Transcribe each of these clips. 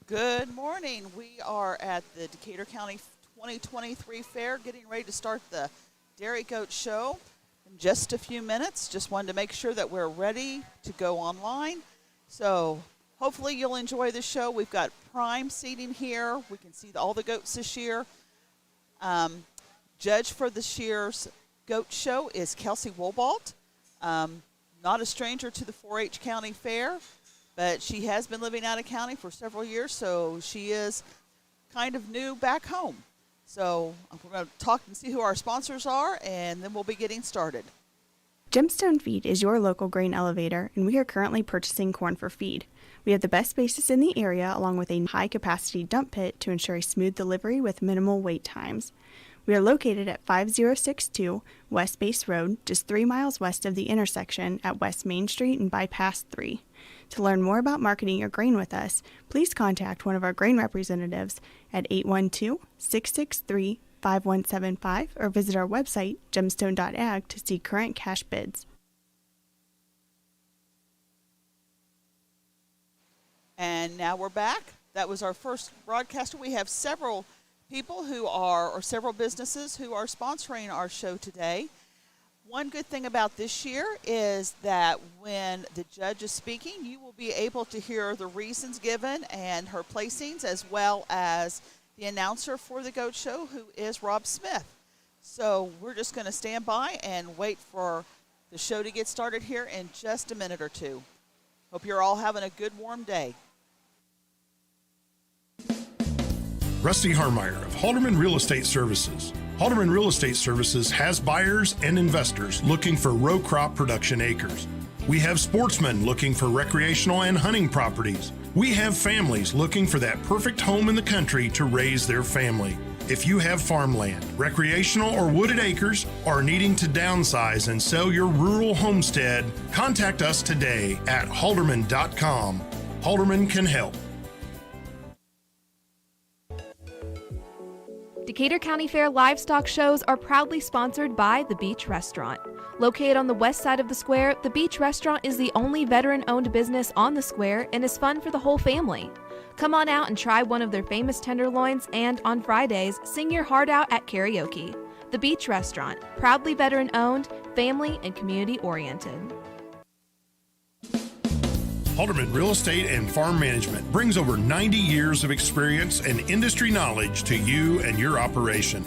Good morning. We are at the Decatur County 2023 Fair, getting ready to start the Dairy Goat Show in just a few minutes. Just wanted to make sure that we're ready to go online. So hopefully you'll enjoy the show. We've got prime seating here. We can see all the goats this year. Judge for this year's goat show is Kelsey Wobalt. Not a stranger to the 4-H County Fair, but she has been living out of county for several years, so she is kind of new back home. So we're going to talk and see who our sponsors are, and then we'll be getting started. Gemstone Feed is your local grain elevator, and we are currently purchasing corn for feed. We have the best spaces in the area, along with a high-capacity dump pit to ensure a smooth delivery with minimal wait times. We are located at 5062 West Base Road, just 3 miles west of the intersection at West Main Street and Bypass 3. To learn more about marketing your grain with us, please contact one of our grain representatives at 812-663-5175 or visit our website, gemstone.ag, to see current cash bids. And now we're back. That was our first broadcaster. We have several people several businesses who are sponsoring our show today. One good thing about this year is that when the judge is speaking, you will be able to hear the reasons given and her placings, as well as the announcer for the GOAT Show, who is Rob Smith. So we're just going to stand by and wait for the show to get started here in just a minute or two. Hope you're all having a good, warm day. Rusty Harmeyer of Halderman Real Estate Services. Halderman Real Estate Services has buyers and investors looking for row crop production acres. We have sportsmen looking for recreational and hunting properties. We have families looking for that perfect home in the country to raise their family. If you have farmland, recreational or wooded acres, or needing to downsize and sell your rural homestead, contact us today at halderman.com. Halderman can help. Decatur County Fair livestock shows are proudly sponsored by The Beach Restaurant. Located on the west side of the square, The Beach Restaurant is the only veteran-owned business on the square and is fun for the whole family. Come on out and try one of their famous tenderloins, and on Fridays, sing your heart out at karaoke. The Beach Restaurant, proudly veteran-owned, family, and community-oriented. Halderman Real Estate and Farm Management brings over 90 years of experience and industry knowledge to you and your operation.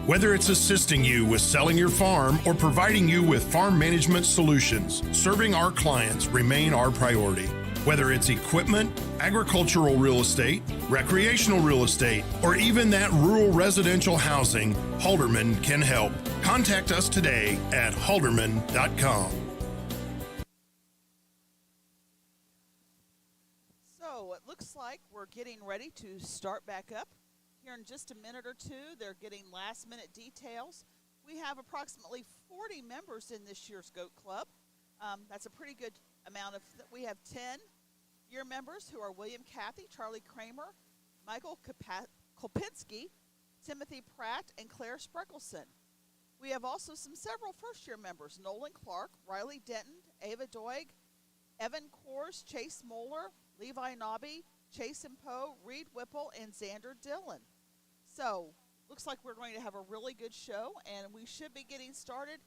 Whether it's assisting you with selling your farm or providing you with farm management solutions, serving our clients remain our priority. Whether it's equipment, agricultural real estate, recreational real estate, or even that rural residential housing, Halderman can help. Contact us today at halderman.com. Looks like we're getting ready to start back up. Here in just a minute or two, they're getting last-minute details. We have approximately 40 members in this year's Goat Club. That's a pretty good amount we have 10 year members who are William Cathy, Charlie Kramer, Michael Kopinski, Timothy Pratt, and Claire Spreckelson. We have also several first-year members: Nolan Clark, Riley Denton, Ava Doig, Evan Kors, Chase Moeller, Levi Nobby, Chase Poe, Reed Whipple, and Xander Dillon. So, looks like we're going to have a really good show, and we should be getting started.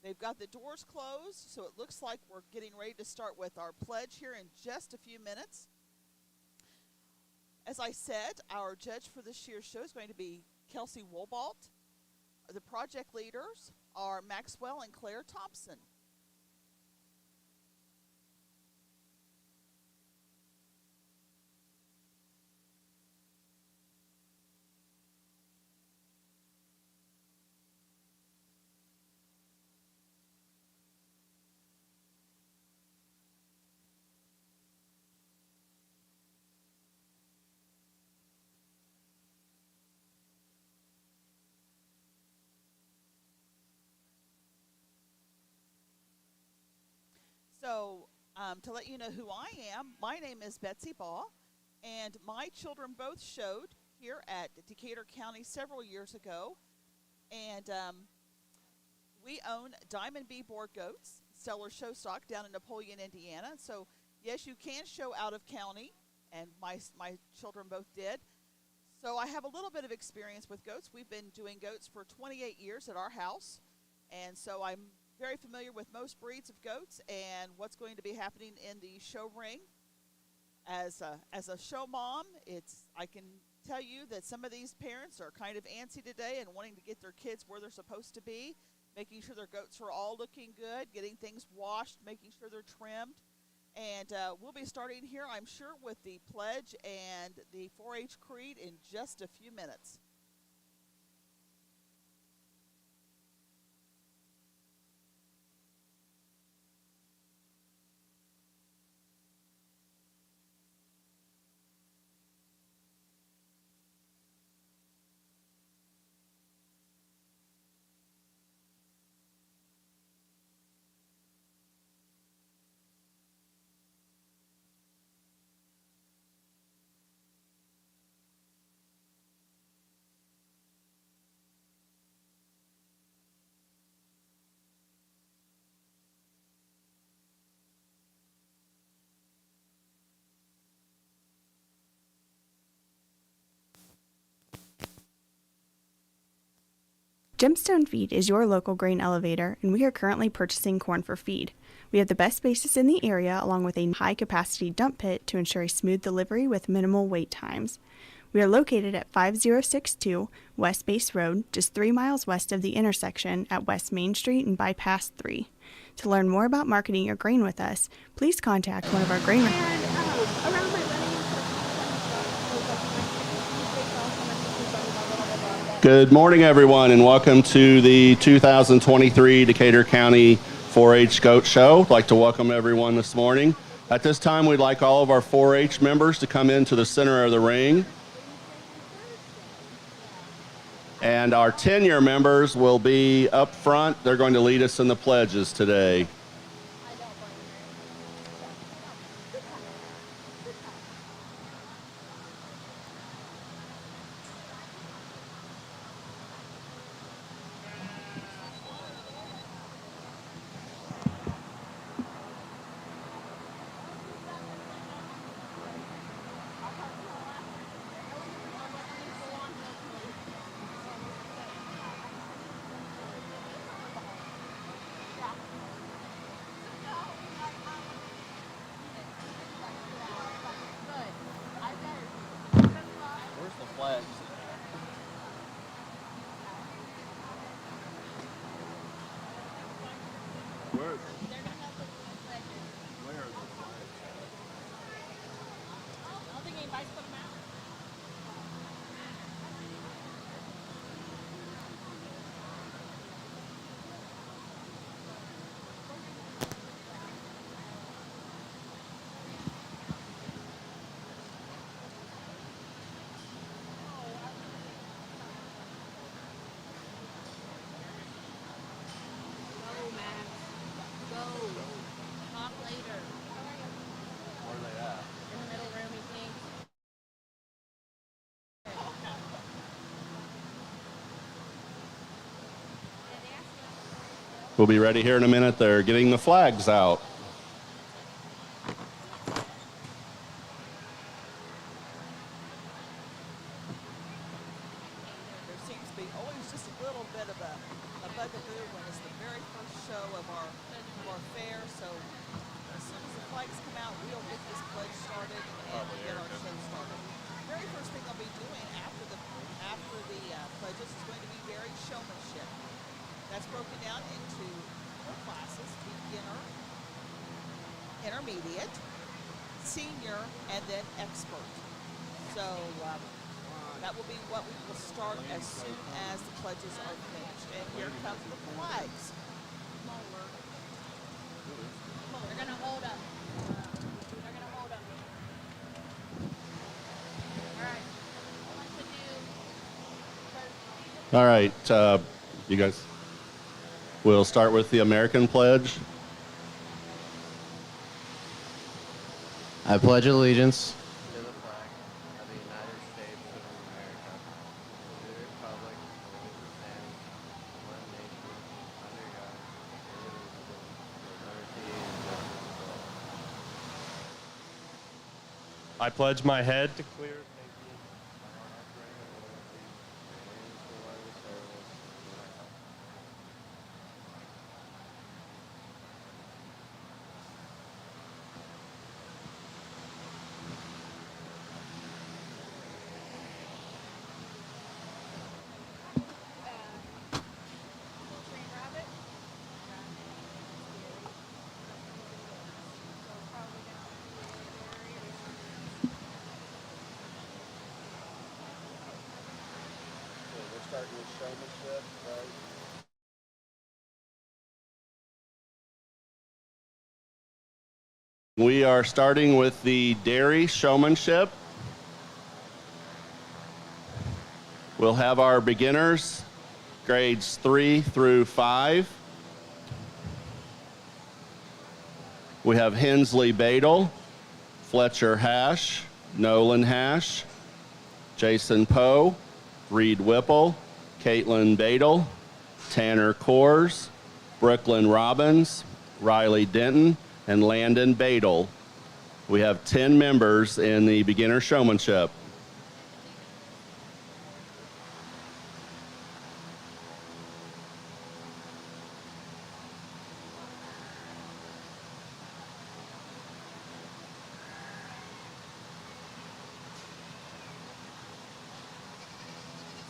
They've got the doors closed, so it looks like we're getting ready to start with our pledge here in just a few minutes. As I said, our judge for this year's show is going to be Kelsey Wobalt. The project leaders are Maxwell and Claire Thompson. So, to let you know who I am, my name is Betsy Baugh, and my children both showed here at Decatur County several years ago, and we own Diamond B Board Goats, Stellar Show Stock down in Napoleon, Indiana. So, yes, you can show out of county, and my children both did. So I have a little bit of experience with goats. We've been doing goats for 28 years at our house, and so I'm very familiar with most breeds of goats and what's going to be happening in the show ring. As a show mom, I can tell you that some of these parents are kind of antsy today and wanting to get their kids where they're supposed to be, making sure their goats are all looking good, getting things washed, making sure they're trimmed. And we'll be starting here, I'm sure, with the pledge and the 4-H creed in just a few minutes. Gemstone Feed is your local grain elevator, and we are currently purchasing corn for feed. We have the best basis in the area, along with a high-capacity dump pit to ensure a smooth delivery with minimal wait times. We are located at 5062 West Base Road, just 3 miles west of the intersection at West Main Street and Bypass 3. To learn more about marketing your grain with us, please contact one of our grain Good morning, everyone, and welcome to the 2023 Decatur County 4-H Goat Show. I'd like to welcome everyone this morning. At this time, we'd like all of our 4-H members to come into the center of the ring. And our tenure members will be up front. They're going to lead us in the pledges today. Where's the flags? Where are the flags? I don't think anybody's put them out. Go, Max. Go. Talk later. Where are they at? In the middle room, he thinks. We'll be ready here in a minute. They're getting the flags out. There seems to be always just a little bit of a bugaboo when it's the very first show of our fair. So as soon as the flags come out, we'll get this pledge started and we'll get our show started. The very first thing I'll be doing after the pledges is going to be very showmanship. That's broken down into 4 classes: beginner, intermediate, senior, and then expert. So that will be what we will start as soon as the pledges are finished. And here come the flags. They're going to hold up. They're going to hold up. All right. I want to do. All right, you guys. We'll start with the American pledge. I pledge allegiance to the flag of the United States of America, to the republic for which it stands, one nation, under God, indivisible, with liberty and justice for all. I pledge my head to clear. We are starting with the dairy showmanship. We'll have our beginners, grades 3 through 5. We have Hensley Badel, Fletcher Hash, Nolan Hash, Jason Poe, Reed Whipple, Caitlin Badel, Tanner Coors, Brooklyn Robbins, Riley Denton, and Landon Badel. We have 10 members in the beginner showmanship.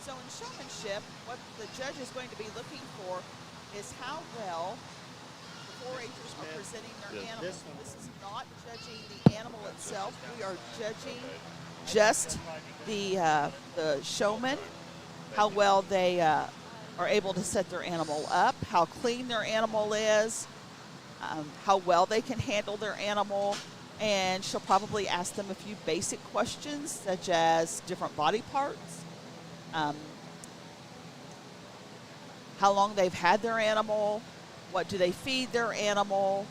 So in showmanship, what the judge is going to be looking for is how well the 4-Hers are presenting their animal. This is not judging the animal itself. We are judging just the showman, how well they are able to set their animal up, how clean their animal is, how well they can handle their animal, and she'll probably ask them a few basic questions such as different body parts, how long they've had their animal, what do they feed their animal,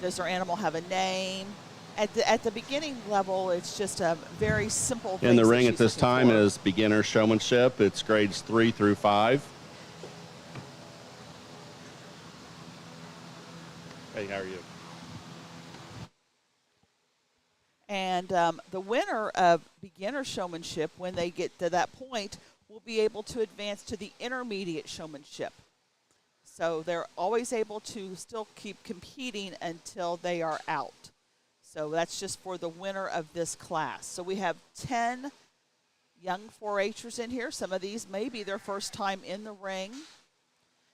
does their animal have a name. At the beginning level, it's just a very simple thing. In the ring at this time is beginner showmanship. It's grades 3 through 5. Hey, how are you? And the winner of beginner showmanship, when they get to that point, will be able to advance to the intermediate showmanship. So they're always able to still keep competing until they are out. So that's just for the winner of this class. So we have 10 young 4-Hers in here. Some of these may be their first time in the ring.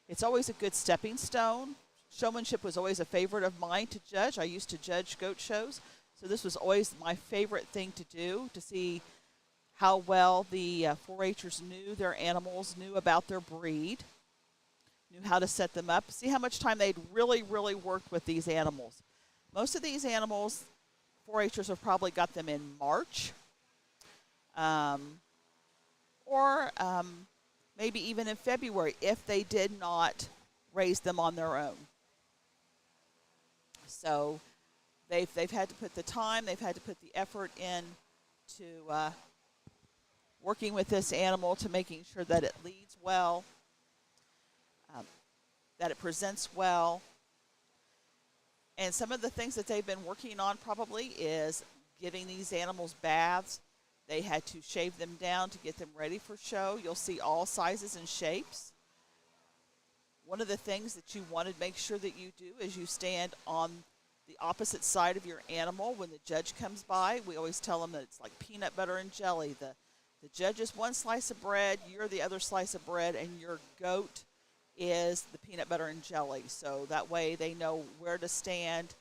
It's always a good stepping stone. Showmanship was always a favorite of mine to judge. I used to judge goat shows. So this was always my favorite thing to do, to see how well the 4-Hers knew their animals, knew about their breed, knew how to set them up, see how much time they'd really worked with these animals. Most of these animals, 4-Hers have probably got them in March, or maybe even in February if they did not raise them on their own. So they've had to put the time, they've had to put the effort in to working with this animal, to making sure that it leads well, that it presents well. And some of the things that they've been working on probably is giving these animals baths. They had to shave them down to get them ready for show. You'll see all sizes and shapes. One of the things that you want to make sure that you do is you stand on the opposite side of your animal when the judge comes by. We always tell them that it's like peanut butter and jelly. The judge is one slice of bread, you're the other slice of bread, and your goat is the peanut butter and jelly. So that way they know where to stand,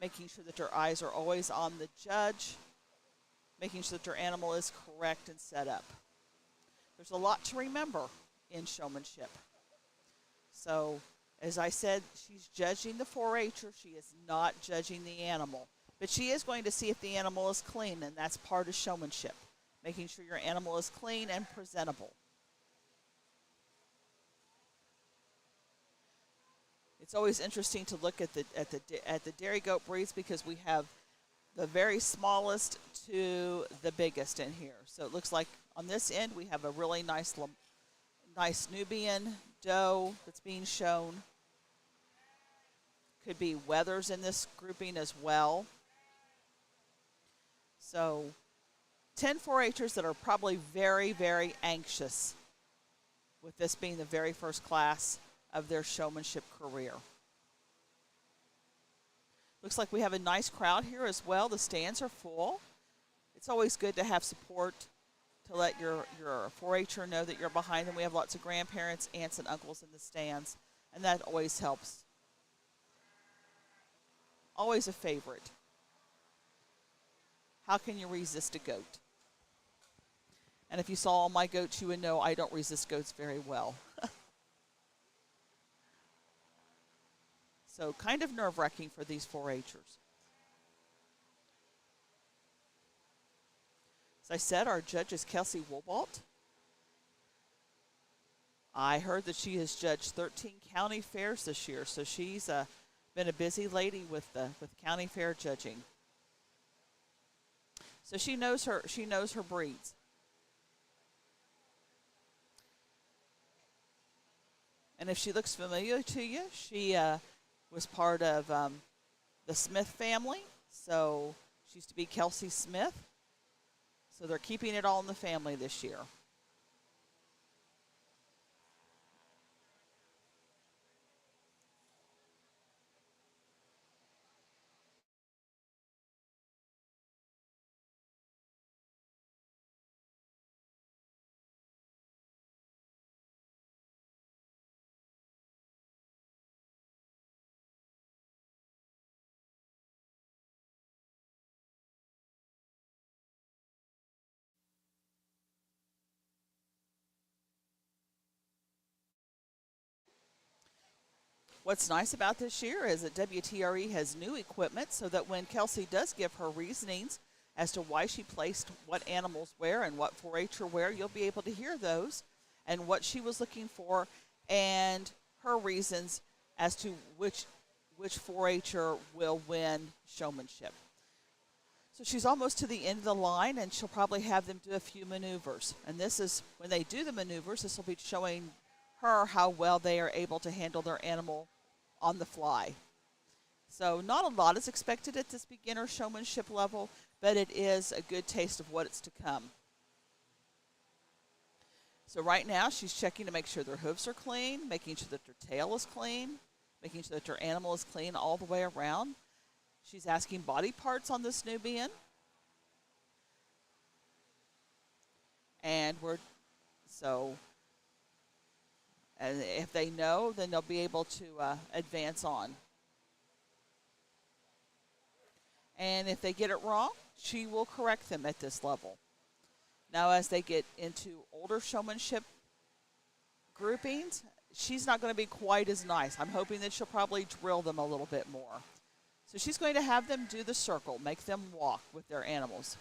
making sure that their eyes are always on the judge, making sure that their animal is correct and set up. There's a lot to remember in showmanship. So, as I said, she's judging the 4-H'er. She is not judging the animal. But she is going to see if the animal is clean, and that's part of showmanship, making sure your animal is clean and presentable. It's always interesting to look at the dairy goat breeds, because we have the very smallest to the biggest in here. So it looks like on this end we have a really nice Nubian doe that's being shown. Could be Weathers in this grouping as well. So 10 4-Hers that are probably very, very anxious with this being the very first class of their showmanship career. Looks like we have a nice crowd here as well. The stands are full. It's always good to have support to let your 4-Her know that you're behind them. We have lots of grandparents, aunts, and uncles in the stands, and that always helps. Always a favorite. How can you resist a goat? And if you saw all my goats, you would know I don't resist goats very well. So kind of nerve-wracking for these 4-Hers. As I said, our judge is Kelsey Wobalt. I heard that she has judged 13 county fairs this year, so she's been a busy lady with county fair judging. So she knows her breeds. And if she looks familiar to you, she was part of the Smith family. So she used to be Kelsey Smith. So they're keeping it all in the family this year. What's nice about this year is that WTRE has new equipment so that when Kelsey does give her reasonings as to why she placed what animals where and what 4-Her where, you'll be able to hear those and what she was looking for and her reasons as to which 4-Her will win showmanship. So she's almost to the end of the line, and she'll probably have them do a few maneuvers. And this is, when they do the maneuvers, this will be showing her how well they are able to handle their animal on the fly. So not a lot is expected at this beginner showmanship level, but it is a good taste of what is to come. So right now she's checking to make sure their hooves are clean, making sure that their tail is clean, making sure that their animal is clean all the way around. She's asking body parts on this Nubian. And and if they know, then they'll be able to advance on. And if they get it wrong, she will correct them at this level. Now, as they get into older showmanship groupings, she's not going to be quite as nice. I'm hoping that she'll probably drill them a little bit more. So she's going to have them do the circle, make them walk with their animals.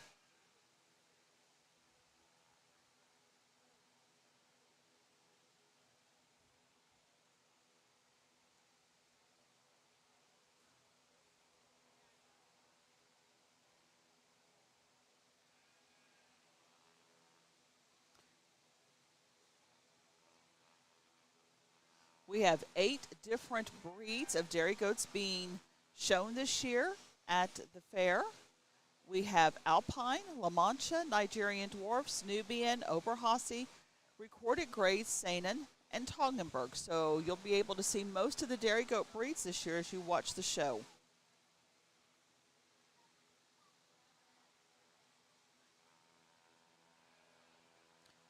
We have 8 different breeds of dairy goats being shown this year at the fair. We have Alpine, La Mancha, Nigerian Dwarfs, Nubian, Oberhassi, recorded grades, Saanen, and Toggenburg. So you'll be able to see most of the dairy goat breeds this year as you watch the show.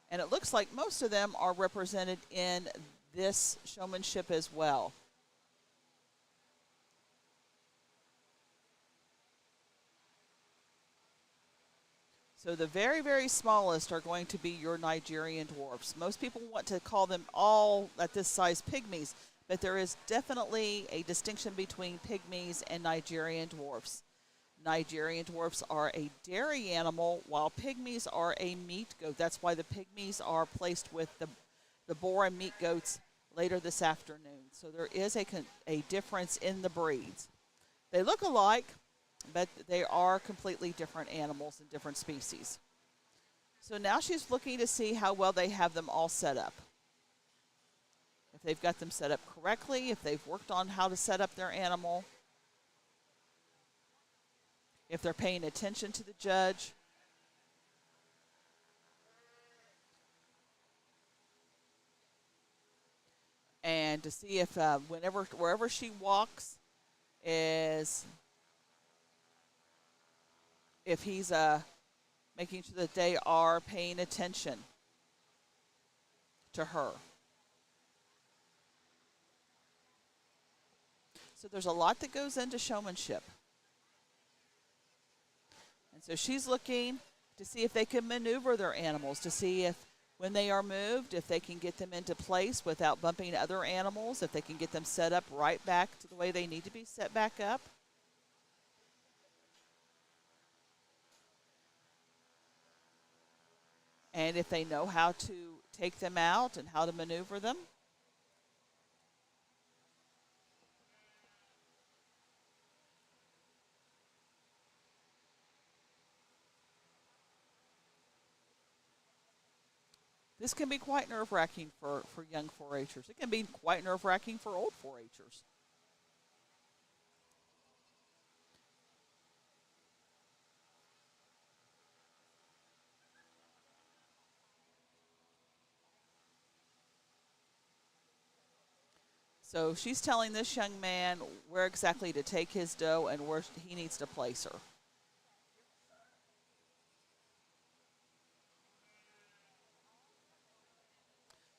And it looks like most of them are represented in this showmanship as well. So the very, very smallest are going to be your Nigerian dwarfs. Most people want to call them all at this size pygmies, but there is definitely a distinction between pygmies and Nigerian dwarfs. Nigerian dwarfs are a dairy animal, while pygmies are a meat goat. That's why the pygmies are placed with the boar and meat goats later this afternoon. So there is a difference in the breeds. They look alike, but they are completely different animals and different species. So now she's looking to see how well they have them all set up. If they've got them set up correctly, if they've worked on how to set up their animal. if they're paying attention to the judge. And to see if wherever she walks is if he's making sure that they are paying attention to her. So there's a lot that goes into showmanship. And so she's looking to see if they can maneuver their animals, to see if when they are moved, if they can get them into place without bumping other animals, if they can get them set up right back to the way they need to be set back up. And if they know how to take them out and how to maneuver them. This can be quite nerve-wracking for young 4-H'ers. It can be quite nerve-wracking for old 4-H'ers. So she's telling this young man where exactly to take his doe and where he needs to place her.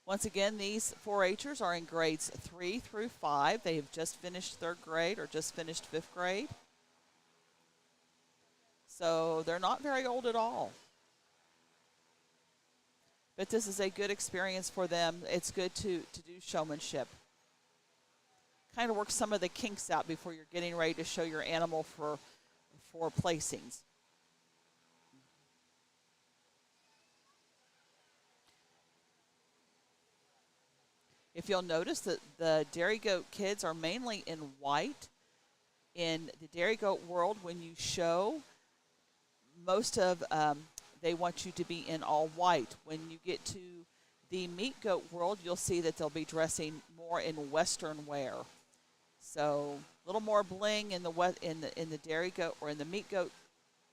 Once again, these 4-H'ers are in grades 3 through 5. They have just finished 3rd grade or just finished 5th grade. So they're not very old at all. But this is a good experience for them. It's good to do showmanship. Kind of work some of the kinks out before you're getting ready to show your animal for placings. If you'll notice that the dairy goat kids are mainly in white. In the dairy goat world, when you show, most of they want you to be in all white. When you get to the meat goat world, you'll see that they'll be dressing more in Western wear. So a little more bling in the dairy goat or in the meat goat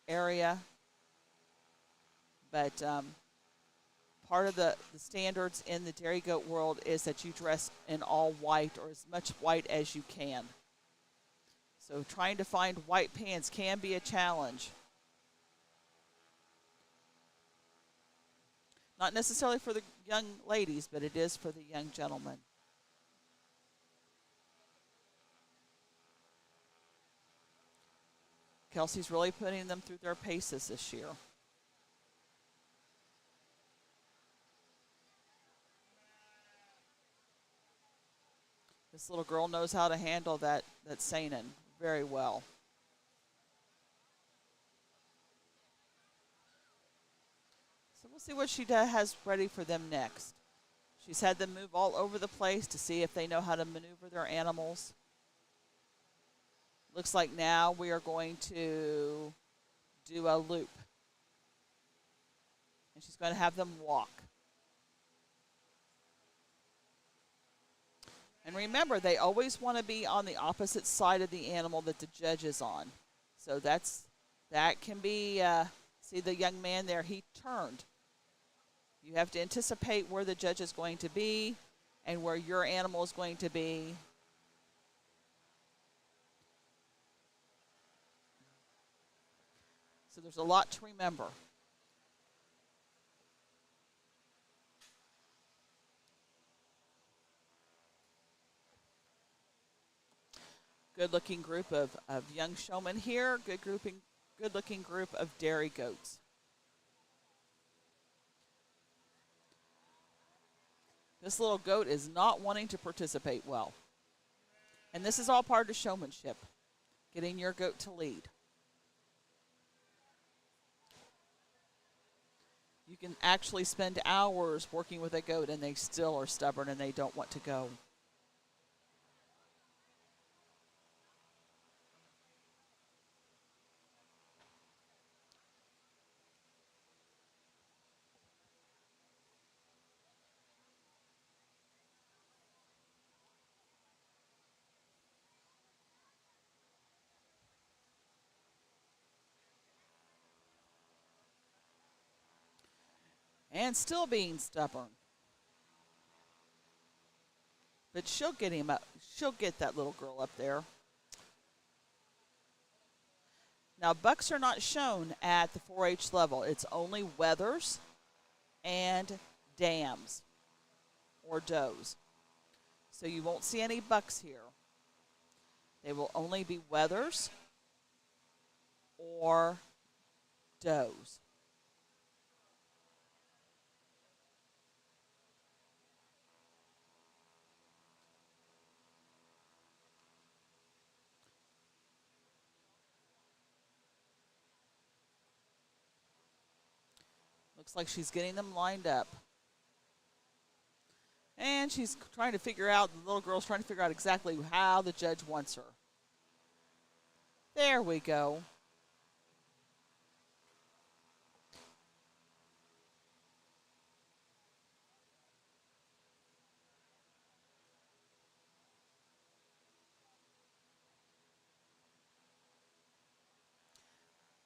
area, but part of the standards in the dairy goat world is that you dress in all white or as much white as you can. So trying to find white pants can be a challenge. Not necessarily for the young ladies, but it is for the young gentlemen. Kelsey's really putting them through their paces this year. This little girl knows how to handle that seinen very well. So we'll see what she has ready for them next. She's had them move all over the place to see if they know how to maneuver their animals. Looks like now we are going to do a loop. And she's going to have them walk. And remember, they always want to be on the opposite side of the animal that the judge is on. So that can be, see the young man there, he turned. You have to anticipate where the judge is going to be and where your animal is going to be. So there's a lot to remember. Good-looking group of young showmen here. Good-looking group of dairy goats. This little goat is not wanting to participate well. And this is all part of showmanship, getting your goat to lead. You can actually spend hours working with a goat and they still are stubborn and they don't want to go. And still being stubborn. But she'll get him up. She'll get that little girl up there. Now, bucks are not shown at the 4-H level. It's only wethers and dams or does. So you won't see any bucks here. They will only be wethers or does. Looks like she's getting them lined up. And she's trying to figure out, the little girl's trying to figure out exactly how the judge wants her. There we go.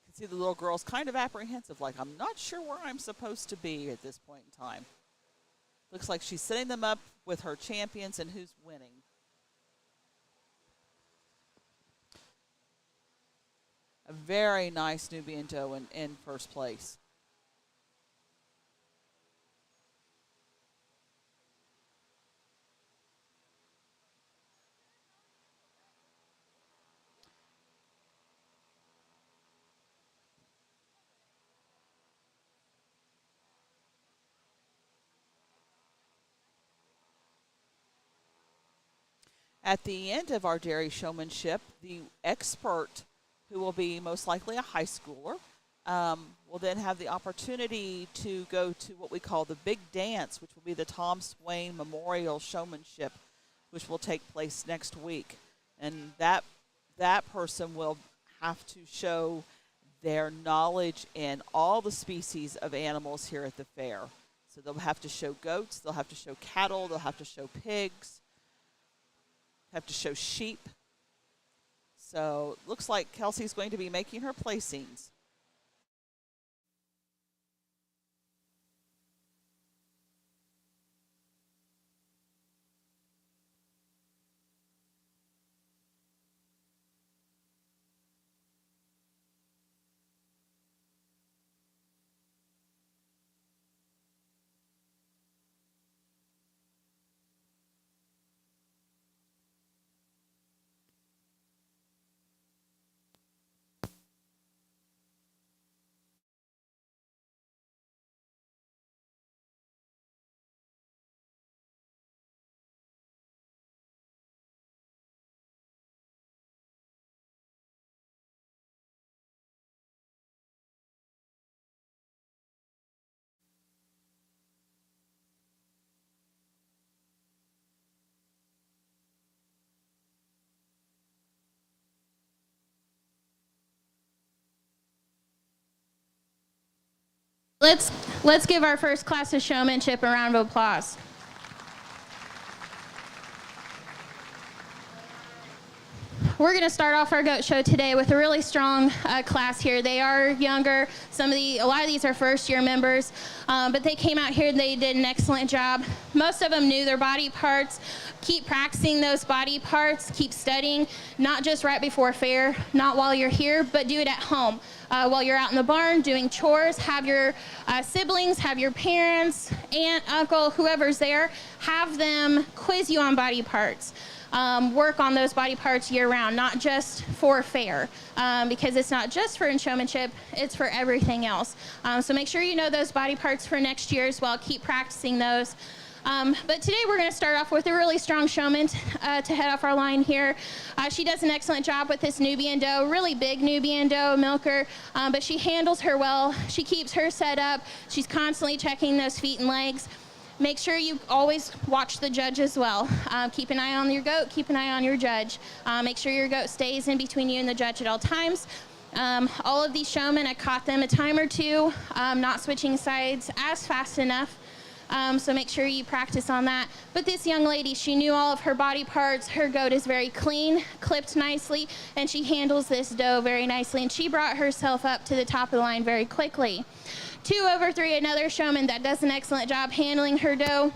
You can see the little girl's kind of apprehensive, like, I'm not sure where I'm supposed to be at this point in time. Looks like she's setting them up with her champions and who's winning. A very nice Nubian doe in first place. At the end of our dairy showmanship, the expert, who will be most likely a high schooler, will then have the opportunity to go to what we call the big dance, which will be the Tom Swain Memorial Showmanship, which will take place next week. And that person will have to show their knowledge in all the species of animals here at the fair. So they'll have to show goats, they'll have to show cattle, they'll have to show pigs, have to show sheep. So looks like Kelsey's going to be making her placings. Let's give our first class of showmanship a round of applause. We're going to start off our goat show today with a really strong class here. They are younger. A lot of these are first-year members, but they came out here and they did an excellent job. Most of them knew their body parts. Keep practicing those body parts. Keep studying, not just right before fair, not while you're here, but do it at home. While you're out in the barn doing chores, have your siblings, have your parents, aunt, uncle, whoever's there, have them quiz you on body parts. Work on those body parts year round, not just for fair, because it's not just for showmanship, it's for everything else. So make sure you know those body parts for next year as well. Keep practicing those. But today we're going to start off with a really strong showman to head off our line here. She does an excellent job with this Nubian doe, really big Nubian doe milker, but she handles her well. She keeps her set up. She's constantly checking those feet and legs. Make sure you always watch the judge as well. Keep an eye on your goat, keep an eye on your judge. Make sure your goat stays in between you and the judge at all times. All of these showmen, I caught them a time or two, not switching sides as fast enough. So make sure you practice on that. But this young lady, she knew all of her body parts. Her goat is very clean, clipped nicely, and she handles this doe very nicely. And she brought herself up to the top of the line very quickly. 2/3, another showman that does an excellent job handling her doe.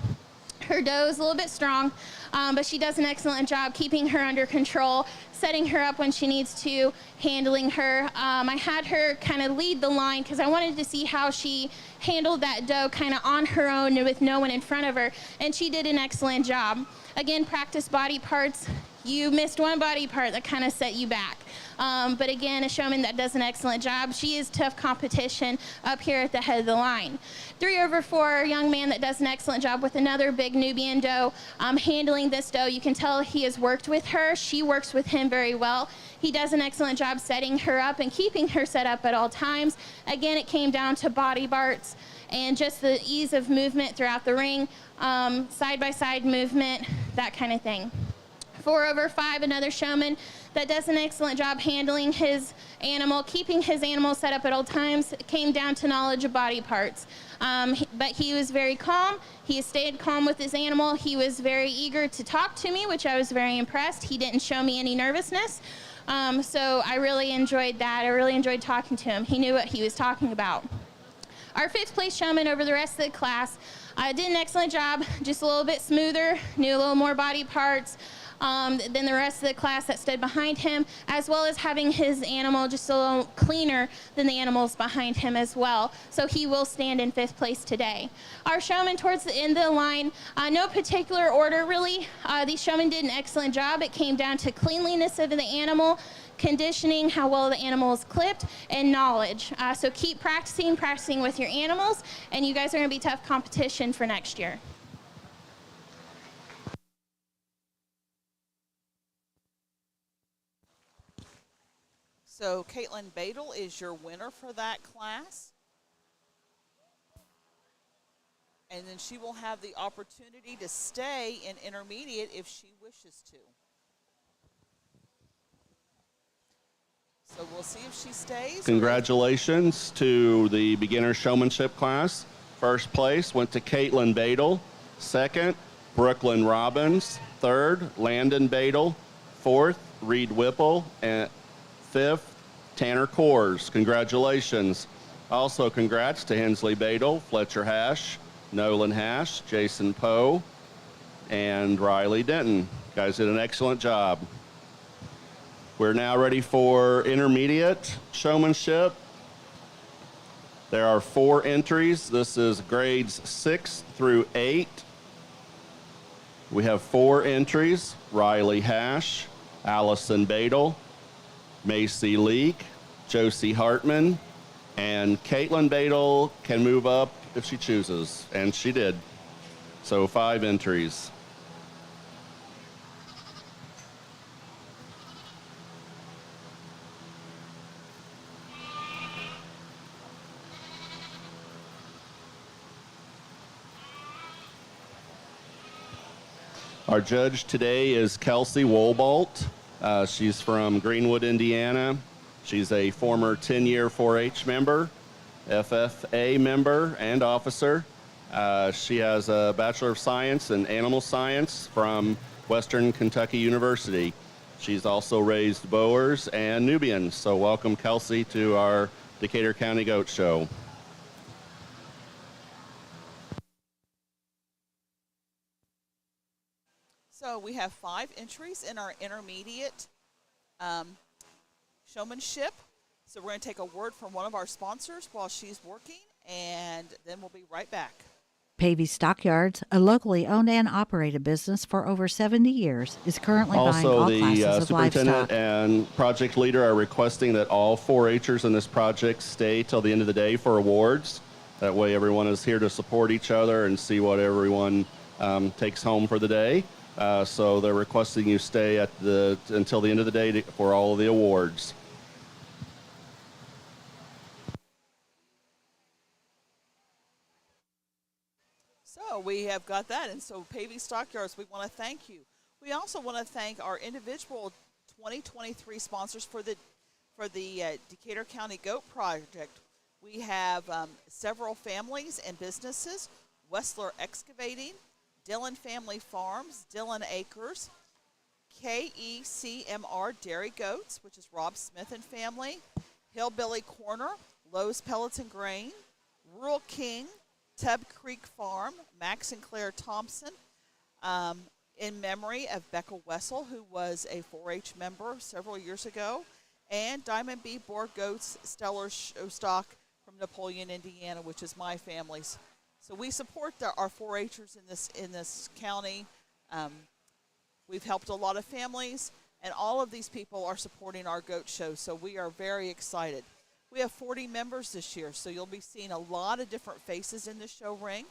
Her doe is a little bit strong, but she does an excellent job keeping her under control, setting her up when she needs to, handling her. I had her kind of lead the line because I wanted to see how she handled that doe kind of on her own with no one in front of her, and she did an excellent job. Again, practice body parts. You missed one body part that kind of set you back. But again, a showman that does an excellent job. She is tough competition up here at the head of the line. 3/4, a young man that does an excellent job with another big Nubian doe. Handling this doe, you can tell he has worked with her. She works with him very well. He does an excellent job setting her up and keeping her set up at all times. Again, it came down to body parts and just the ease of movement throughout the ring, side-by-side movement, that kind of thing. 4/5, another showman that does an excellent job handling his animal, keeping his animal set up at all times. It came down to knowledge of body parts. But he was very calm. He stayed calm with his animal. He was very eager to talk to me, which I was very impressed. He didn't show me any nervousness. So I really enjoyed that. I really enjoyed talking to him. He knew what he was talking about. Our 5th place showman over the rest of the class did an excellent job, just a little bit smoother, knew a little more body parts than the rest of the class that stood behind him, as well as having his animal just a little cleaner than the animals behind him as well. So he will stand in 5th place today. Our showman towards the end of the line, no particular order really. These showmen did an excellent job. It came down to cleanliness of the animal, conditioning, how well the animal is clipped, and knowledge. So keep practicing with your animals, and you guys are going to be tough competition for next year. So Caitlin Badel is your winner for that class. And then she will have the opportunity to stay in intermediate if she wishes to. So we'll see if she stays. Congratulations to the beginner showmanship class. First place went to Caitlin Badel. Second, Brooklyn Robbins. Third, Landon Badel. Fourth, Reed Whipple. And fifth, Tanner Coors. Congratulations. Also, congrats to Hensley Badel, Fletcher Hash, Nolan Hash, Jason Poe, and Riley Denton. You guys did an excellent job. We're now ready for intermediate showmanship. There are 4 entries. This is grades 6 through 8. We have 4 entries: Riley Hash, Allison Badel, Macy Leak, Josie Hartman, and Caitlin Badel can move up if she chooses, and she did. So 5 entries. Our judge today is Kelsey Wolbolt. She's from Greenwood, Indiana. She's a former 10-year 4-H member, FFA member, and officer. She has a Bachelor of Science in Animal Science from Western Kentucky University. She's also raised Boers and Nubians. So welcome, Kelsey, to our Decatur County Goat Show. So we have 5 entries in our intermediate showmanship. So we're going to take a word from one of our sponsors while she's working, and then we'll be right back. Pavey Stockyards, a locally owned and operated business for over 70 years, is currently buying all classes Also, the of superintendent livestock. and project leader are requesting that all 4-H'ers in this project stay till the end of the day for awards. That way everyone is here to support each other and see what everyone takes home for the day. So they're requesting you stay until the end of the day for all of the awards. So we have got that, and so Pavey Stockyards, we want to thank you. We also want to thank our individual 2023 sponsors for the Decatur County Goat Project. We have several families and businesses: Wessler Excavating, Dillon Family Farms, Dillon Acres, KECMR Dairy Goats, which is Rob Smith and family, Hillbilly Corner, Lowe's Pellets and Grain, Rural King, Tub Creek Farm, Max and Claire Thompson, in memory of Becca Wessel, who was a 4-H member several years ago, and Diamond B Boar Goats Stellar Stock from Napoleon, Indiana, which is my family's. So we support our 4-Hers in this county. We've helped a lot of families, and all of these people are supporting our goat show, so we are very excited. We have 40 members this year, so you'll be seeing a lot of different faces in the show ring.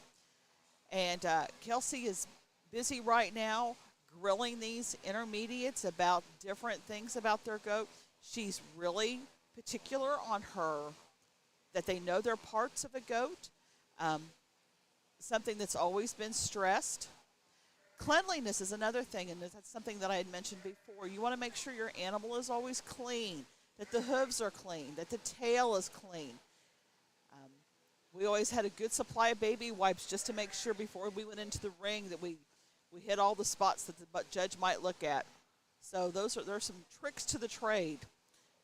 And Kelsey is busy right now grilling these intermediates about different things about their goat. She's really particular on that they know their parts of a goat, something that's always been stressed. Cleanliness is another thing, and that's something that I had mentioned before. You want to make sure your animal is always clean, that the hooves are clean, that the tail is clean. We always had a good supply of baby wipes just to make sure before we went into the ring that we hit all the spots that the judge might look at. So there's some tricks to the trade.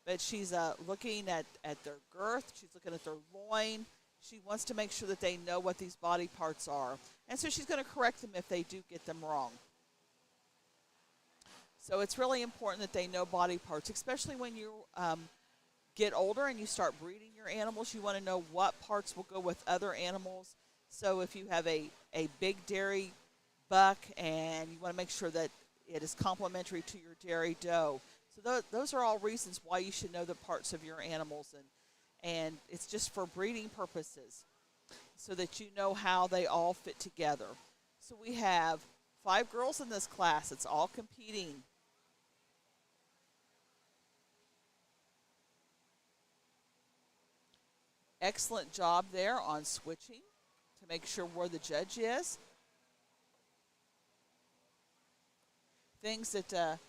But she's looking at their girth. She's looking at their loin. She wants to make sure that they know what these body parts are. And so she's going to correct them if they do get them wrong. So it's really important that they know body parts, especially when you get older and you start breeding your animals. You want to know what parts will go with other animals. So if you have a big dairy buck and you want to make sure that it is complementary to your dairy doe. So those are all reasons why you should know the parts of your animals, and it's just for breeding purposes so that you know how they all fit together. So we have 5 girls in this class. It's all competing. Excellent job there on switching to make sure where the judge is. Things that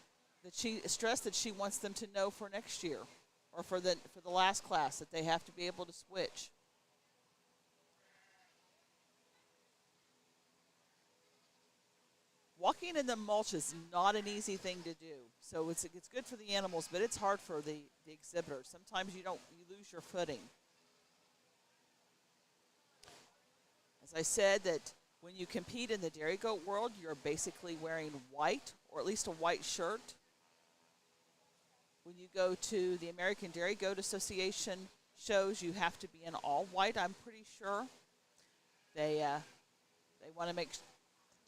she stressed that she wants them to know for next year or for the last class, that they have to be able to switch. Walking in the mulch is not an easy thing to do. So it's good for the animals, but it's hard for the exhibitors. Sometimes you lose your footing. As I said, that when you compete in the dairy goat world, you're basically wearing white, or at least a white shirt. When you go to the American Dairy Goat Association shows, you have to be in all white, I'm pretty sure. They want to make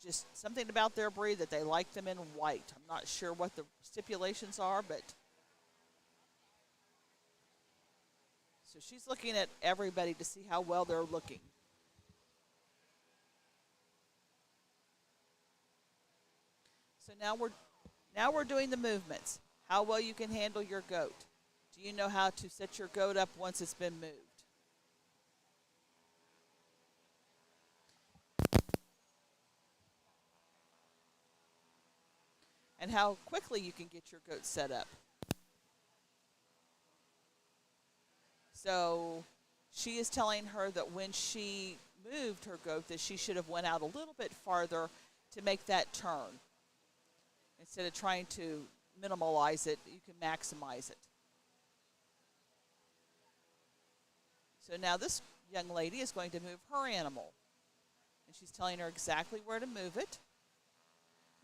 just something about their breed that they like them in white. I'm not sure what the stipulations are, but so she's looking at everybody to see how well they're looking. So now we're doing the movements. How well you can handle your goat. Do you know how to set your goat up once it's been moved? And how quickly you can get your goat set up. So she is telling her that when she moved her goat that she should have went out a little bit farther to make that turn. Instead of trying to minimalize it, you can maximize it. So now this young lady is going to move her animal. And she's telling her exactly where to move it.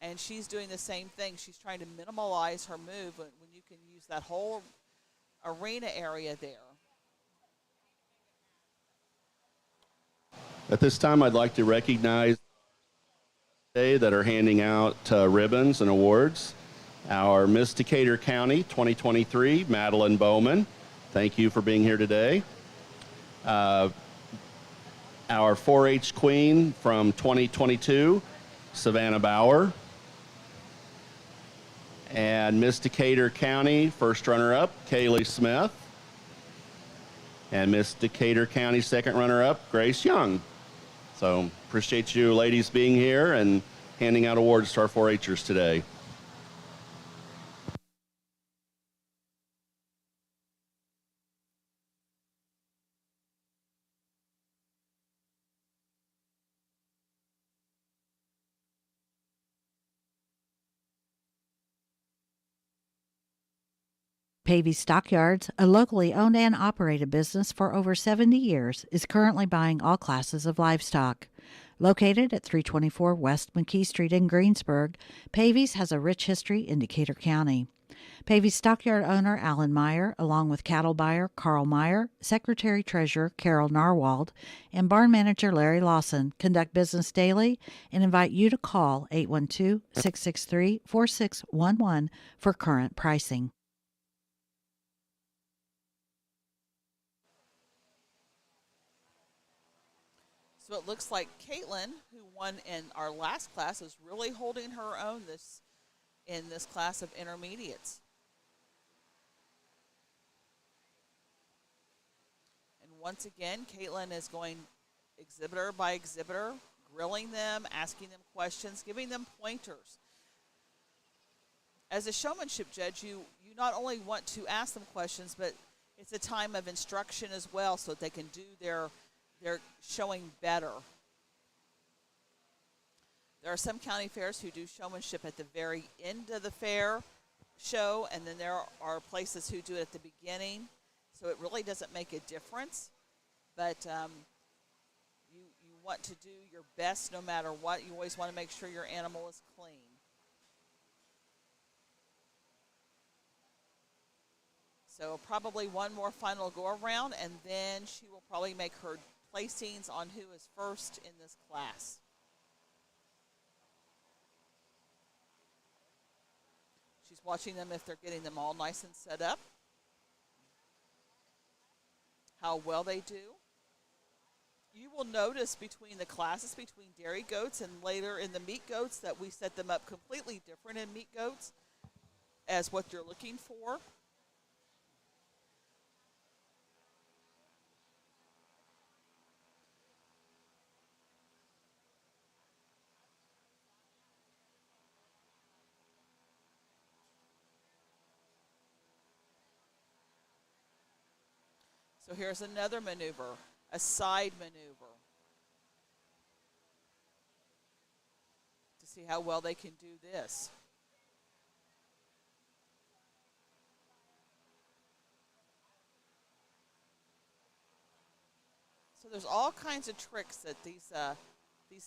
And she's doing the same thing. She's trying to minimalize her move when you can use that whole arena area there. At this time, I'd like to recognize today that are handing out ribbons and awards. Our Miss Decatur County 2023, Madeline Bowman. Thank you for being here today. Our 4-H Queen from 2022, Savannah Bauer. And Miss Decatur County, first runner-up, Kaylee Smith. And Miss Decatur County, second runner-up, Grace Young. So appreciate you ladies being here and handing out awards to our 4-Hers today. Pavey Stockyards, a locally owned and operated business for over 70 years, is currently buying all classes of livestock. Located at 324 West McKee Street in Greensburg, Pavey's has a rich history in Decatur County. Pavey's stockyard owner Alan Meyer, along with cattle buyer Carl Meyer, secretary-treasurer Carol Narwald, and barn manager Larry Lawson conduct business daily and invite you to call 812-663-4611 for current pricing. So it looks like Caitlin, who won in our last class, is really holding her own in this class of intermediates. And once again, Caitlin is going exhibitor by exhibitor, grilling them, asking them questions, giving them pointers. As a showmanship judge, you not only want to ask them questions, but it's a time of instruction as well so that they can do their showing better. There are some county fairs who do showmanship at the very end of the fair show, and then there are places who do it at the beginning. So it really doesn't make a difference, but you want to do your best no matter what. You always want to make sure your animal is clean. So probably one more final go around, and then she will probably make her placings on who is first in this class. She's watching them if they're getting them all nice and set up, how well they do. You will notice between the classes, between dairy goats and later in the meat goats, that we set them up completely different in meat goats as what you're looking for. So here's another maneuver, a side maneuver, to see how well they can do this. So there's all kinds of tricks that these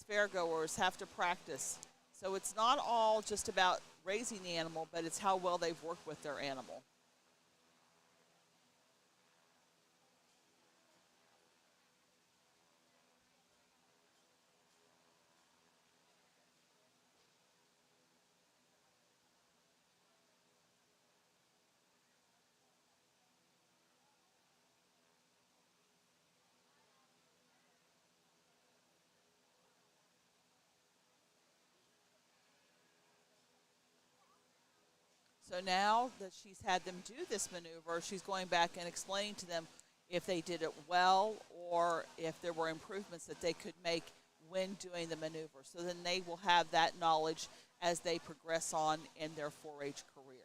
fairgoers have to practice. So it's not all just about raising the animal, but it's how well they've worked with their animal. So now that she's had them do this maneuver, she's going back and explaining to them if they did it well or if there were improvements that they could make when doing the maneuver. So then they will have that knowledge as they progress on in their 4-H career.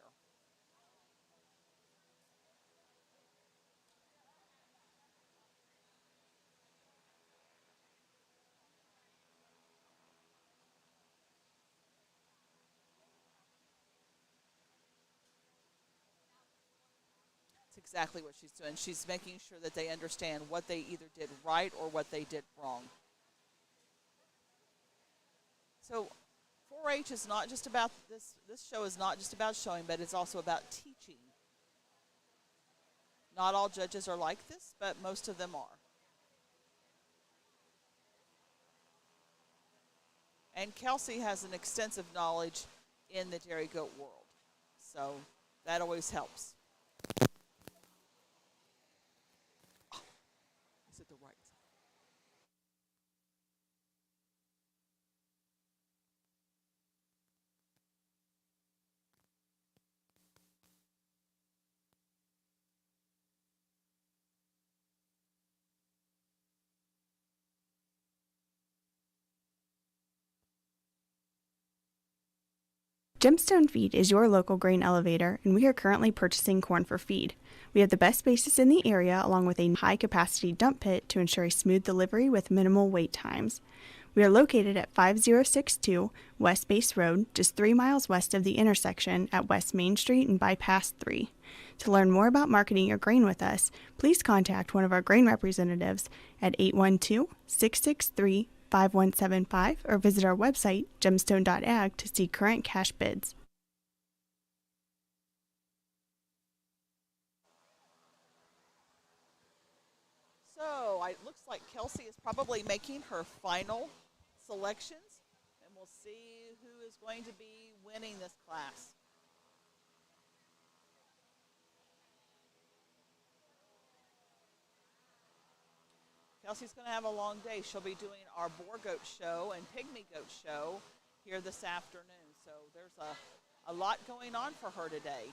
Exactly what she's doing. She's making sure that they understand what they either did right or what they did wrong. So 4-H is not just about this show is not just about showing, but it's also about teaching. Not all judges are like this, but most of them are. And Kelsey has an extensive knowledge in the dairy goat world, so that always helps. The right side. Gemstone Feed is your local grain elevator, and we are currently purchasing corn for feed. We have the best basis in the area, along with a high-capacity dump pit to ensure a smooth delivery with minimal wait times. We are located at 5062 West Base Road, just 3 miles west of the intersection at West Main Street and Bypass 3. To learn more about marketing your grain with us, please contact one of our grain representatives at 812-663-5175 or visit our website, gemstone.ag, to see current cash bids. So it looks like Kelsey is probably making her final selections, and we'll see who is going to be winning this class. Kelsey's going to have a long day. She'll be doing our boar goat show and pygmy goat show here this afternoon. So there's a lot going on for her today.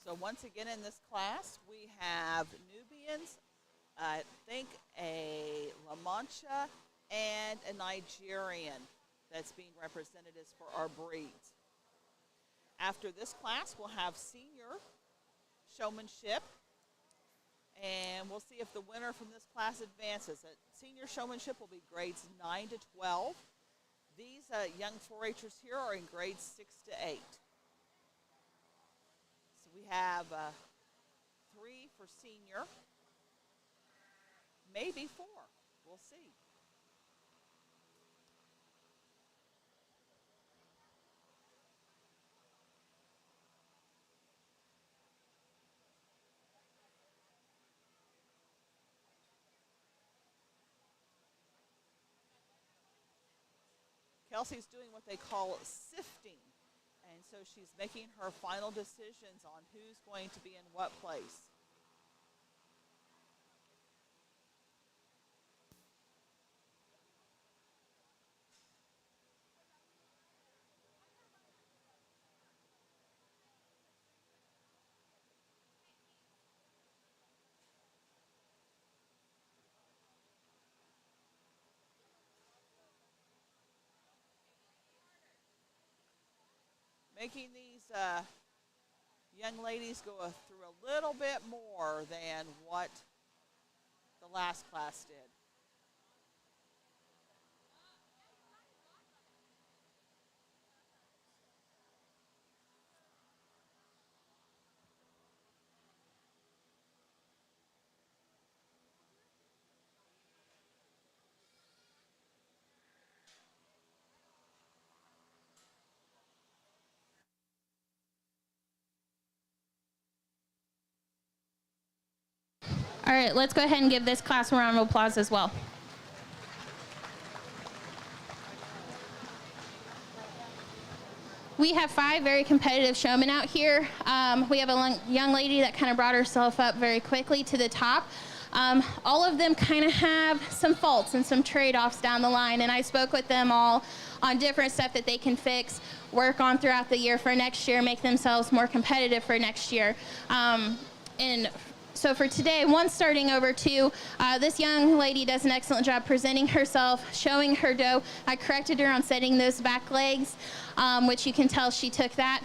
So once again in this class, we have Nubians, I think a La Mancha, and a Nigerian that's being represented as for our breeds. After this class, we'll have senior showmanship, and we'll see if the winner from this class advances. Senior showmanship will be grades 9 to 12. These young 4-H'ers here are in grades 6 to 8. We have 3 for senior, maybe 4. We'll see. Kelsey's doing what they call sifting. And so she's making her final decisions on who's going to be in what place. Making these young ladies go through a little bit more than what the last class did. All right, let's go ahead and give this class a round of applause as well. We have 5 very competitive showmen out here. We have a young lady that kind of brought herself up very quickly to the top. All of them kind of have some faults and some trade-offs down the line, and I spoke with them all on different stuff that they can fix, work on throughout the year for next year, make themselves more competitive for next year. So for today, 1 starting over 2, this young lady does an excellent job presenting herself, showing her doe. I corrected her on setting those back legs, which you can tell she took that.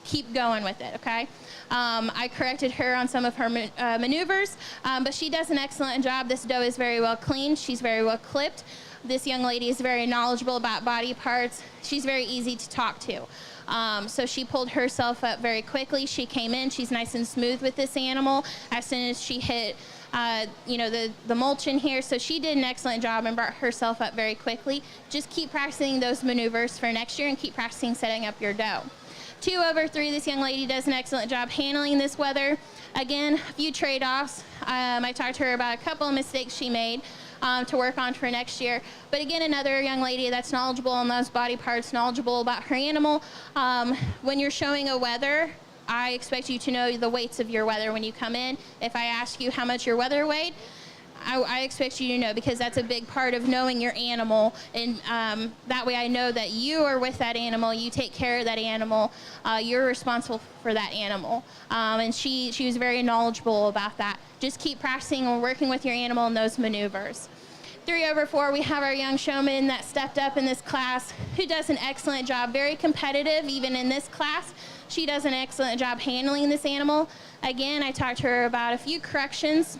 Keep going with it, okay? I corrected her on some of her maneuvers, but she does an excellent job. This doe is very well cleaned. She's very well clipped. This young lady is very knowledgeable about body parts. She's very easy to talk to. So she pulled herself up very quickly. She came in. She's nice and smooth with this animal as soon as she hit, the mulch in here. So she did an excellent job and brought herself up very quickly. Just keep practicing those maneuvers for next year and keep practicing setting up your doe. 2 over 3, this young lady does an excellent job handling this weather. Again, a few trade-offs. I talked to her about a couple of mistakes she made to work on for next year. But again, another young lady that's knowledgeable on those body parts, knowledgeable about her animal. When you're showing a wether, I expect you to know the weights of your wether when you come in. If I ask you how much your wether weighed, I expect you to know, because that's a big part of knowing your animal. And that way I know that you are with that animal, you take care of that animal, you're responsible for that animal. And she was very knowledgeable about that. Just keep practicing and working with your animal in those maneuvers. 3 over 4, we have our young showman that stepped up in this class, who does an excellent job, very competitive even in this class. She does an excellent job handling this animal. Again, I talked to her about a few corrections,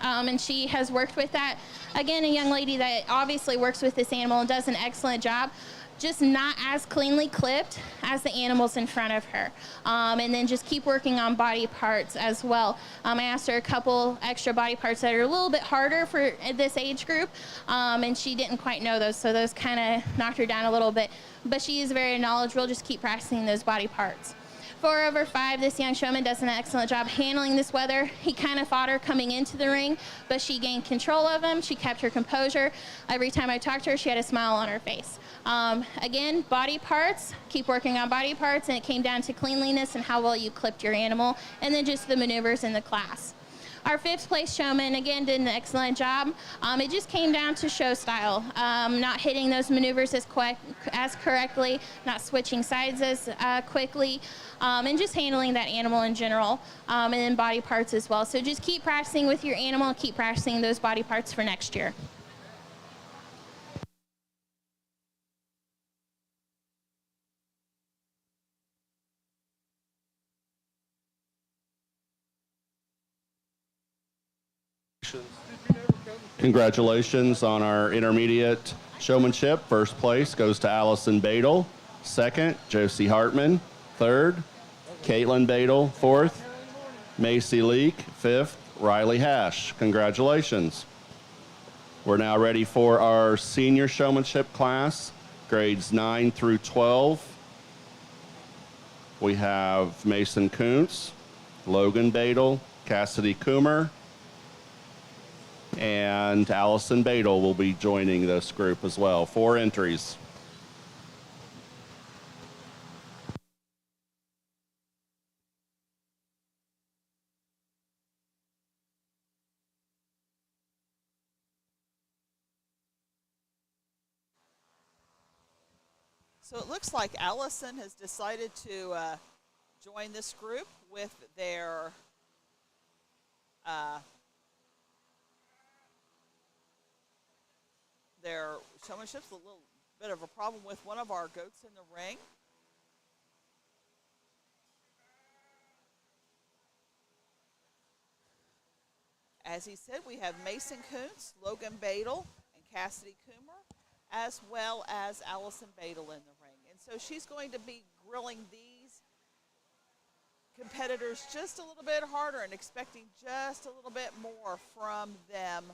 and she has worked with that. Again, a young lady that obviously works with this animal and does an excellent job, just not as cleanly clipped as the animals in front of her. And then just keep working on body parts as well. I asked her a couple extra body parts that are a little bit harder for this age group, and she didn't quite know those, so those kind of knocked her down a little bit. But she is very knowledgeable. Just keep practicing those body parts. 4 over 5, this young showman does an excellent job handling this weather. He kind of fought her coming into the ring, but she gained control of him. She kept her composure. Every time I talked to her, she had a smile on her face. Again, body parts, keep working on body parts, and it came down to cleanliness and how well you clipped your animal, and then just the maneuvers in the class. Our 5th place showman, again, did an excellent job. It just came down to show style, not hitting those maneuvers as correctly, not switching sides as quickly, and just handling that animal in general, and then body parts as well. So just keep practicing with your animal, keep practicing those body parts for next year. Congratulations on our intermediate showmanship. First place goes to Allison Badel. Second, Josie Hartman. Third, Caitlin Badel. Fourth, Macy Leak. Fifth, Riley Hash. Congratulations. We're now ready for our senior showmanship class, grades 9 through 12. We have Mason Kuntz, Logan Badel, Cassidy Coomer, and Allison Badel will be joining this group as well. 4 entries. So it looks like Allison has decided to join this group with their showmanship's a little bit of a problem with one of our goats in the ring. As he said, we have Mason Kuntz, Logan Badel, and Cassidy Coomer, as well as Allison Badel in the ring. And so she's going to be grilling these competitors just a little bit harder and expecting just a little bit more from them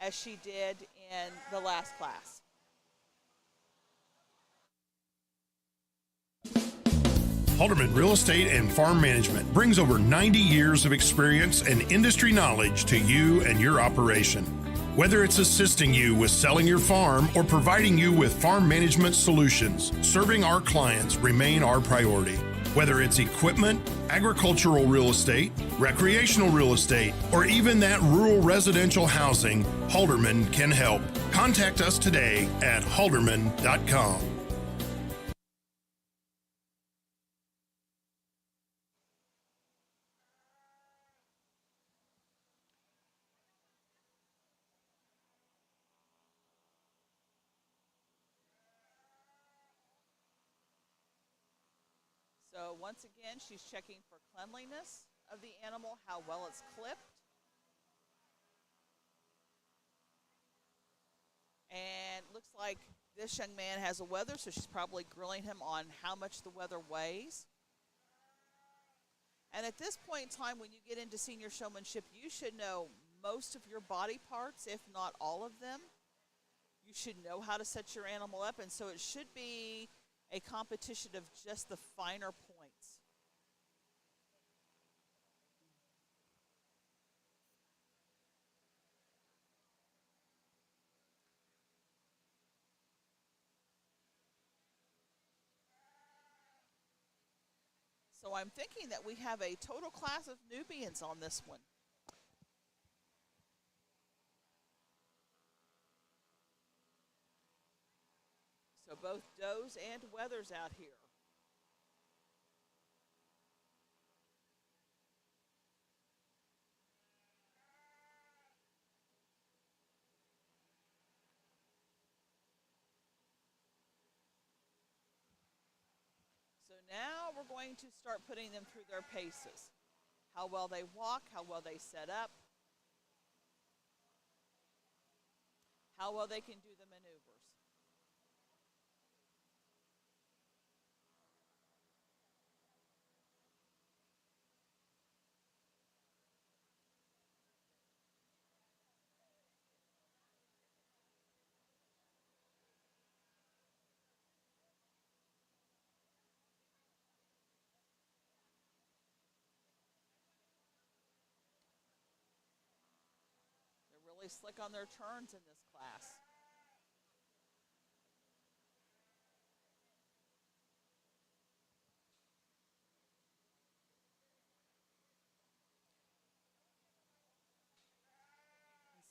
as she did in the last class. Halderman Real Estate and Farm Management brings over 90 years of experience and industry knowledge to you and your operation. Whether it's assisting you with selling your farm or providing you with farm management solutions, serving our clients remain our priority. Whether it's equipment, agricultural real estate, recreational real estate, or even that rural residential housing, Halderman can help. Contact us today at halderman.com. So once again, she's checking for cleanliness of the animal, how well it's clipped. And looks like this young man has a wether, so she's probably grilling him on how much the wether weighs. And at this point in time, when you get into senior showmanship, you should know most of your body parts, if not all of them. You should know how to set your animal up, and so it should be a competition of just the finer points. So I'm thinking that we have a total class of Nubians on this one. both does and wethers out here. So now we're going to start putting them through their paces. How well they walk, how well they set up, how well they can do the maneuvers. They're really slick on their turns in this class.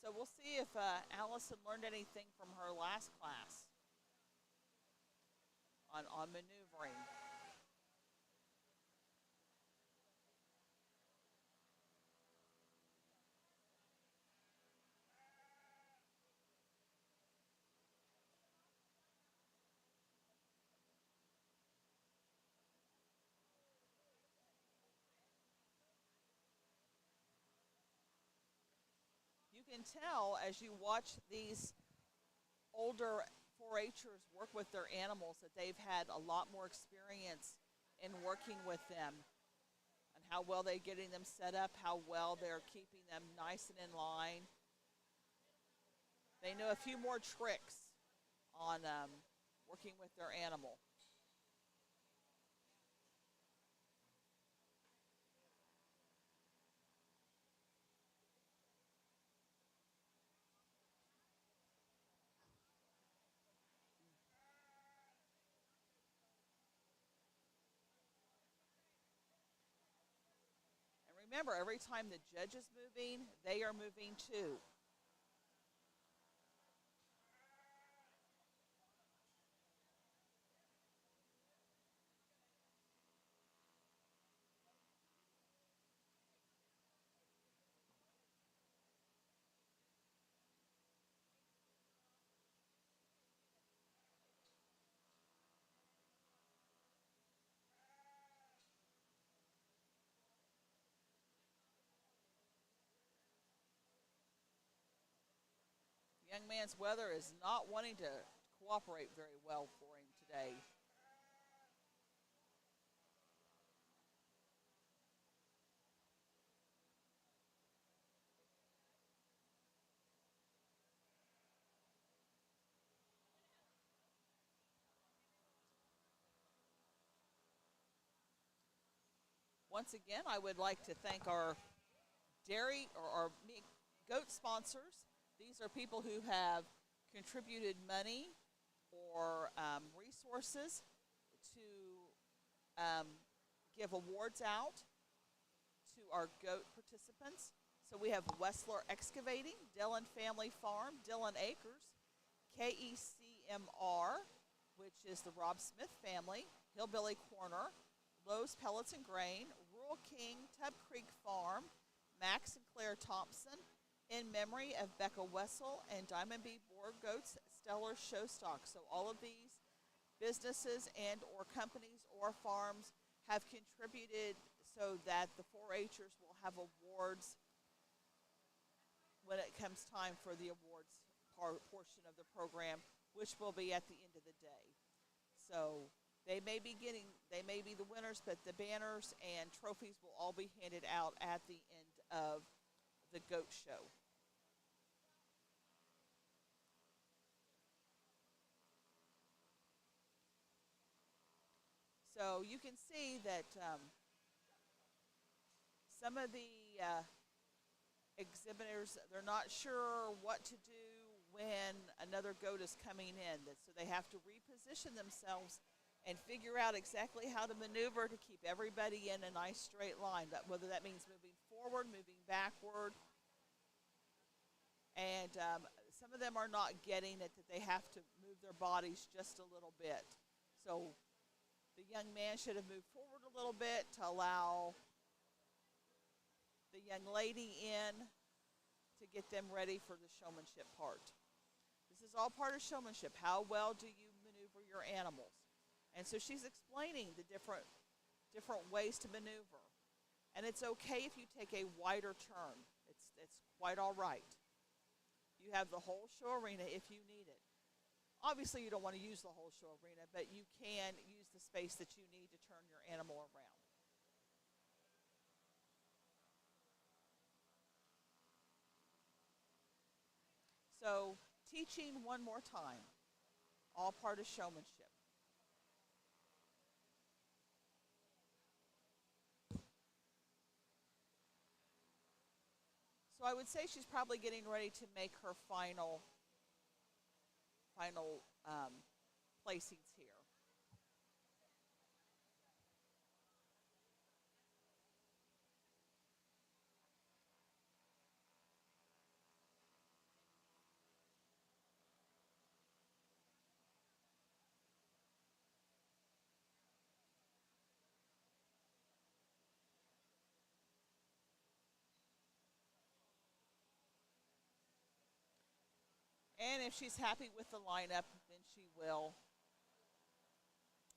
So we'll see if Allison learned anything from her last class on maneuvering. You can tell as you watch these older 4-Hers work with their animals that they've had a lot more experience in working with them and how well they're getting them set up, how well they're keeping them nice and in line. They know a few more tricks on working with their animal. Remember, every time the judge is moving, they are moving too. Young man's weather is not wanting to cooperate very well for him today. Once again, I would like to thank our dairy or our goat sponsors. These are people who have contributed money or resources to give awards out to our goat participants. So we have Wessler Excavating, Dillon Family Farm, Dillon Acres, KECMR, which is the Rob Smith family, Hillbilly Corner, Lowe's Pellets and Grain, Rural King, Tub Creek Farm, Max and Claire Thompson, in memory of Becca Wessel and Diamond B. Boar Goats Stellar Show Stock. So all of these businesses and or companies or farms have contributed so that the 4-Hers will have awards when it comes time for the awards portion of the program, which will be at the end of the day. So they may be the winners, but the banners and trophies will all be handed out at the end of the goat show. So you can see that some of the exhibitors, they're not sure what to do when another goat is coming in. So they have to reposition themselves and figure out exactly how to maneuver to keep everybody in a nice straight line, whether that means moving forward, moving backward. And some of them are not getting it, that they have to move their bodies just a little bit. So the young man should have moved forward a little bit to allow the young lady in to get them ready for the showmanship part. This is all part of showmanship. How well do you maneuver your animals? And so she's explaining the different ways to maneuver. And it's okay if you take a wider turn. It's quite all right. You have the whole show arena if you need it. Obviously, you don't want to use the whole show arena, but you can use the space that you need to turn your animal around. So, teaching one more time, all part of showmanship. So I would say she's probably getting ready to make her final placings here. And if she's happy with the lineup, then she will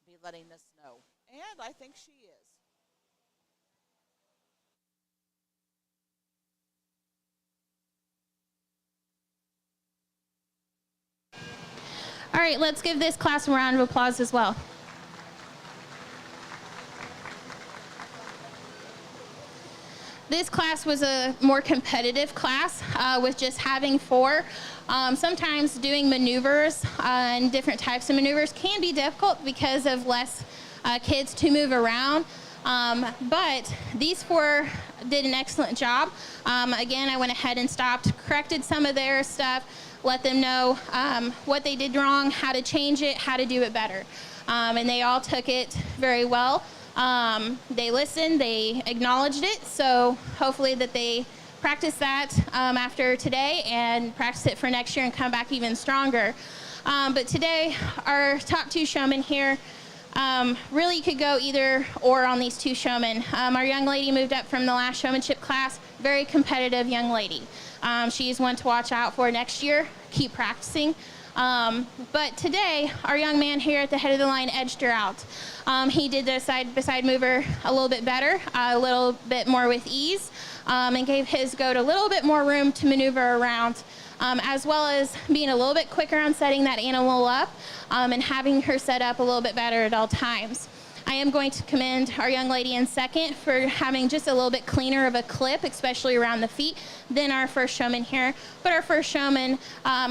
be letting us know. And I think she is. All right, let's give this class a round of applause as well. This class was a more competitive class with just having 4. Sometimes doing maneuvers and different types of maneuvers can be difficult because of less kids to move around. But these 4 did an excellent job. Again, I went ahead and stopped, corrected some of their stuff, let them know what they did wrong, how to change it, how to do it better. And they all took it very well. They listened, they acknowledged it, so hopefully that they practice that after today and practice it for next year and come back even stronger. But today, our top 2 showmen here really could go either or on these 2 showmen. Our young lady moved up from the last showmanship class, very competitive young lady. She's one to watch out for next year, keep practicing. But today, our young man here at the head of the line edged her out. He did the side-by-side mover a little bit better, a little bit more with ease, and gave his goat a little bit more room to maneuver around, as well as being a little bit quicker on setting that animal up and having her set up a little bit better at all times. I am going to commend our young lady in second for having just a little bit cleaner of a clip, especially around the feet, than our first showman here. But our first showman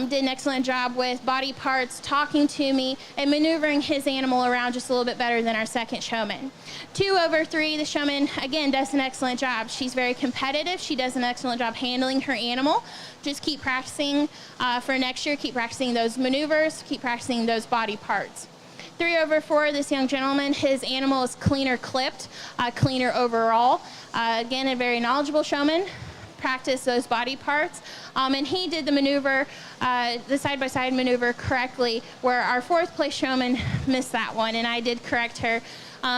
did an excellent job with body parts, talking to me, and maneuvering his animal around just a little bit better than our second showman. 2 over 3, the showman, again, does an excellent job. She's very competitive. She does an excellent job handling her animal. Just keep practicing for next year. Keep practicing those maneuvers. Keep practicing those body parts. 3 over 4, this young gentleman, his animal is cleaner clipped, cleaner overall. Again, a very knowledgeable showman. Practice those body parts. And he did the maneuver, the side-by-side maneuver correctly, where our 4th place showman missed that one, and I did correct her.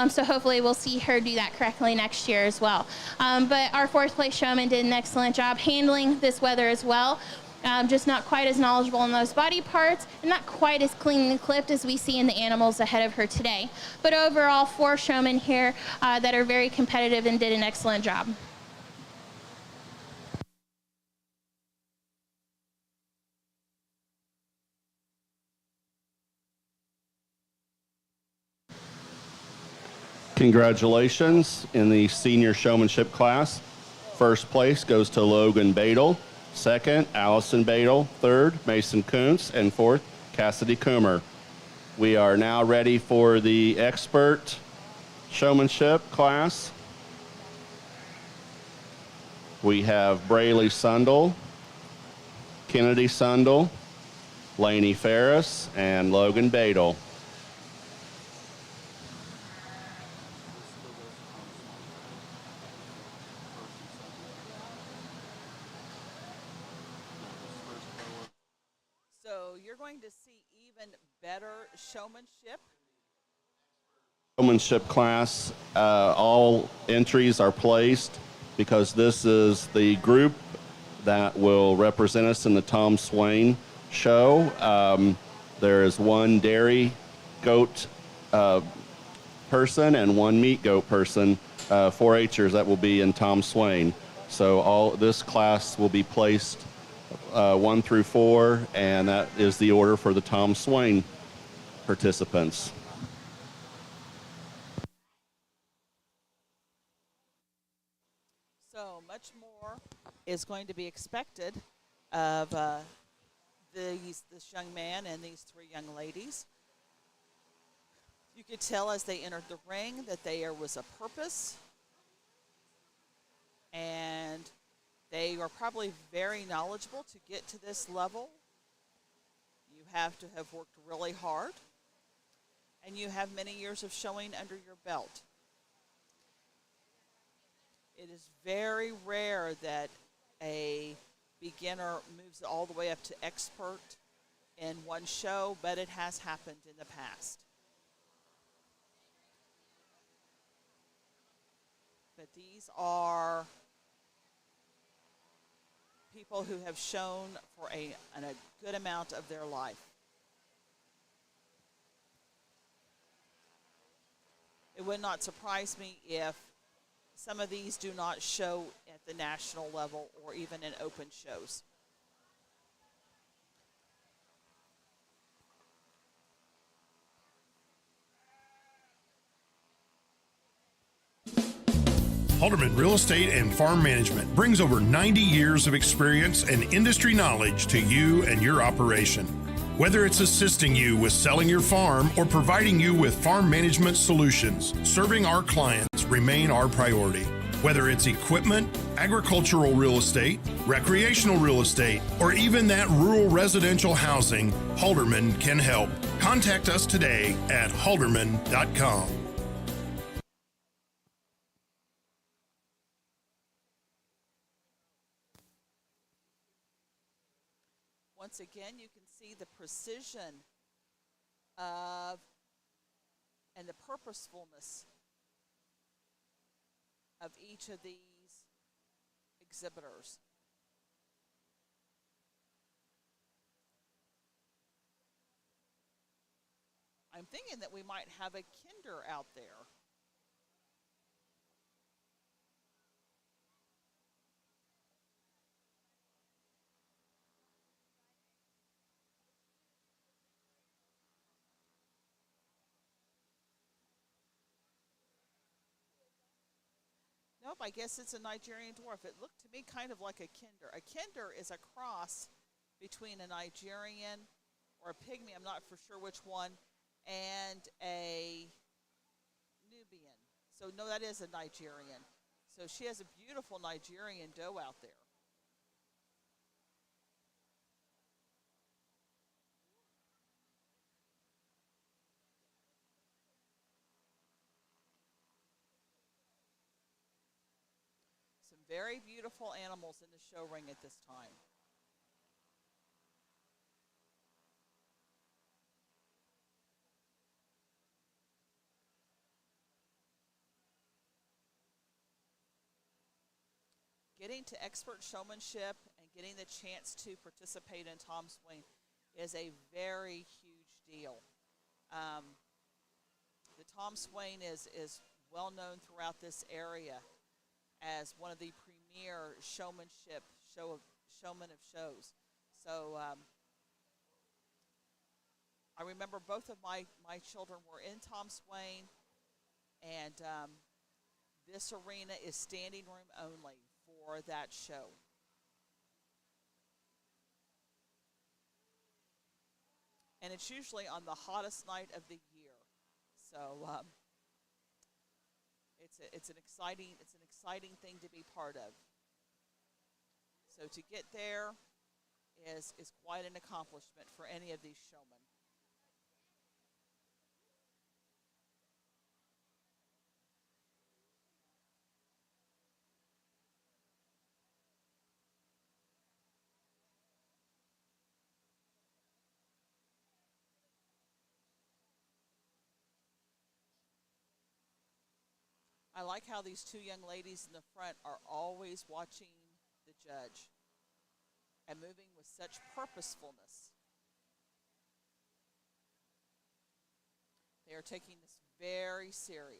So hopefully we'll see her do that correctly next year as well. But our 4th place showman did an excellent job handling this weather as well. Just not quite as knowledgeable in those body parts and not quite as cleanly clipped as we see in the animals ahead of her today. But overall, 4 showmen here that are very competitive and did an excellent job. Congratulations in the senior showmanship class. First place goes to Logan Badel. Second, Allison Badel. Third, Mason Kuntz. And fourth, Cassidy Coomer. We are now ready for the expert showmanship class. We have Braylee Sundel, Kennedy Sundel, Lainey Ferris, and Logan Badel. you're going to see even better showmanship. Showmanship class, all entries are placed because this is the group that will represent us in the Tom Swain show. There is one dairy goat person and one meat goat person, 4-Hers that will be in Tom Swain. So all this class will be placed 1 through 4, and that is the order for the Tom Swain participants. So much more is going to be expected of this young man and these 3 young ladies. You could tell as they entered the ring that there was a purpose, and they are probably very knowledgeable to get to this level. You have to have worked really hard, and you have many years of showing under your belt. It is very rare that a beginner moves all the way up to expert in one show, but it has happened in the past. But these are people who have shown for a good amount of their life. It would not surprise me if some of these do not show at the national level or even in open shows. Halderman Real Estate and Farm Management brings over 90 years of experience and industry knowledge to you and your operation. Whether it's assisting you with selling your farm or providing you with farm management solutions, serving our clients remain our priority. Whether it's equipment, agricultural real estate, recreational real estate, or even that rural residential housing, Halderman can help. Contact us today at halderman.com. Once again, you can see the precision of and the purposefulness of each of these exhibitors. I'm thinking that we might have a kinder out there. Nope, I guess it's a Nigerian dwarf. It looked to me kind of like a kinder. A kinder is a cross between a Nigerian or a pygmy, I'm not for sure which one, and a Nubian. So no, that is a Nigerian. So she has a beautiful Nigerian doe out there. Some very beautiful animals in the show ring at this time. Getting to expert showmanship and getting the chance to participate in Tom Swain is a very huge deal. The Tom Swain is well known throughout this area as one of the premier showmen of shows. So I remember both of my children were in Tom Swain, and this arena is standing room only for that show. And it's usually on the hottest night of the year. So it's an exciting thing to be part of. So to get there is quite an accomplishment for any of these showmen. I like how these two young ladies in the front are always watching the judge and moving with such purposefulness. They are taking this very serious.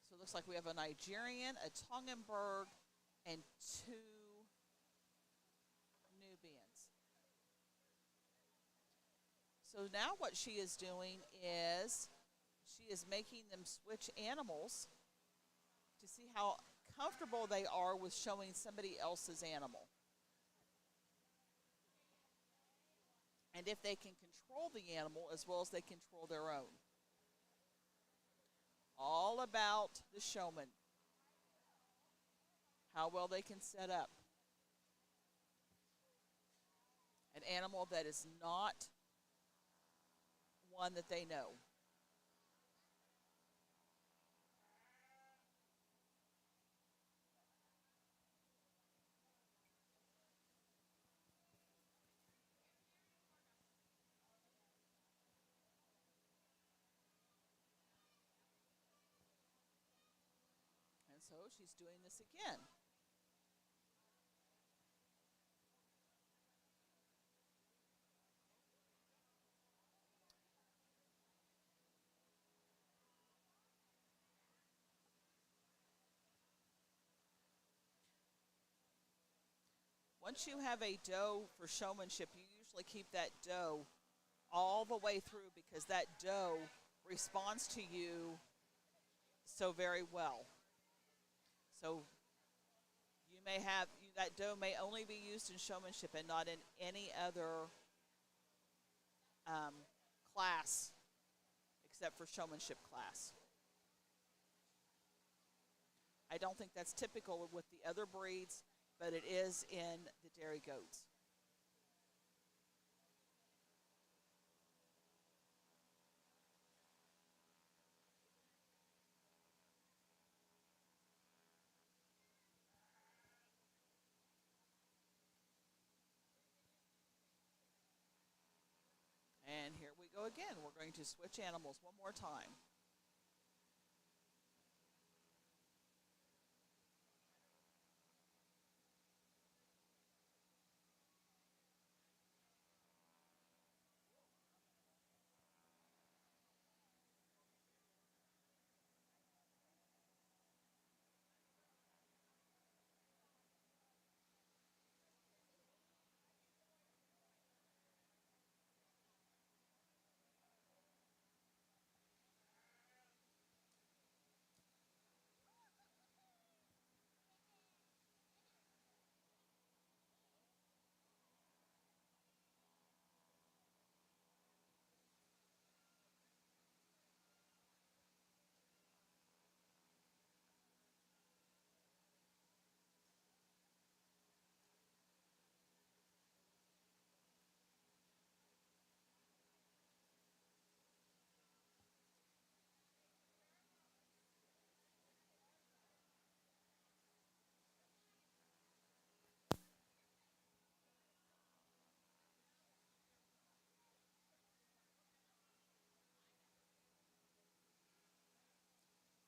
So it looks like we have a Nigerian, a Tongenberg, and two Nubians. So now what she is doing is she is making them switch animals to see how comfortable they are with showing somebody else's animal. And if they can control the animal as well as they control their own. All about the showman. How well they can set up an animal that is not one that they know. And so she's doing this again. Once you have a doe for showmanship, you usually keep that doe all the way through because that doe responds to you so very well. So you may have, that doe may only be used in showmanship and not in any other class except for showmanship class. I don't think that's typical with the other breeds, but it is in the dairy goats. And here we go again. We're going to switch animals one more time.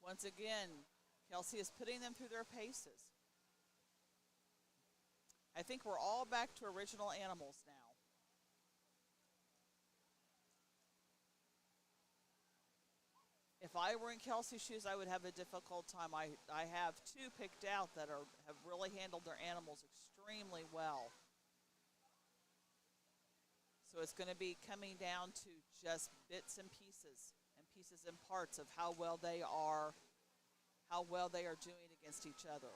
Once again, Kelsey is putting them through their paces. I think we're all back to original animals now. If I were in Kelsey's shoes, I would have a difficult time. I have two picked out that have really handled their animals extremely well. So it's going to be coming down to just bits and pieces and parts of how well they are doing against each other.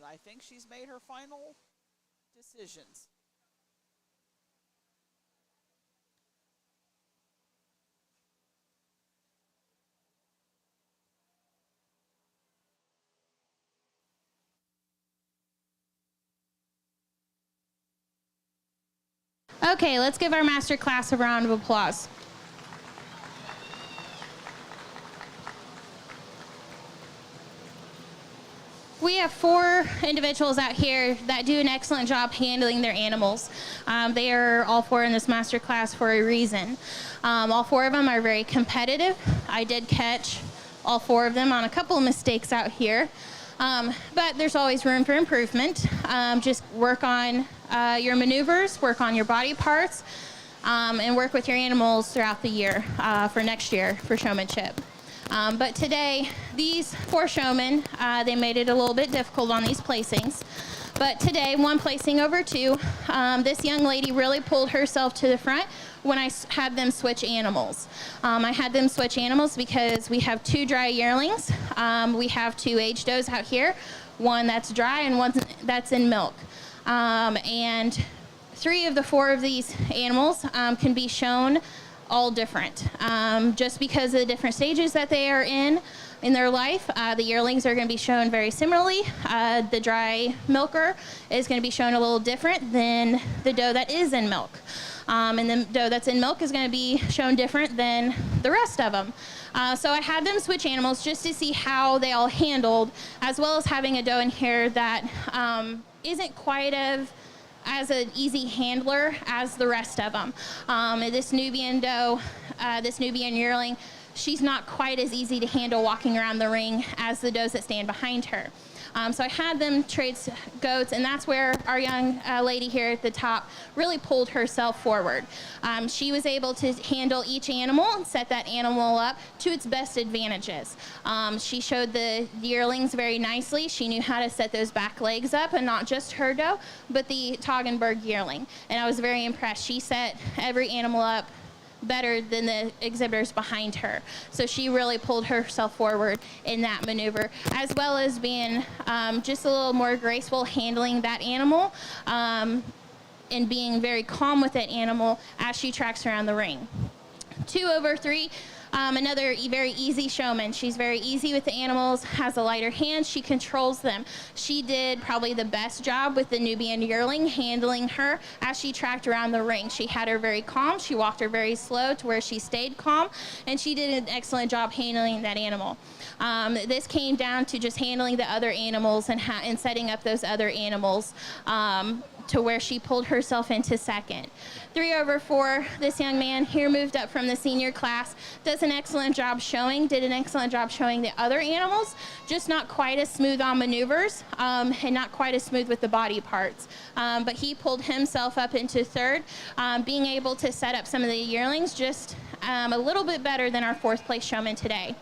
I think she's made her final decisions. Okay, let's give our master class a round of applause. We have 4 individuals out here that do an excellent job handling their animals. They are all 4 in this master class for a reason. All 4 of them are very competitive. I did catch all 4 of them on a couple of mistakes out here. But there's always room for improvement. Just work on your maneuvers, work on your body parts, and work with your animals throughout the year for next year for showmanship. But today, these 4 showmen, they made it a little bit difficult on these placings. But today, 1 placing over 2, this young lady really pulled herself to the front when I had them switch animals. I had them switch animals because we have 2 dry yearlings. We have 2 age does out here, 1 that's dry and 1 that's in milk. And 3 of the 4 of these animals can be shown all different. Just because of the different stages that they are in their life, the yearlings are going to be shown very similarly. The dry milker is going to be shown a little different than the doe that is in milk. And the doe that's in milk is going to be shown different than the rest of them. So I had them switch animals just to see how they all handled, as well as having a doe in here that isn't quite as an easy handler as the rest of them. This Nubian doe, this Nubian yearling, she's not quite as easy to handle walking around the ring as the does that stand behind her. So I had them trade goats, and that's where our young lady here at the top really pulled herself forward. She was able to handle each animal and set that animal up to its best advantages. She showed the yearlings very nicely. She knew how to set those back legs up, and not just her doe, but the Toggenburg yearling. And I was very impressed. She set every animal up better than the exhibitors behind her. So she really pulled herself forward in that maneuver, as well as being just a little more graceful handling that animal and being very calm with that animal as she tracks around the ring. 2 over 3. Another very easy showman. She's very easy with the animals, has a lighter hand, she controls them. She did probably the best job with the Nubian yearling, handling her as she tracked around the ring. She had her very calm, she walked her very slow to where she stayed calm, and she did an excellent job handling that animal. This came down to just handling the other animals and setting up those other animals to where she pulled herself into second. 3 over 4, this young man here moved up from the senior class, does an excellent job showing, did an excellent job showing the other animals, just not quite as smooth on maneuvers and not quite as smooth with the body parts. But he pulled himself up into third, being able to set up some of the yearlings just a little bit better than our 4th place showman today.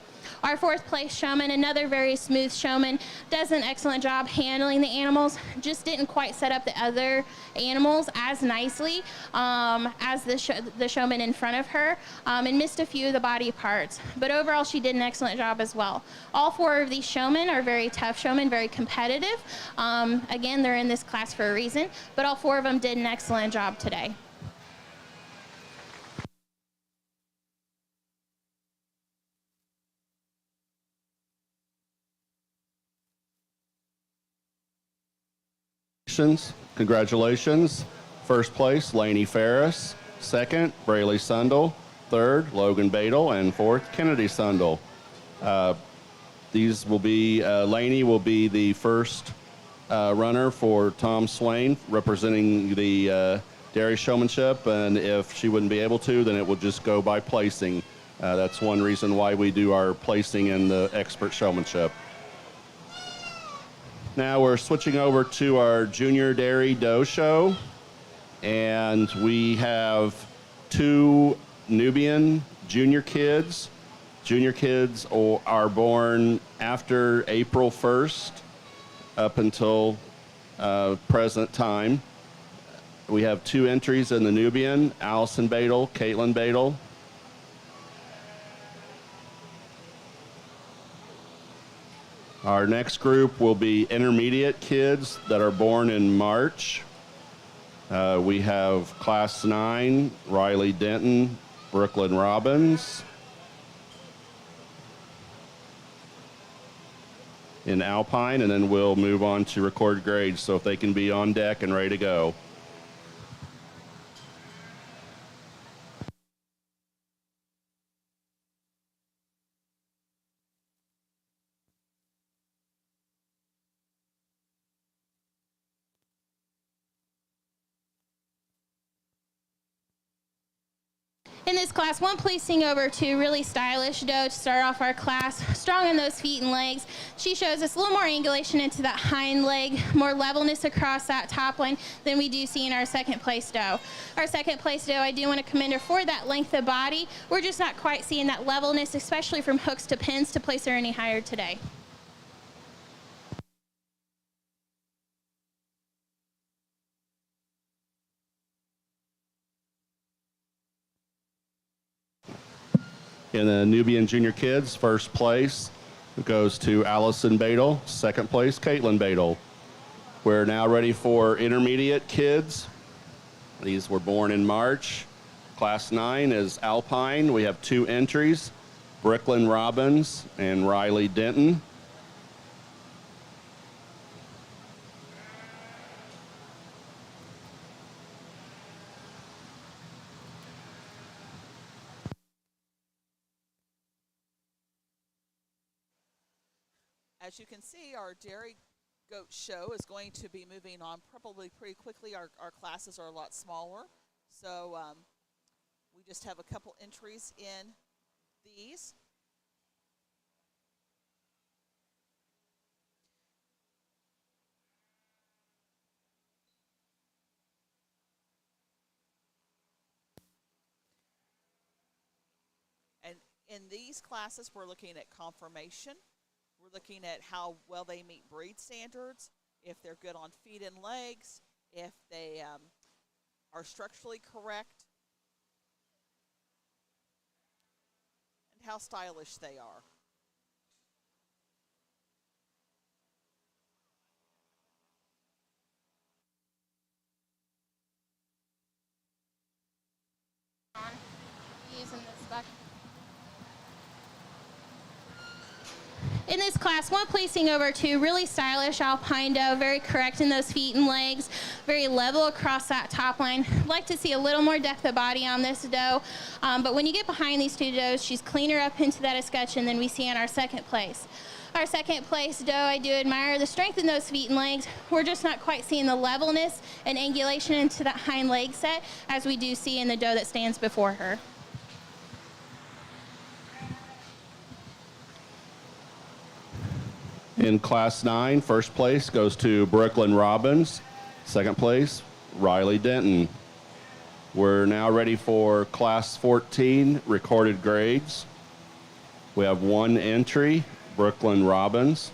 Our 4th place showman, another very smooth showman, does an excellent job handling the animals, just didn't quite set up the other animals as nicely as the showman in front of her, and missed a few of the body parts. But overall, she did an excellent job as well. All 4 of these showmen are very tough showmen, very competitive. Again, they're in this class for a reason, but all 4 of them did an excellent job today. Congratulations. First place, Laney Ferris. Second, Braylee Sundle. Third, Logan Badel. And fourth, Kennedy Sundle. These will be, Laney will be the first runner for Tom Swain, representing the dairy showmanship. And if she wouldn't be able to, then it will just go by placing. That's one reason why we do our placing in the expert showmanship. Now we're switching over to our Junior Dairy Doe Show, and we have 2 Nubian junior kids. Junior kids are born after April 1st up until present time. We have 2 entries in the Nubian, Allison Badel, Caitlin Badel. Our next group will be intermediate kids that are born in March. We have Class 9, Riley Denton, Brooklyn Robbins. In Alpine, and then we'll move on to record grades, so if they can be on deck and ready to go. In this class, one please sing over to Really Stylish Doe to start off our class. Strong in those feet and legs. She shows us a little more angulation into that hind leg, more levelness across that top line than we do see in our second place doe. Our second place doe, I do want to commend her for that length of body. We're just not quite seeing that levelness, especially from hooks to pins, to place her any higher today. In the Nubian Junior Kids, first place goes to Allison Badel. Second place, Caitlin Badel. We're now ready for intermediate kids. These were born in March. Class 9 is Alpine. We have 2 entries, Brooklyn Robbins and Riley Denton. As you can see, our dairy goat show is going to be moving on probably pretty quickly. Our classes are a lot smaller, so we just have a couple entries in these. And in these classes, we're looking at conformation. We're looking at how well they meet breed standards, if they're good on feet and legs, if they are structurally correct, and how stylish they are. Using this bucket. In this class, one placing over to Really Stylish Alpine Doe, very correct in those feet and legs, very level across that top line. I'd like to see a little more depth of body on this doe, but when you get behind these 2 does, she's cleaner up into that escutcheon than we see in our second place. Our second place doe, I do admire the strength in those feet and legs. We're just not quite seeing the levelness and angulation into that hind leg set as we do see in the doe that stands before her. In Class 9, first place goes to Brooklyn Robbins. Second place, Riley Denton. We're now ready for Class 14 recorded grades. We have 1 entry, Brooklyn Robbins.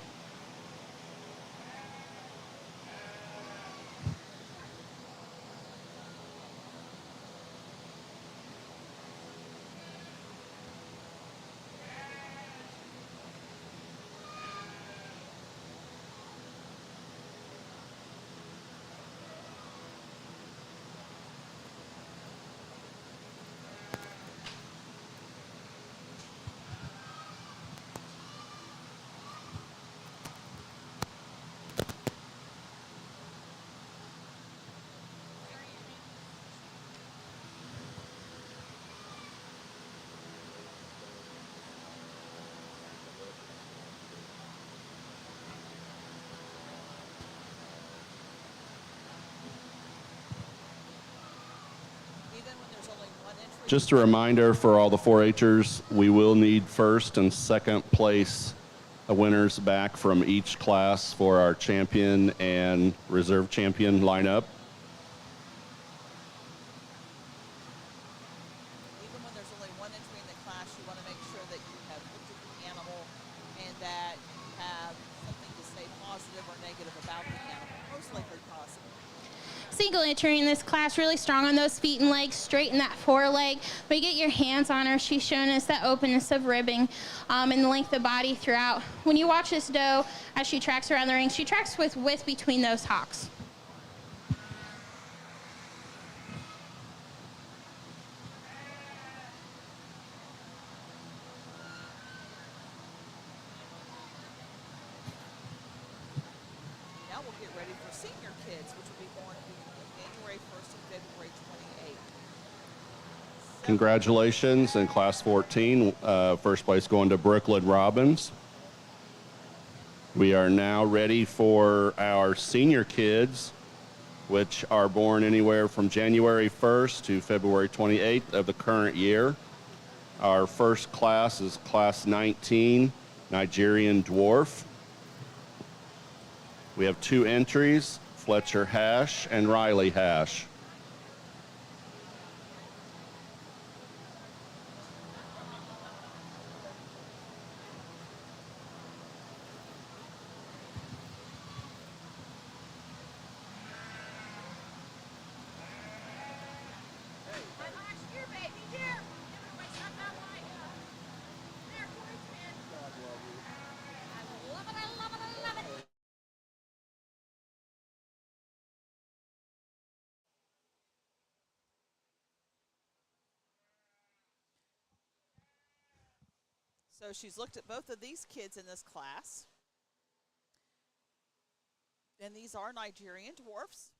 Just a reminder for all the 4-H'ers, we will need first and second place winners back from each class for our champion and reserve champion lineup. Even when there's only 1 entry in the class, you want to make sure that you have looked at the animal and that you have something to say positive or negative about the animal, most likely positive. single entry in this class, really strong on those feet and legs, straight in that foreleg. But you get your hands on her, she's showing us that openness of ribbing and the length of body throughout. When you watch this doe, as she tracks around the ring, she tracks with width between those hocks. Now we'll get ready for senior kids, which will be born January 1st and February 28th. Congratulations in Class 14. First place going to Brooklyn Robbins. We are now ready for our senior kids, which are born anywhere from January 1st to February 28th of the current year. Our first class is Class 19, Nigerian Dwarf. We have 2 entries, Fletcher Hash and Riley Hash. So she's looked at both of these kids in this class. And these are Nigerian dwarfs.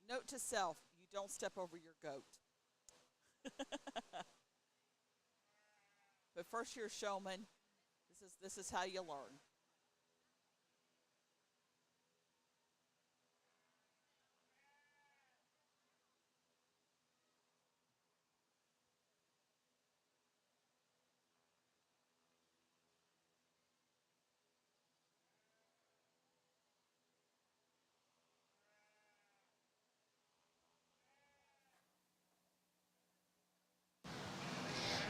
Note to self, you don't step over your goat. But first year showman, this is how you learn.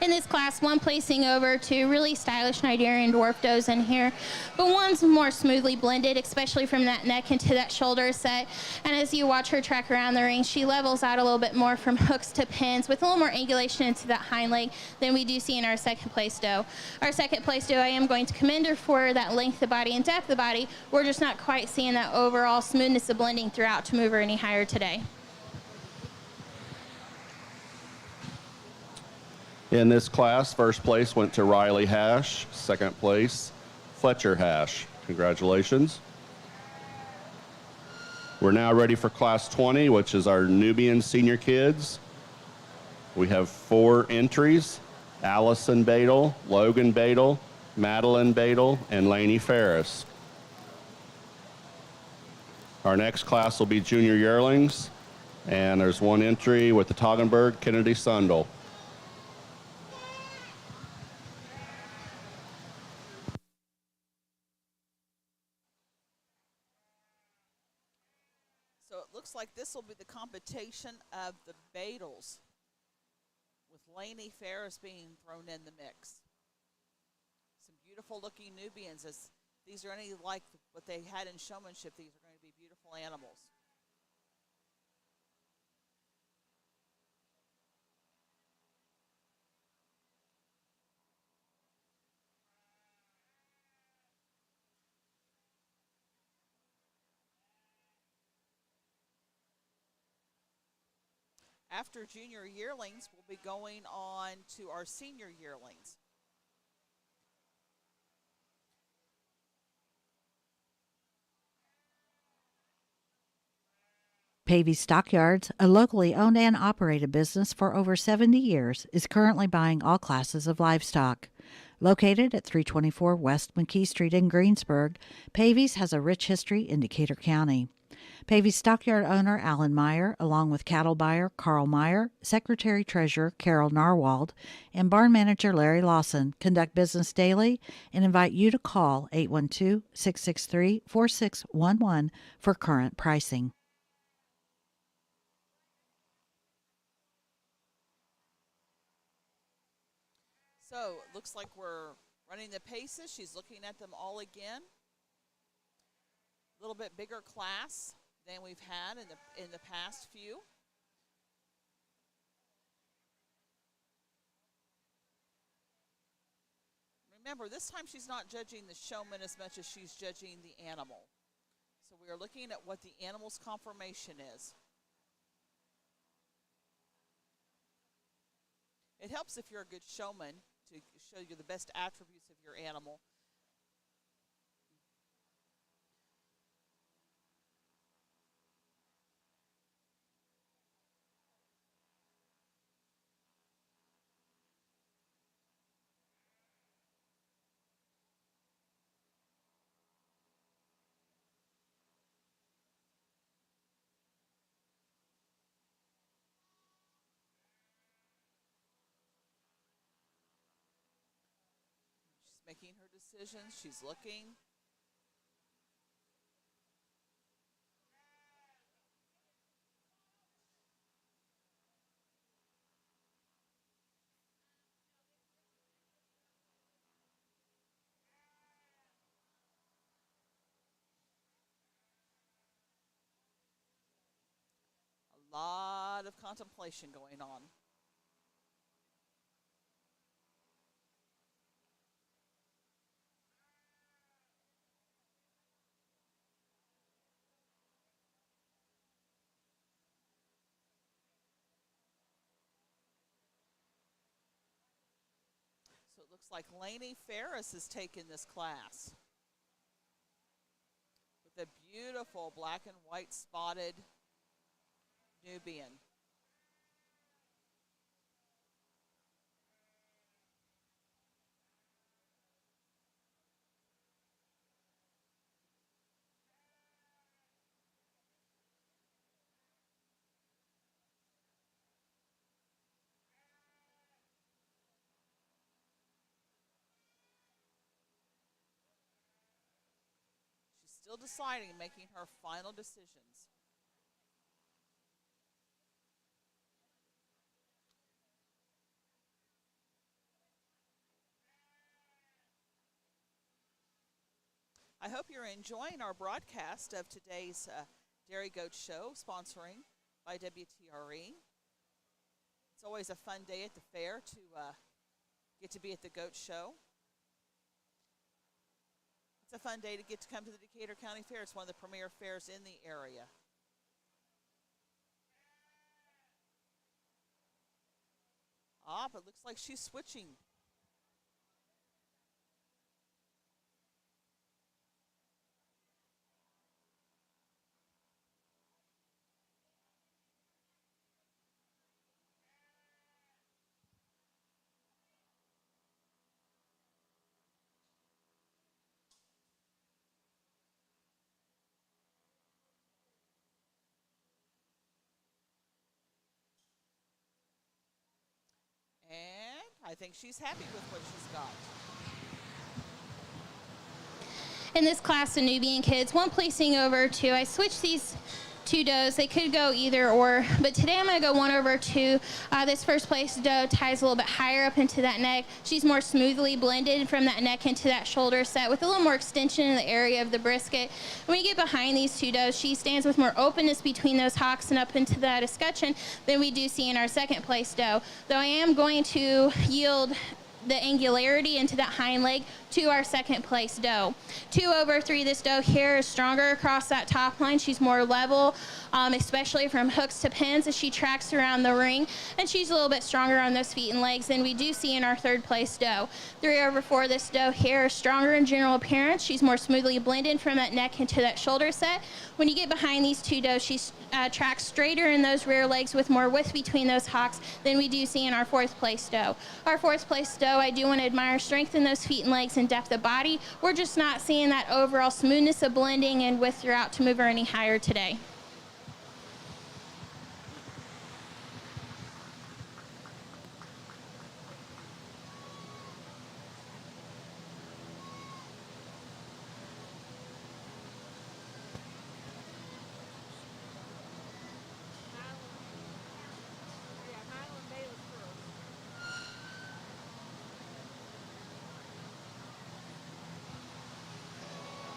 In this class, one placing over 2 really stylish Nigerian dwarf does in here, but one's more smoothly blended, especially from that neck into that shoulder set. And as you watch her track around the ring, she levels out a little bit more from hooks to pins with a little more angulation into that hind leg than we do see in our second place doe. Our second place doe, I am going to commend her for that length of body and depth of body. We're just not quite seeing that overall smoothness of blending throughout to move her any higher today. In this class, first place went to Riley Hash, second place, Fletcher Hash. Congratulations. We're now ready for Class 20, which is our Nubian senior kids. We have 4 entries, Allison Badel, Logan Badel, Madeline Badel, and Lainey Ferris. Our next class will be junior yearlings, and there's 1 entry with the Toggenburg, Kennedy Sundel. Looks like this will be the competition of the Badels, with Lainey Ferris being thrown in the mix. Some beautiful looking Nubians. As these are any like what they had in showmanship, these are going to be beautiful animals. After junior yearlings, we'll be going on to our senior yearlings. Pavey Stockyards, a locally owned and operated business for over 70 years, is currently buying all classes of livestock. Located at 324 West McKee Street in Greensburg, Pavey's has a rich history in Decatur County. Pavey Stockyard owner Alan Meyer, along with cattle buyer Carl Meyer, Secretary Treasurer Carol Narwald, and barn manager Larry Lawson, conduct business daily and invite you to call 812-663-4611 for current pricing. So it looks like we're running the paces. She's looking at them all again. A little bit bigger class than we've had in the past few. Remember, this time she's not judging the showman as much as she's judging the animal. So we are looking at what the animal's conformation is. It helps if you're a good showman to show you the best attributes of your animal. Making her decisions. She's looking. A lot of contemplation going on. So it looks like Lainey Ferris has taken this class with a beautiful black and white spotted Nubian. Still deciding, making her final decisions. I hope you're enjoying our broadcast of today's Dairy Goat Show, sponsoring by WTRE. It's always a fun day at the fair to get to be at the Goat Show. It's a fun day to get to come to the Decatur County Fair. It's one of the premier fairs in the area. But looks like she's switching. And I think she's happy with what she's got. In this class of Nubian kids, one placing over two. I switched these two does. They could go either or, but today I'm going to go 1 over 2. This first place doe ties a little bit higher up into that neck. She's more smoothly blended from that neck into that shoulder set with a little more extension in the area of the brisket. When you get behind these two does, she stands with more openness between those hocks and up into that escutcheon than we do see in our second place doe. Though I am going to yield the angularity into that hind leg to our second place doe. 2 over 3, this doe here is stronger across that top line. She's more level, especially from hooks to pins as she tracks around the ring, and she's a little bit stronger on those feet and legs than we do see in our third place doe. 3 over 4, this doe here is stronger in general appearance. She's more smoothly blended from that neck into that shoulder set. When you get behind these two does, she tracks straighter in those rear legs with more width between those hocks than we do see in our fourth place doe. Our fourth place doe, I do want to admire strength in those feet and legs and depth of body. We're just not seeing that overall smoothness of blending and width throughout to move her any higher today.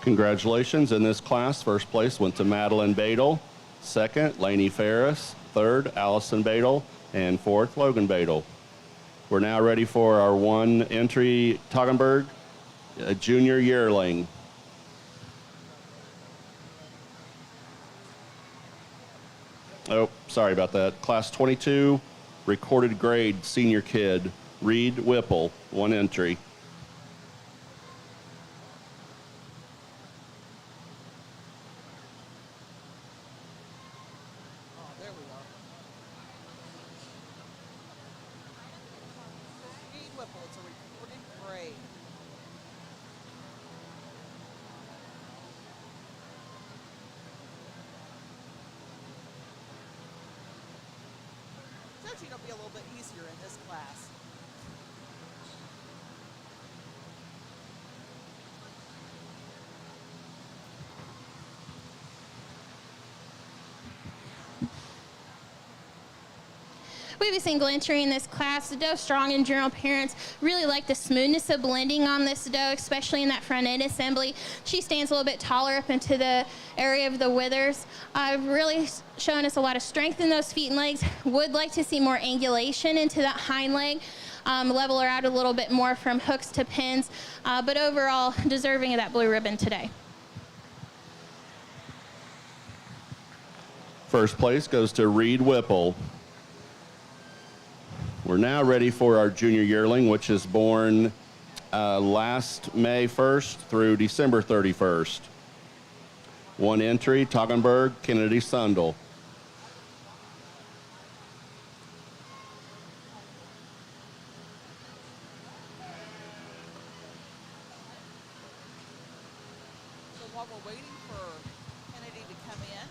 Congratulations. In this class, first place went to Madeline Badel, second, Lainey Ferris, third, Allison Badel, and fourth, Logan Badel. We're now ready for our one entry, Toggenburg, a junior yearling. Oh, sorry about that. Class 22, recorded grade, senior kid, Reed Whipple, one entry. Oh, there we are. Reed Whipple, it's a recorded grade. Judging will be a little bit easier in this class. We have a single entry in this class. The doe strong in general appearance. Really like the smoothness of blending on this doe, especially in that front end assembly. She stands a little bit taller up into the area of the withers. Really showing us a lot of strength in those feet and legs. Would like to see more angulation into that hind leg. Level her out a little bit more from hooks to pins, but overall deserving of that blue ribbon today. First place goes to Reed Whipple. We're now ready for our junior yearling, which is born last May 1st through December 31st. One entry, Toggenburg, Kennedy Sundel. So while we're waiting for Kennedy to come in,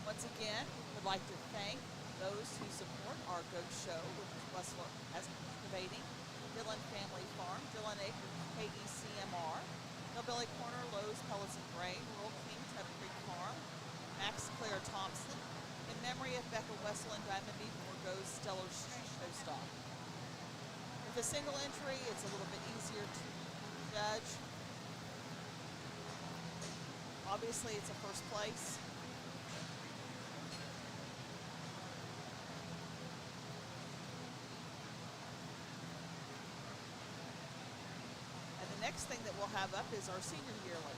once again, we'd like to thank those who support our goat show, which is Westler Excavating, Dillon Family Farm, Dillon Acres, KECMR, Hillbilly Corner, Lowe's, Pellets and Grain, Rural King, Tub Creek Farm, Max Claire Thompson, in memory of Becca Wessel and Diamond B. Goes Stellar Show Stock. With a single entry, it's a little bit easier to judge. Obviously, it's a first place. And the next thing that we'll have up is our senior yearlings.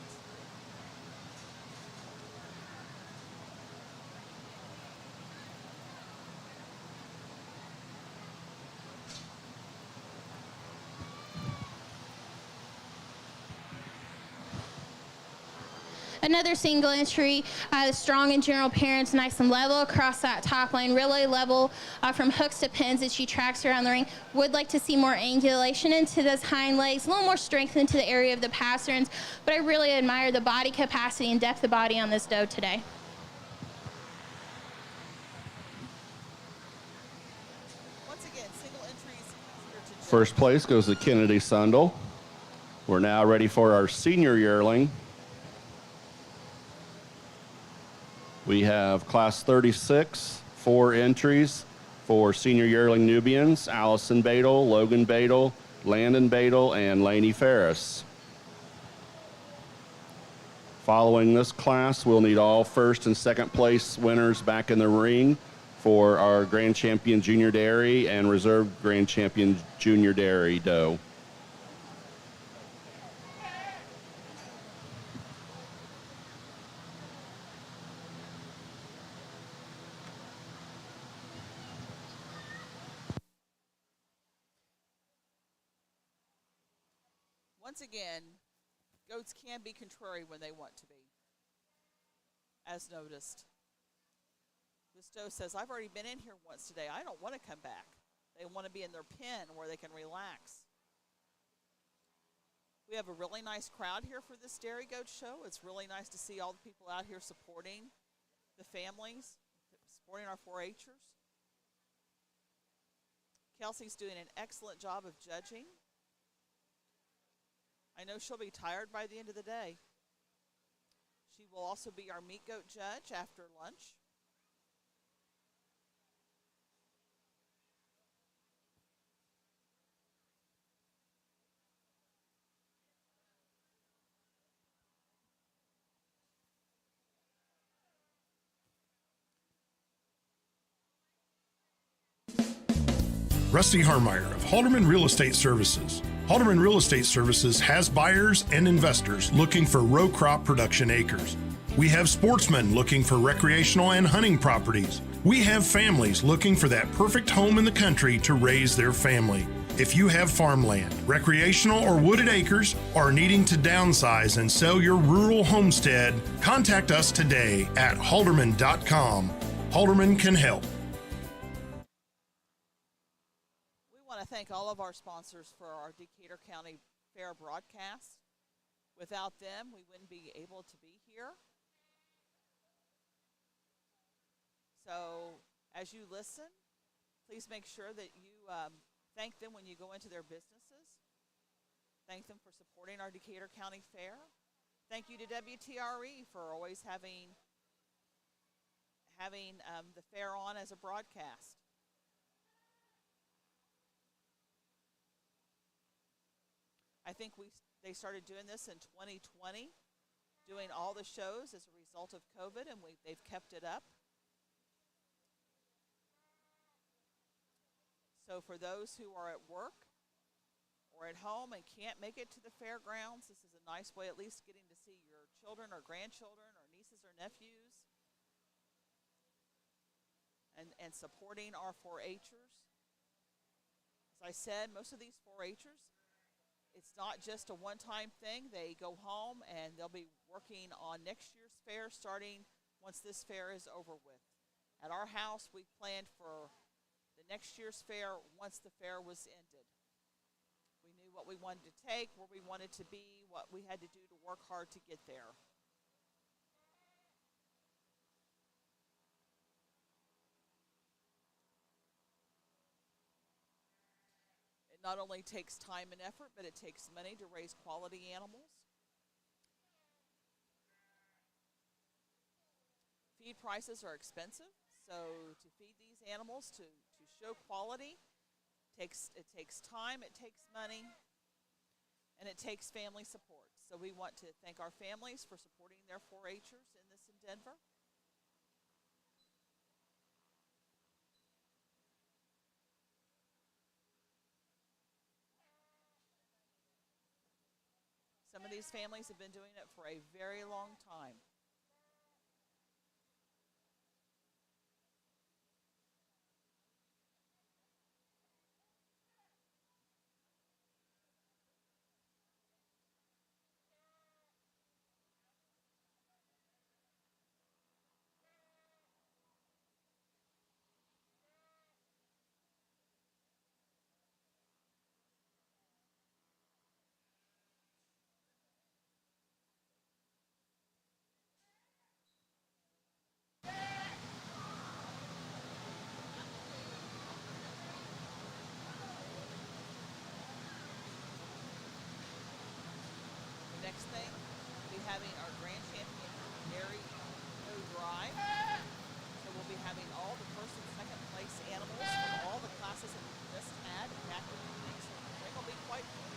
Another single entry, strong in general appearance, nice and level across that top line, really level from hooks to pins as she tracks around the ring. Would like to see more angulation into those hind legs, a little more strength into the area of the pasterns, but I really admire the body capacity and depth of body on this doe today. Once again, single entries easier to judge. First place goes to Kennedy Sundel. We're now ready for our senior yearling. We have class 36, 4 entries for senior yearling Nubians, Allison Badel, Logan Badel, Landon Badel, and Lainey Ferris. Following this class, we'll need all first and second place winners back in the ring for our Grand Champion Junior Dairy and Reserve Grand Champion Junior Dairy doe. Once again, goats can be contrary when they want to be, as noticed. This doe says, I've already been in here once today. I don't want to come back. They want to be in their pen where they can relax. We have a really nice crowd here for this dairy goat show. It's really nice to see all the people out here supporting the families, supporting our 4-H'ers. Kelsey's doing an excellent job of judging. I know she'll be tired by the end of the day. She will also be our meat goat judge after lunch. Rusty Harmeyer of Halderman Real Estate Services. Halderman Real Estate Services has buyers and investors looking for row crop production acres. We have sportsmen looking for recreational and hunting properties. We have families looking for that perfect home in the country to raise their family. If you have farmland, recreational or wooded acres, or needing to downsize and sell your rural homestead, contact us today at halderman.com. Halderman can help. We want to thank all of our sponsors for our Decatur County Fair broadcast. Without them, we wouldn't be able to be here. So as you listen, please make sure that you thank them when you go into their businesses. Thank them for supporting our Decatur County Fair. Thank you to WTRE for always having the fair on as a broadcast. I think they started doing this in 2020, doing all the shows as a result of COVID, and they've kept it up. So for those who are at work or at home and can't make it to the fairgrounds, this is a nice way at least getting to see your children or grandchildren or nieces or nephews and supporting our 4-H'ers. As I said, most of these 4-H'ers, it's not just a one-time thing. They go home and they'll be working on next year's fair starting once this fair is over with. At our house, we planned for the next year's fair once the fair was ended. We knew what we wanted to take, where we wanted to be, what we had to do to work hard to get there. It not only takes time and effort, but it takes money to raise quality animals. Feed prices are expensive, so to feed these animals, to show quality, it takes time, it takes money, and it takes family support. So we want to thank our families for supporting their 4-H'ers in Denver. Some of these families have been doing it for a very long time. Next thing, we'll be having our Grand Champion Dairy No Drive. So we'll be having all the first and second place animals from all the classes that we just had back in the evening. So the ring will be quite full.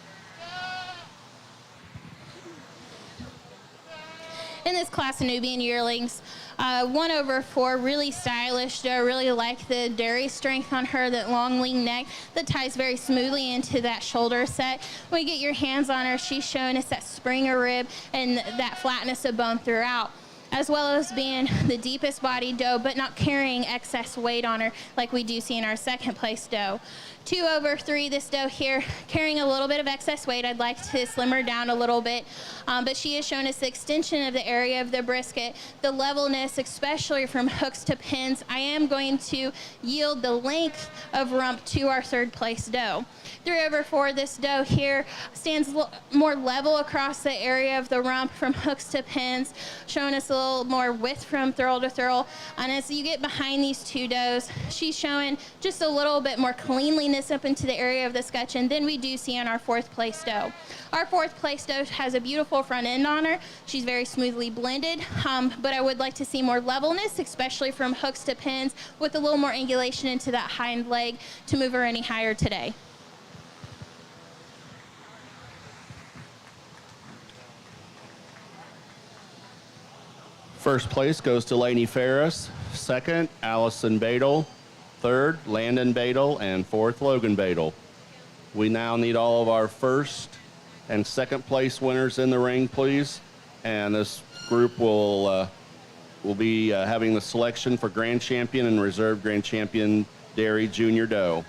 In this class of Nubian yearlings, 1/4, really stylish doe. Really like the dairy strength on her, that long lean neck that ties very smoothly into that shoulder set. When you get your hands on her, she's showing us that Springer rib and that flatness of bone throughout, as well as being the deepest body doe, but not carrying excess weight on her like we do see in our second place doe. 2/3, this doe here carrying a little bit of excess weight. I'd like to slim her down a little bit, but she has shown us the extension of the area of the brisket, the levelness, especially from hooks to pins. I am going to yield the length of rump to our third place doe. 3/4, this doe here stands more level across the area of the rump from hooks to pins, showing us a little more width from thurl to thurl. And as you get behind these two does, she's showing just a little bit more cleanliness up into the area of the scutcheon than we do see on our fourth place doe. Our fourth place doe has a beautiful front end on her. She's very smoothly blended, but I would like to see more levelness, especially from hooks to pins, with a little more angulation into that hind leg to move her any higher today. First place goes to Lainey Ferris. Second, Allison Badel. third, Landon Badel, and fourth, Logan Badel. We now need all of our first and second place winners in the ring, please. And this group will be having the selection for Grand Champion and Reserve Grand Champion Dairy Junior Doe.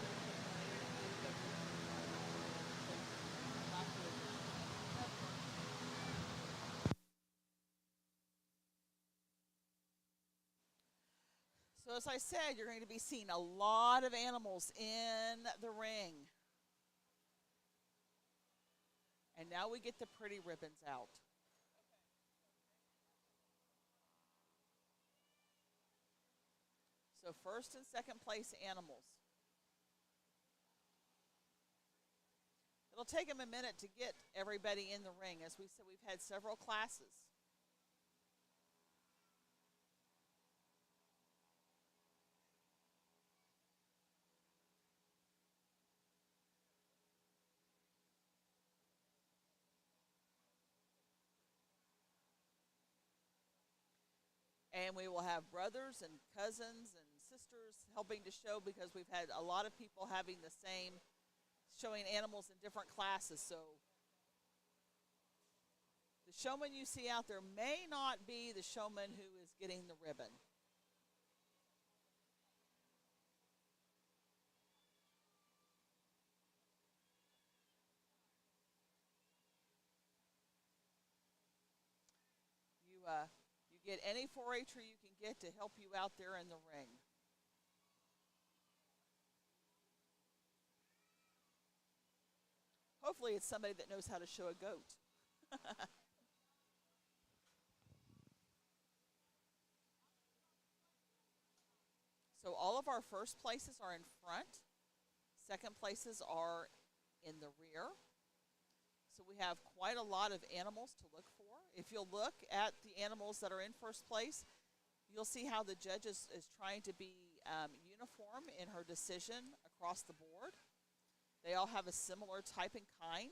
So as I said, you're going to be seeing a lot of animals in the ring. And now we get the pretty ribbons out. So first and second place animals. It'll take them a minute to get everybody in the ring. As we said, we've had several classes. And we will have brothers and cousins and sisters helping to show, because we've had a lot of people having the same, showing animals in different classes. So the showman you see out there may not be the showman who is getting the ribbon. You get any 4-H'er you can get to help you out there in the ring. Hopefully it's somebody that knows how to show a goat. So all of our first places are in front. Second places are in the rear. So we have quite a lot of animals to look for. If you'll look at the animals that are in first place, you'll see how the judge is trying to be uniform in her decision across the board. They all have a similar type and kind.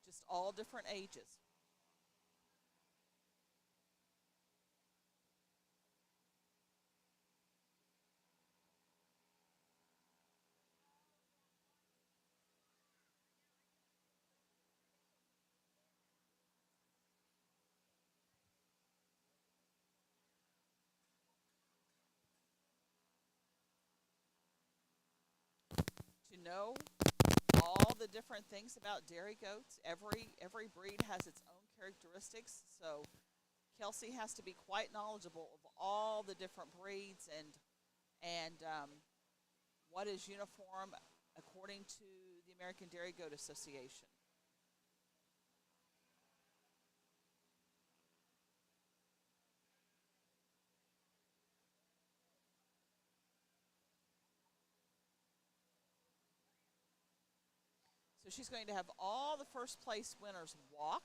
Just all different ages. To know all the different things about dairy goats, every breed has its own characteristics. So Kelsey has to be quite knowledgeable of all the different breeds and what is uniform according to the American Dairy Goat Association. So she's going to have all the first place winners walk.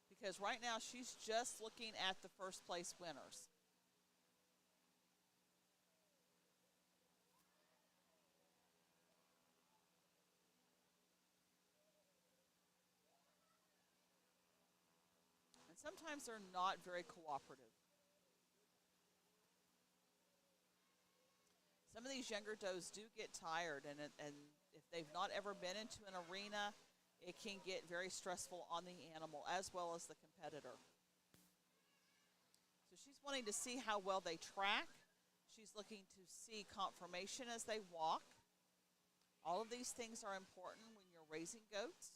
Because right now she's just looking at the first place winners. And sometimes they're not very cooperative. Some of these younger does do get tired, and if they've not ever been into an arena, it can get very stressful on the animal as well as the competitor. So she's wanting to see how well they track. She's looking to see conformation as they walk. All of these things are important when you're raising goats.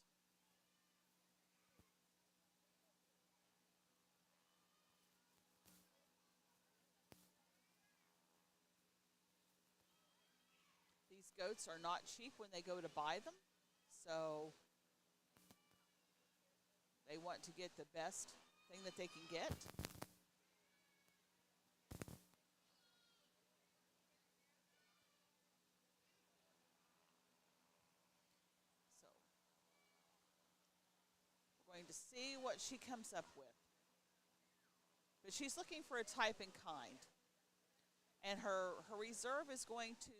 These goats are not cheap when they go to buy them, so they want to get the best thing that they can get. So we're going to see what she comes up with. But she's looking for a type and kind. And her reserve is going to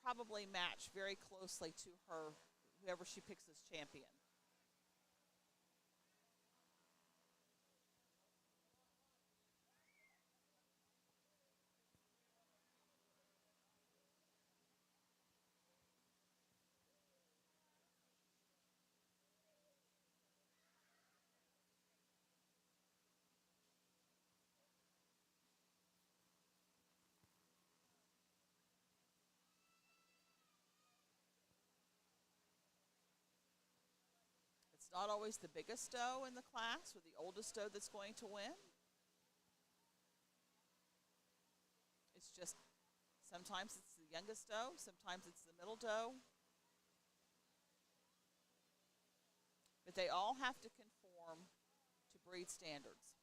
probably match very closely to her whoever she picks as champion. It's not always the biggest doe in the class or the oldest doe that's going to win. It's just sometimes it's the youngest doe, sometimes it's the middle doe. But they all have to conform to breed standards.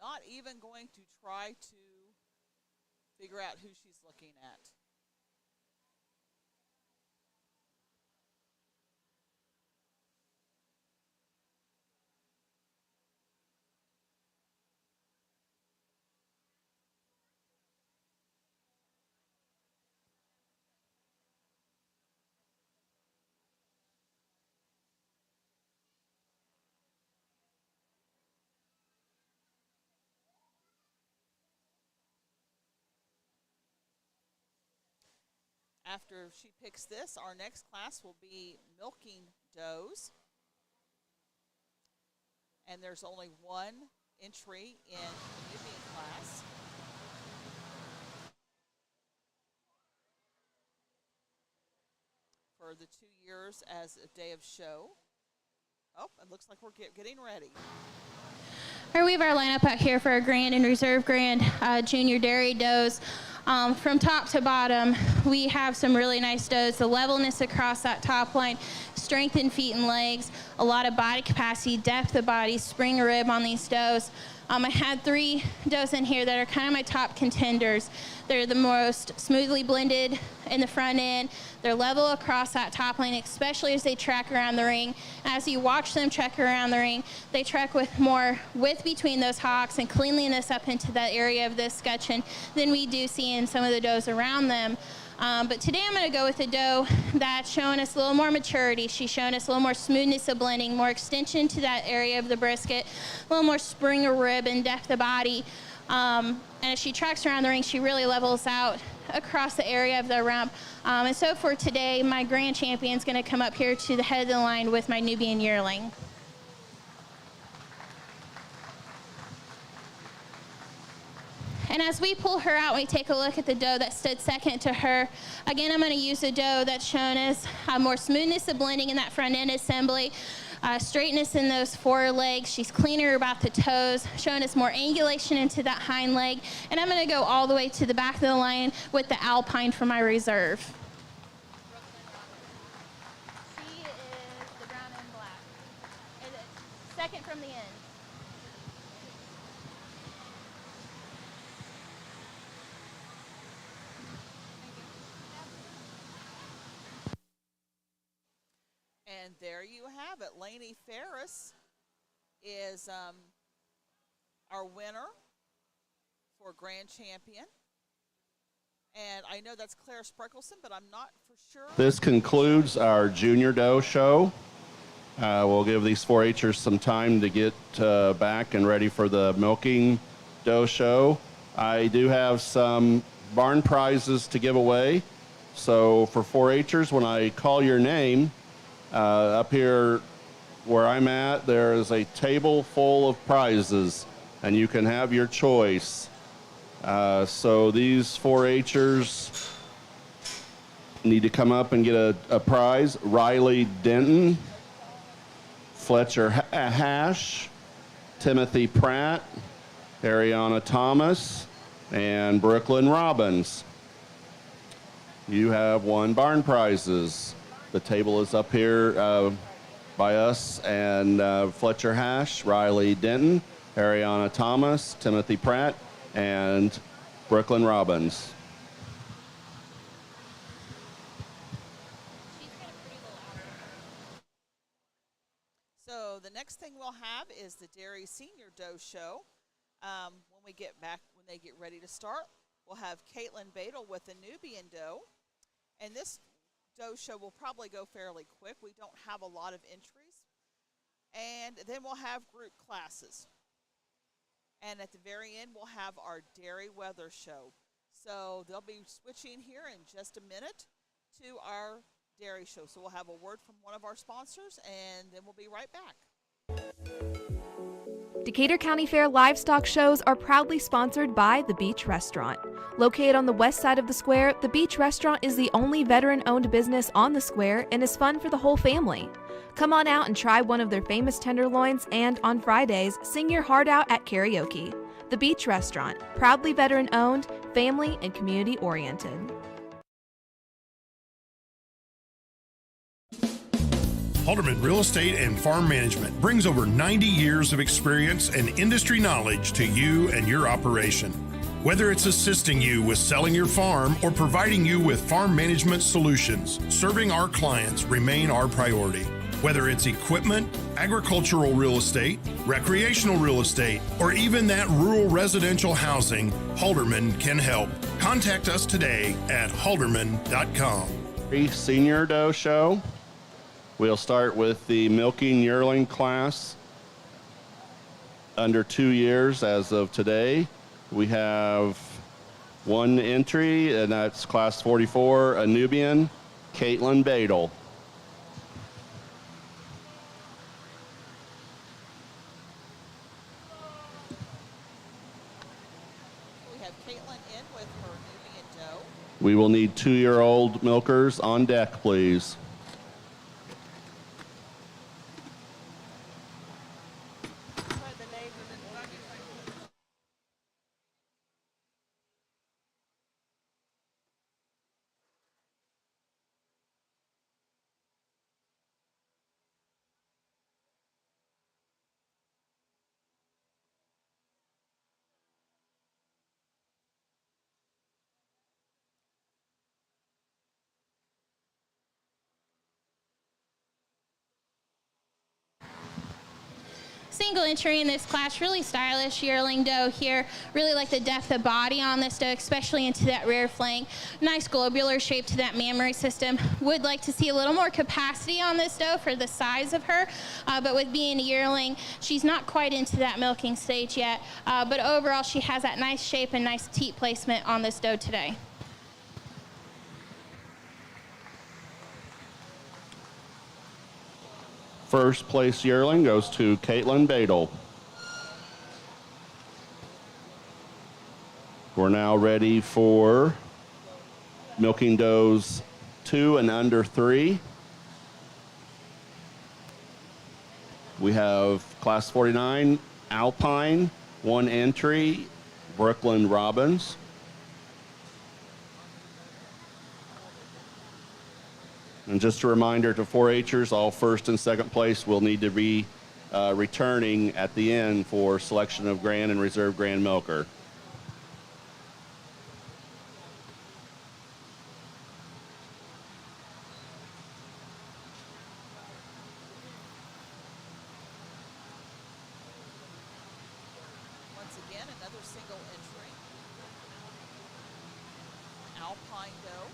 Not even going to try to figure out who she's looking at. After she picks this, our next class will be milking does. And there's only one entry in the Nubian class. For the 2 years as a day of show. Oh, it looks like we're getting ready. Here we have our lineup out here for our Grand and Reserve Grand Junior Dairy does. From top to bottom, we have some really nice does. The levelness across that top line, strength in feet and legs, a lot of body capacity, depth of body, spring rib on these does. I had 3 does in here that are kind of my top contenders. They're the most smoothly blended in the front end. They're level across that top line, especially as they track around the ring. As you watch them trek around the ring, they trek with more width between those hocks and cleanliness up into that area of the scutcheon than we do see in some of the does around them. But today I'm going to go with a doe that's showing us a little more maturity. She's showing us a little more smoothness of blending, more extension to that area of the brisket, a little more spring of rib and depth of body. And as she tracks around the ring, she really levels out across the area of the rump. And so for today, my grand champion is going to come up here to the head of the line with my Nubian yearling. And as we pull her out, we take a look at the doe that stood second to her. Again, I'm going to use a doe that's shown us more smoothness of blending in that front end assembly, straightness in those forelegs. She's cleaner about the toes, showing us more angulation into that hind leg. And I'm going to go all the way to the back of the line with the Alpine for my reserve. She is the brown and black. Second from the end. And there you have it. Lainey Ferris is our winner for Grand Champion. And I know that's Claire Spreckelson, but I'm not for sure. This concludes our Junior Doe show. We'll give these 4-H'ers some time to get back and ready for the Milking Doe show. I do have some barn prizes to give away. So for 4-H'ers, when I call your name, up here where I'm at, there is a table full of prizes, and you can have your choice. So these 4-H'ers need to come up and get a prize. Riley Denton, Fletcher Hash, Timothy Pratt, Ariana Thomas, and Brooklyn Robbins. You have won barn prizes. The table is up here by us and Fletcher Hash, Riley Denton, Ariana Thomas, Timothy Pratt, and Brooklyn Robbins. So the next thing we'll have is the Dairy Senior Doe Show. When they get ready to start, we'll have Caitlin Badel with the Nubian Doe. And this doe show will probably go fairly quick. We don't have a lot of entries. And then we'll have group classes. And at the very end, we'll have our Dairy Weather Show. So they'll be switching here in just a minute to our dairy show. So we'll have a word from one of our sponsors, and then we'll be right back. Decatur County Fair livestock shows are proudly sponsored by The Beach Restaurant. Located on the west side of the square, The Beach Restaurant is the only veteran-owned business on the square and is fun for the whole family. Come on out and try one of their famous tenderloins, and on Fridays, sing your heart out at karaoke. The Beach Restaurant, proudly veteran-owned, family and community-oriented. Halderman Real Estate and Farm Management brings over 90 years of experience and industry knowledge to you and your operation. Whether it's assisting you with selling your farm or providing you with farm management solutions, serving our clients remain our priority. Whether it's equipment, agricultural real estate, recreational real estate, or even that rural residential housing, Halderman can help. Contact us today at halderman.com. Senior Doe Show. We'll start with the milking yearling class under 2 years as of today. We have one entry, and that's class 44, a Nubian, Caitlin Badel. We have Caitlin in with her Nubian Doe. We will need 2-year-old milkers on deck, please. Single entry in this class, really stylish yearling doe here. Really like the depth of body on this doe, especially into that rear flank. Nice globular shape to that mammary system. Would like to see a little more capacity on this doe for the size of her, but with being a yearling, she's not quite into that milking stage yet. But overall, she has that nice shape and nice teat placement on this doe today. First place yearling goes to Caitlin Badel. We're now ready for milking does 2 and under 3. We have class 49, Alpine, 1 entry, Brooklyn Robbins. And just a reminder to 4-H'ers, all first and second place will need to be returning at the end for selection of Grand and Reserve Grand Milker. Once again, another single entry. Alpine doe.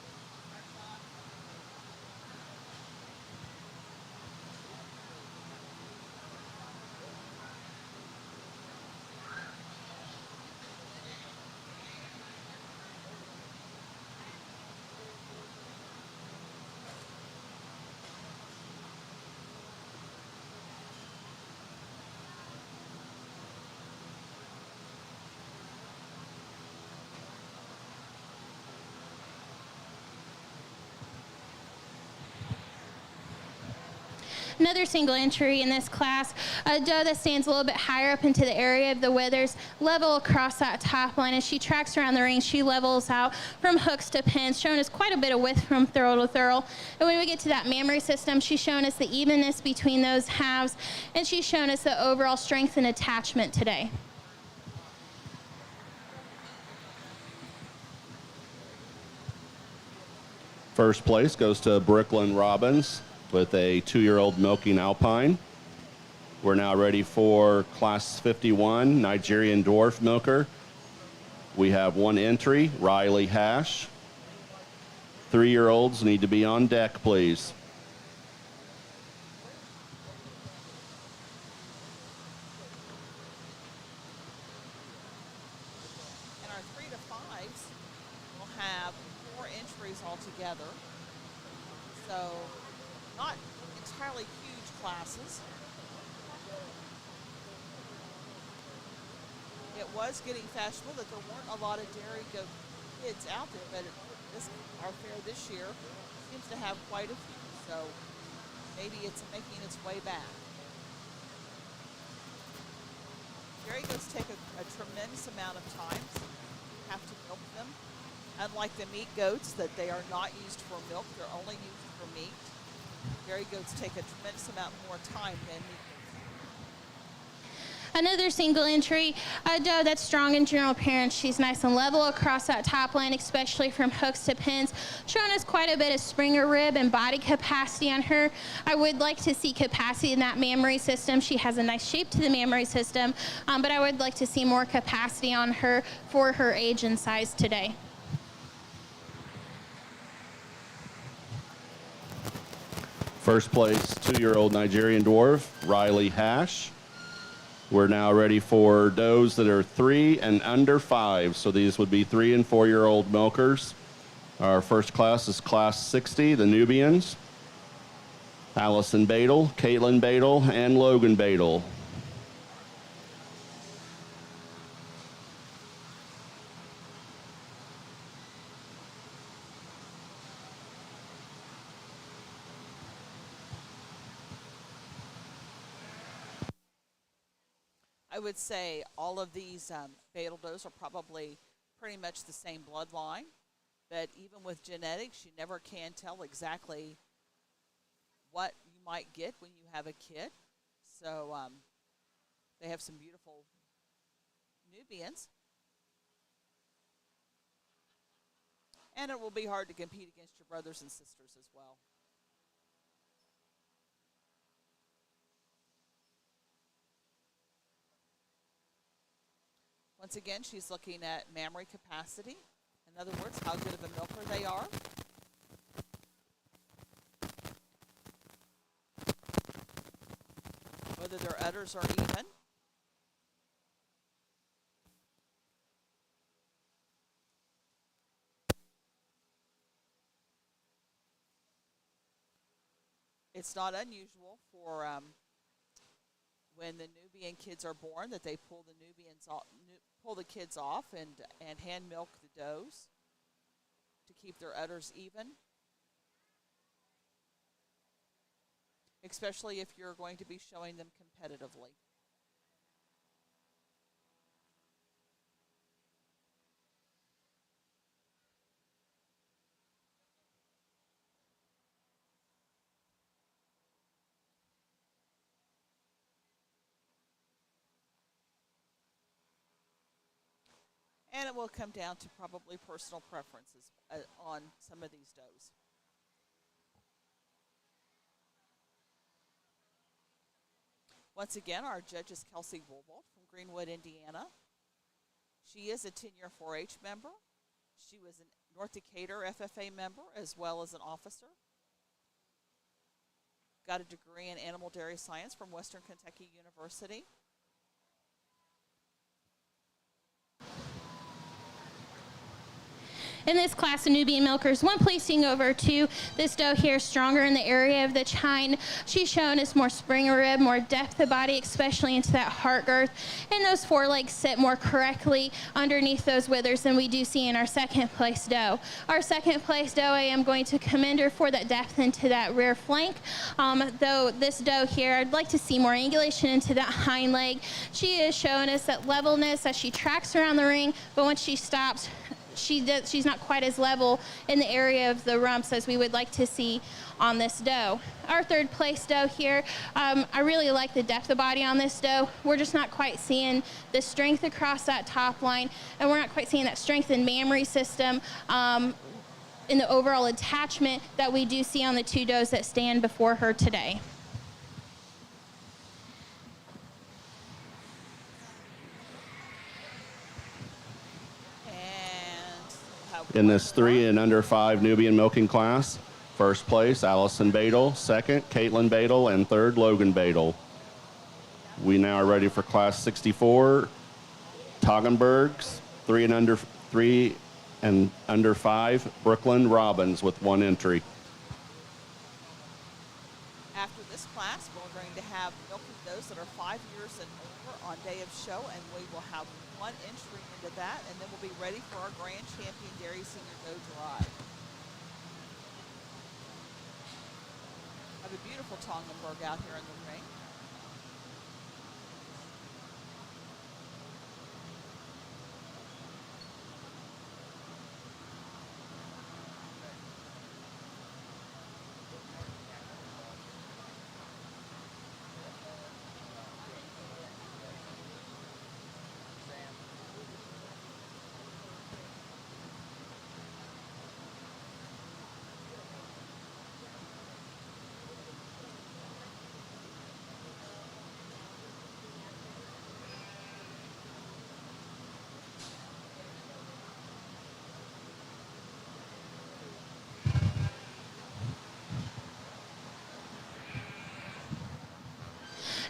Another single entry in this class, a doe that stands a little bit higher up into the area of the withers, level across that top line. As she tracks around the ring, she levels out from hooks to pins, showing us quite a bit of width from thurl to thurl. And when we get to that mammary system, she's shown us the evenness between those halves, and she's shown us the overall strength and attachment today. First place goes to Brooklyn Robbins with a 2-year-old milking Alpine. We're now ready for Class 51 Nigerian Dwarf Milker. We have one entry, Riley Hash. 3-year-olds need to be on deck, please. And our 3 to 5s will have 4 entries altogether. So not entirely huge classes. It was getting fashionable that there weren't a lot of dairy goat kids out there, but our fair this year seems to have quite a few. So maybe it's making its way back. Dairy goats take a tremendous amount of time. You have to milk them. Unlike the meat goats, that they are not used for milk, they're only used for meat. Dairy goats take a tremendous amount more time than meat goats. Another single entry, a doe that's strong in general appearance. She's nice and level across that top line, especially from hooks to pins, showing us quite a bit of Springer rib and body capacity on her. I would like to see capacity in that mammary system. She has a nice shape to the mammary system, but I would like to see more capacity on her for her age and size today. First place, 2-year-old Nigerian Dwarf, Riley Hash. We're now ready for does that are 3 and under 5. So these would be 3 and 4-year-old milkers. Our first class is Class 60, the Nubians. Allison Badel, Caitlin Badel, and Logan Badel. I would say all of these Badel does are probably pretty much the same bloodline, but even with genetics, you never can tell exactly what you might get when you have a kid. So they have some beautiful Nubians. And it will be hard to compete against your brothers and sisters as well. Once again, she's looking at mammary capacity. In other words, how good of a milker they are. Whether their udders are even. It's not unusual for when the Nubian kids are born that they pull the kids off and hand milk the does to keep their udders even. Especially if you're going to be showing them competitively. And it will come down to probably personal preferences on some of these does. Once again, our judge is Kelsey Woolbolt from Greenwood, Indiana. She is a 10-year 4-H member. She was a North Decatur FFA member as well as an officer. Got a degree in animal dairy science from Western Kentucky University. In this class of Nubian milkers, one placing over two, this doe here is stronger in the area of the chine. She's shown us more spring rib, more depth of body, especially into that heart girth, and those forelegs sit more correctly underneath those withers than we do see in our second place doe. Our second place doe, I am going to commend her for that depth into that rear flank. Though this doe here, I'd like to see more angulation into that hind leg. She is showing us that levelness as she tracks around the ring, but once she stops, she's not quite as level in the area of the rumps as we would like to see on this doe. Our third place doe here, I really like the depth of body on this doe. We're just not quite seeing the strength across that top line, and we're not quite seeing that strength in mammary system in the overall attachment that we do see on the two does that stand before her today. In this 3 and under 5 Nubian milking class, first place, Allison Badel. Second, Caitlin Badel. And third, Logan Badel. We now are ready for class 64, Toggenburgs, 3 and under 5, Brooklyn Robbins with 1 entry. After this class, we're going to have milking does that are 5 years and over on day of show, and we will have 1 entry into that, and then we'll be ready for our Grand Champion Dairy Senior Doe Drive. Have a beautiful Toggenburg out here in the ring.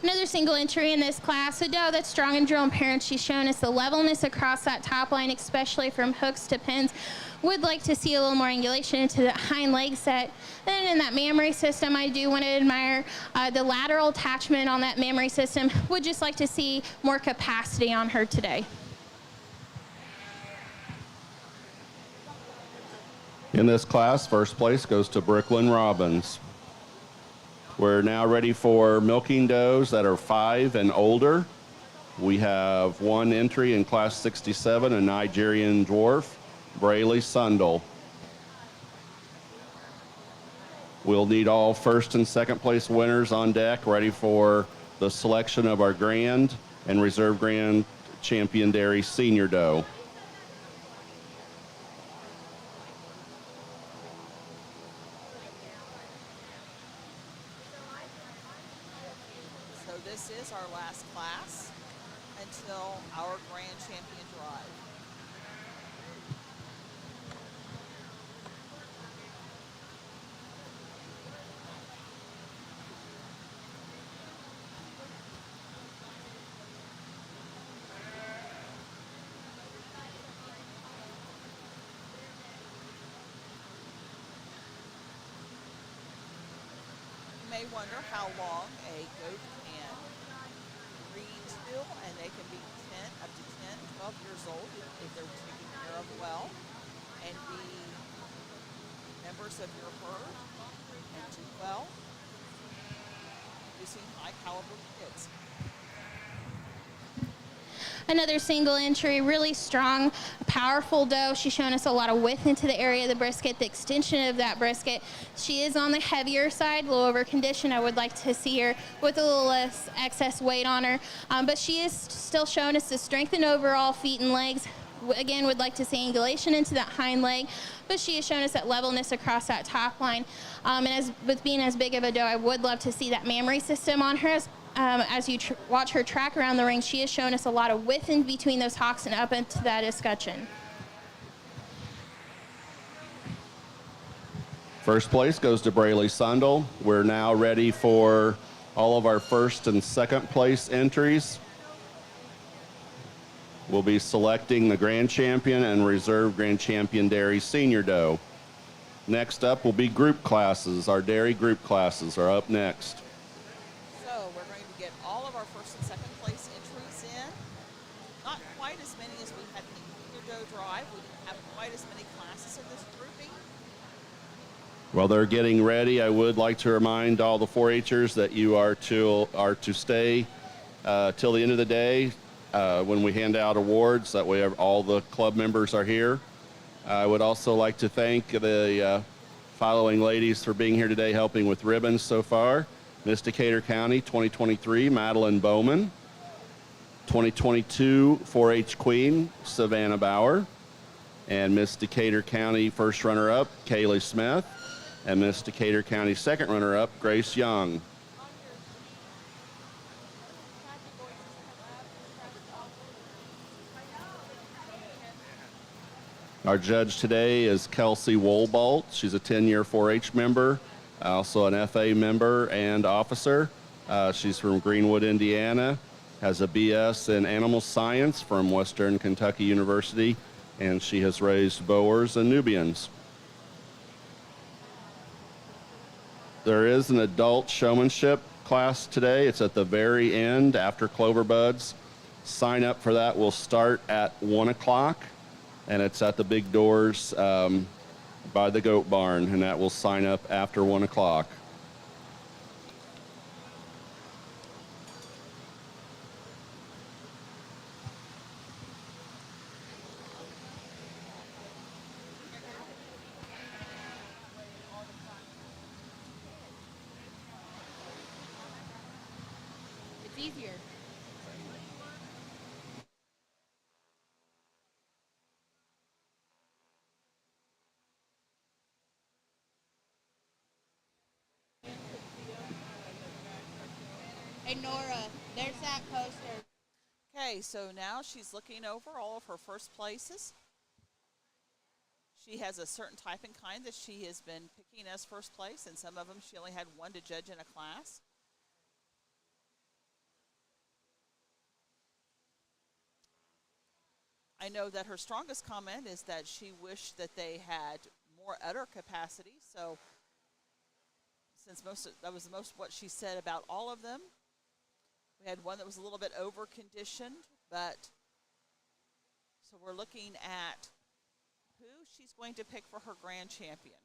Another single entry in this class, a doe that's strong and drill parent. She's shown us the levelness across that top line, especially from hooks to pins. Would like to see a little more angulation into the hind leg set. Then in that mammary system, I do want to admire the lateral attachment on that mammary system. Would just like to see more capacity on her today. In this class, first place goes to Brooklyn Robbins. We're now ready for milking does that are 5 and older. We have 1 entry in class 67, a Nigerian dwarf, Brayley Sundal. We'll need all first and second place winners on deck, ready for the selection of our Grand and Reserve Grand Champion Dairy Senior Doe. So this is our last class until our Grand Champion Drive. You may wonder how long a goat can breed still, and they can be up to 10, 12 years old if they're taken care of well, and be members of your herd and do well, producing high caliber kids. Another single entry, really strong, powerful doe. She's shown us a lot of width into the area of the brisket, the extension of that brisket. She is on the heavier side, a little over conditioned. I would like to see her with a little less excess weight on her. But she is still showing us the strength in overall feet and legs. Again, would like to see angulation into that hind leg, but she has shown us that levelness across that top line. And as with being as big of a doe, I would love to see that mammary system on her. As you watch her track around the ring, she has shown us a lot of width in between those hocks and up into that escutcheon. First place goes to Brayley Sundal. We're now ready for all of our first and second place entries. will be selecting the Grand Champion and Reserve Grand Champion Dairy Senior Doe. Next up will be group classes. Our dairy group classes are up next. So we're going to get all of our first and second place entries in. Not quite as many as we had in the Senior Doe Drive. We didn't have quite as many classes in this grouping. While they're getting ready, I would like to remind all the 4-Hers that you are to stay till the end of the day when we hand out awards. That way all the club members are here. I would also like to thank the following ladies for being here today helping with ribbons so far. Miss Decatur County 2023, Madeline Bowman. 2022 4-H Queen, Savannah Bauer. And Miss Decatur County first runner-up, Kaylee Smith. And Miss Decatur County second runner-up, Grace Young. Our judge today is Kelsey Wohlbolt. She's a 10-year 4-H member, also an FA member and officer. She's from Greenwood, Indiana, has a BS in animal science from Western Kentucky University, and she has raised Boers and Nubians. There is an adult showmanship class today. It's at the very end after Clover Buds. Sign up for that will start at 1 o'clock, and it's at the big doors by the goat barn, and that will sign up after 1 o'clock. Easier. Hey Nora, there's that poster. Okay, so now she's looking over all of her first places. She has a certain type and kind that she has been picking as first place, and some of them she only had one to judge in a class. I know that her strongest comment is that she wished that they had more udder capacity. So since that was most what she said about all of them. We had one that was a little bit over conditioned, but so we're looking at who she's going to pick for her grand champion.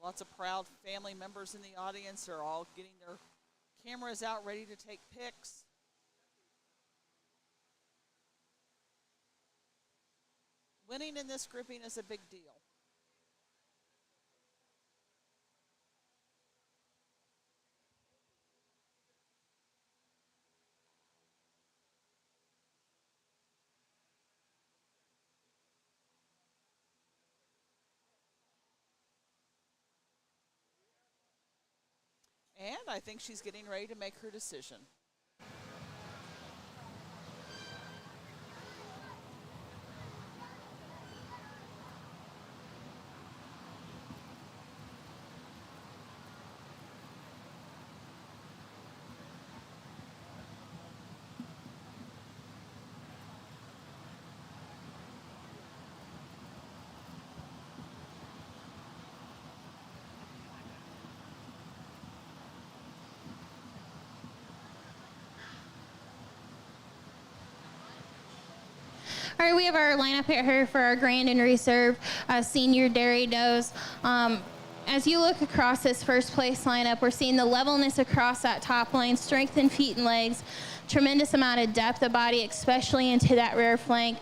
Lots of proud family members in the audience are all getting their cameras out ready to take pics. Winning in this grouping is a big deal. And I think she's getting ready to make her decision. All right, we have our lineup here for our Grand and Reserve Senior Dairy Does. As you look across this first place lineup, we're seeing the levelness across that top line, strength in feet and legs, tremendous amount of depth of body, especially into that rear flank.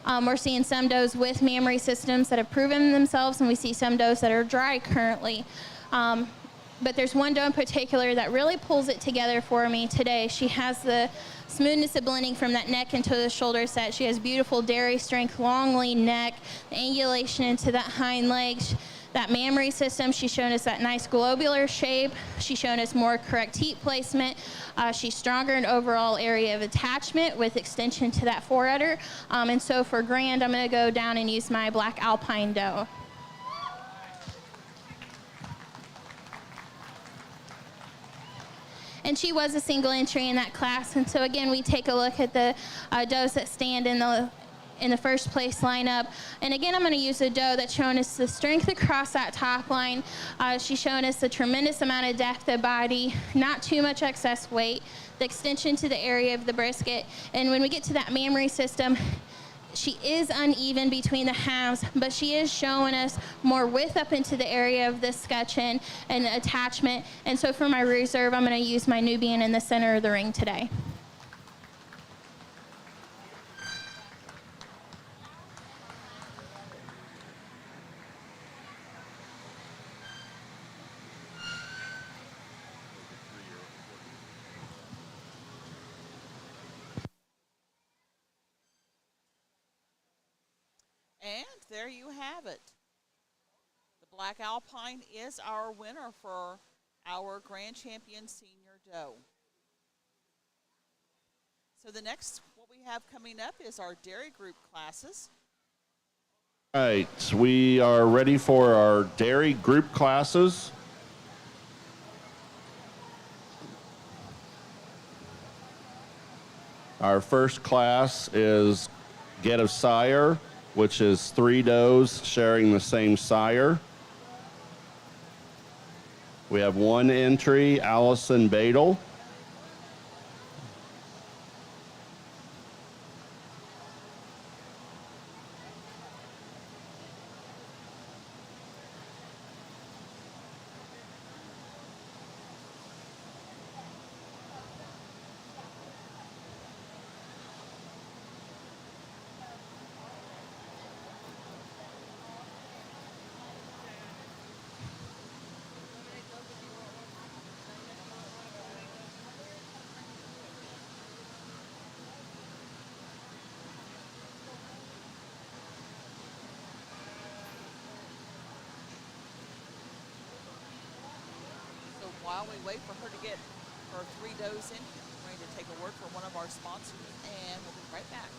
We're seeing some does with mammary systems that have proven themselves, and we see some does that are dry currently. But there's one doe in particular that really pulls it together for me today. She has the smoothness of blending from that neck into the shoulder set. She has beautiful dairy strength, long lean neck, the angulation into that hind leg. that mammary system. She's shown us that nice globular shape. She's shown us more correct heat placement. She's stronger in overall area of attachment with extension to that forerudder. And so for Grand, I'm going to go down and use my black Alpine doe. And she was a single entry in that class. And so again, we take a look at the does that stand in the first place lineup. And again, I'm going to use a doe that's shown us the strength across that top line. She's shown us a tremendous amount of depth of body, not too much excess weight, the extension to the area of the brisket. And when we get to that mammary system, she is uneven between the halves, but she is showing us more width up into the area of the scutcheon and attachment. And so for my reserve, I'm going to use my Nubian in the center of the ring today. And there you have it. The Black Alpine is our winner for our Grand Champion Senior Doe. So the next, what we have coming up is our dairy group classes. All right, we are ready for our dairy group classes. Our first class is Get a Sire, which is 3 does sharing the same sire. We have 1 entry, Allison Badel. While we wait for her to get her 3 does in, we're going to take a word from one of our sponsors, and we'll be right back.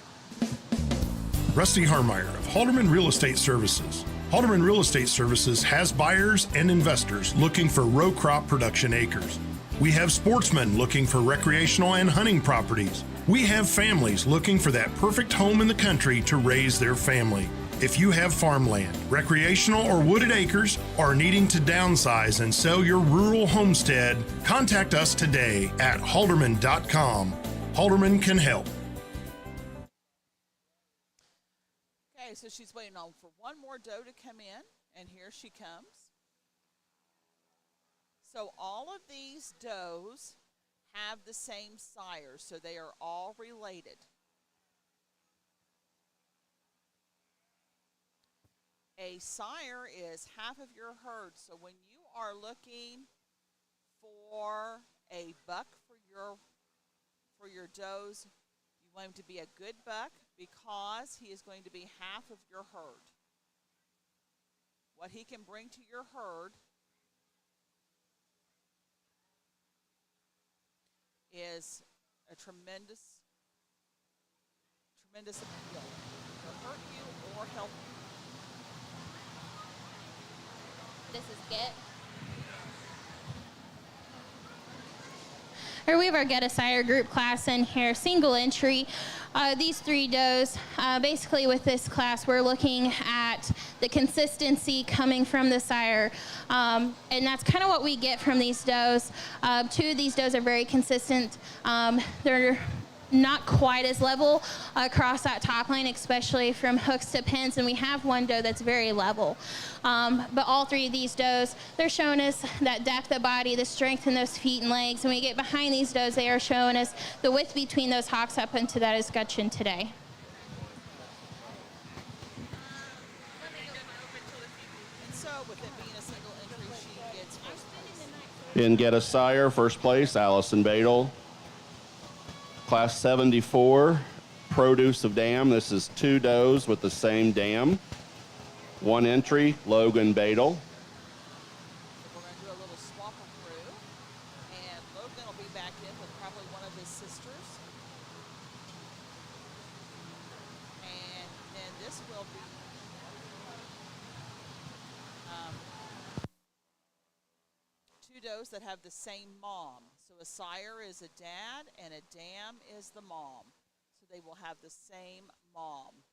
Rusty Harmeyer of Halderman Real Estate Services. Halderman Real Estate Services has buyers and investors looking for row crop production acres. We have sportsmen looking for recreational and hunting properties. We have families looking for that perfect home in the country to raise their family. If you have farmland, recreational or wooded acres, or needing to downsize and sell your rural homestead, contact us today at halderman.com. Halderman can help. Okay, so she's waiting on for one more doe to come in, and here she comes. So all of these does have the same sire, so they are all related. A sire is half of your herd. So when you are looking for a buck for your does, you want him to be a good buck because he is going to be half of your herd. What he can bring to your herd is a tremendous appeal to hurt you or help you. This is Get. Here we have our Get a Sire group class in here, single entry. These 3 does, basically with this class, we're looking at the consistency coming from the sire. And that's kind of what we get from these does. 2 of these does are very consistent. They're not quite as level across that top line, especially from hooks to pins, and we have 1 doe that's very level. But all 3 of these does, they're showing us that depth of body, the strength in those feet and legs. When we get behind these does, they are showing us the width between those hocks up into that escutcheon today. And so with it being a single entry, she gets first place. In Get a Sire, first place, Allison Badel. Class 74, Produce of Dam. This is 2 does with the same dam. One entry, Logan Badel. So we're going to do a little swapper through. And Logan will be back in with probably one of his sisters. And then this will be two does that have the same mom. So a sire is a dad and a dam is the mom. So they will have the same mom.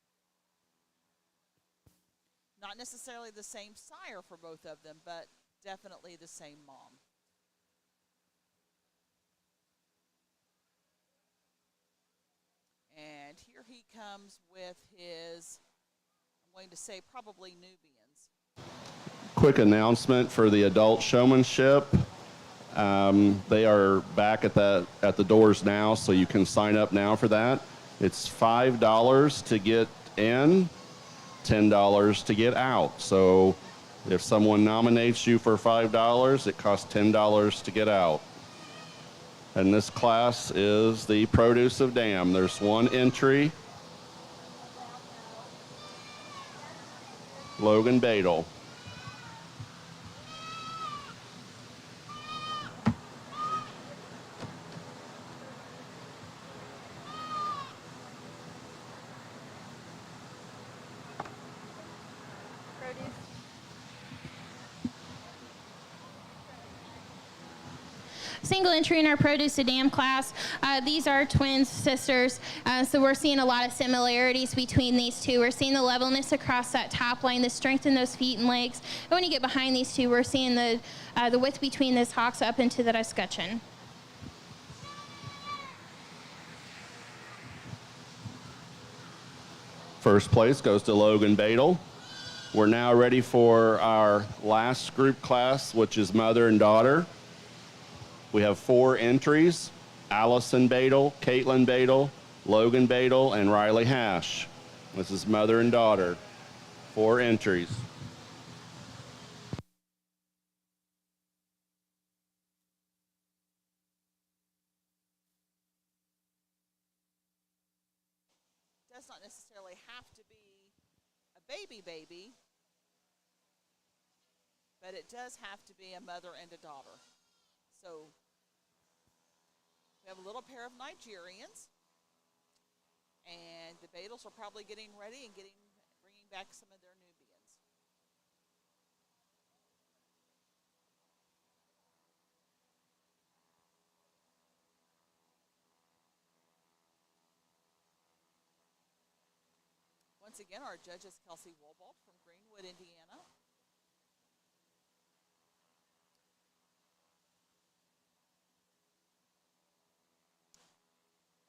Not necessarily the same sire for both of them, but definitely the same mom. And here he comes with his, I'm going to say probably Nubians. Quick announcement for the adult showmanship. They are back at the doors now, so you can sign up now for that. It's $5 to get in, $10 to get out. So if someone nominates you for $5, it costs $10 to get out. And this class is the produce of dam. There's one entry, Logan Badel. Single entry in our produce to dam class. These are twin sisters, so we're seeing a lot of similarities between these two. We're seeing the levelness across that top line, the strength in those feet and legs. And when you get behind these two, we're seeing the width between those hocks up into that escutcheon. First place goes to Logan Badel. We're now ready for our last group class, which is mother and daughter. We have 4 entries, Allison Badel, Caitlin Badel, Logan Badel, and Riley Hash. This is mother and daughter, 4 entries. Does not necessarily have to be a baby, but it does have to be a mother and a daughter. So we have a little pair of Nigerians, and the Badels are probably getting ready and bringing back some of their Nubians. Once again, our judge is Kelsey Wolbolt from Greenwood, Indiana.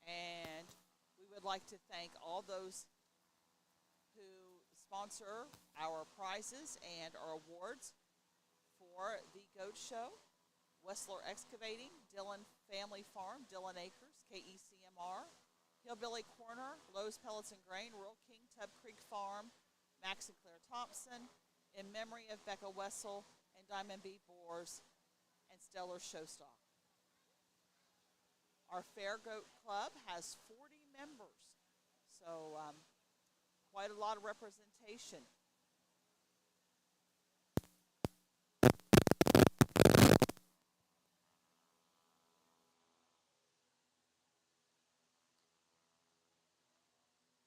And we would like to thank all those who sponsor our prizes and our awards for the Goat Show. Wessler Excavating, Dillon Family Farm, Dillon Acres, KECMR, Hillbilly Corner, Lowe's Pellets and Grain, Rural King, Tub Creek Farm, Max and Claire Thompson, in memory of Becca Wessel and Diamond B. Boers and Stellar Showstock. Our Fair Goat Club has 40 members, so quite a lot of representation.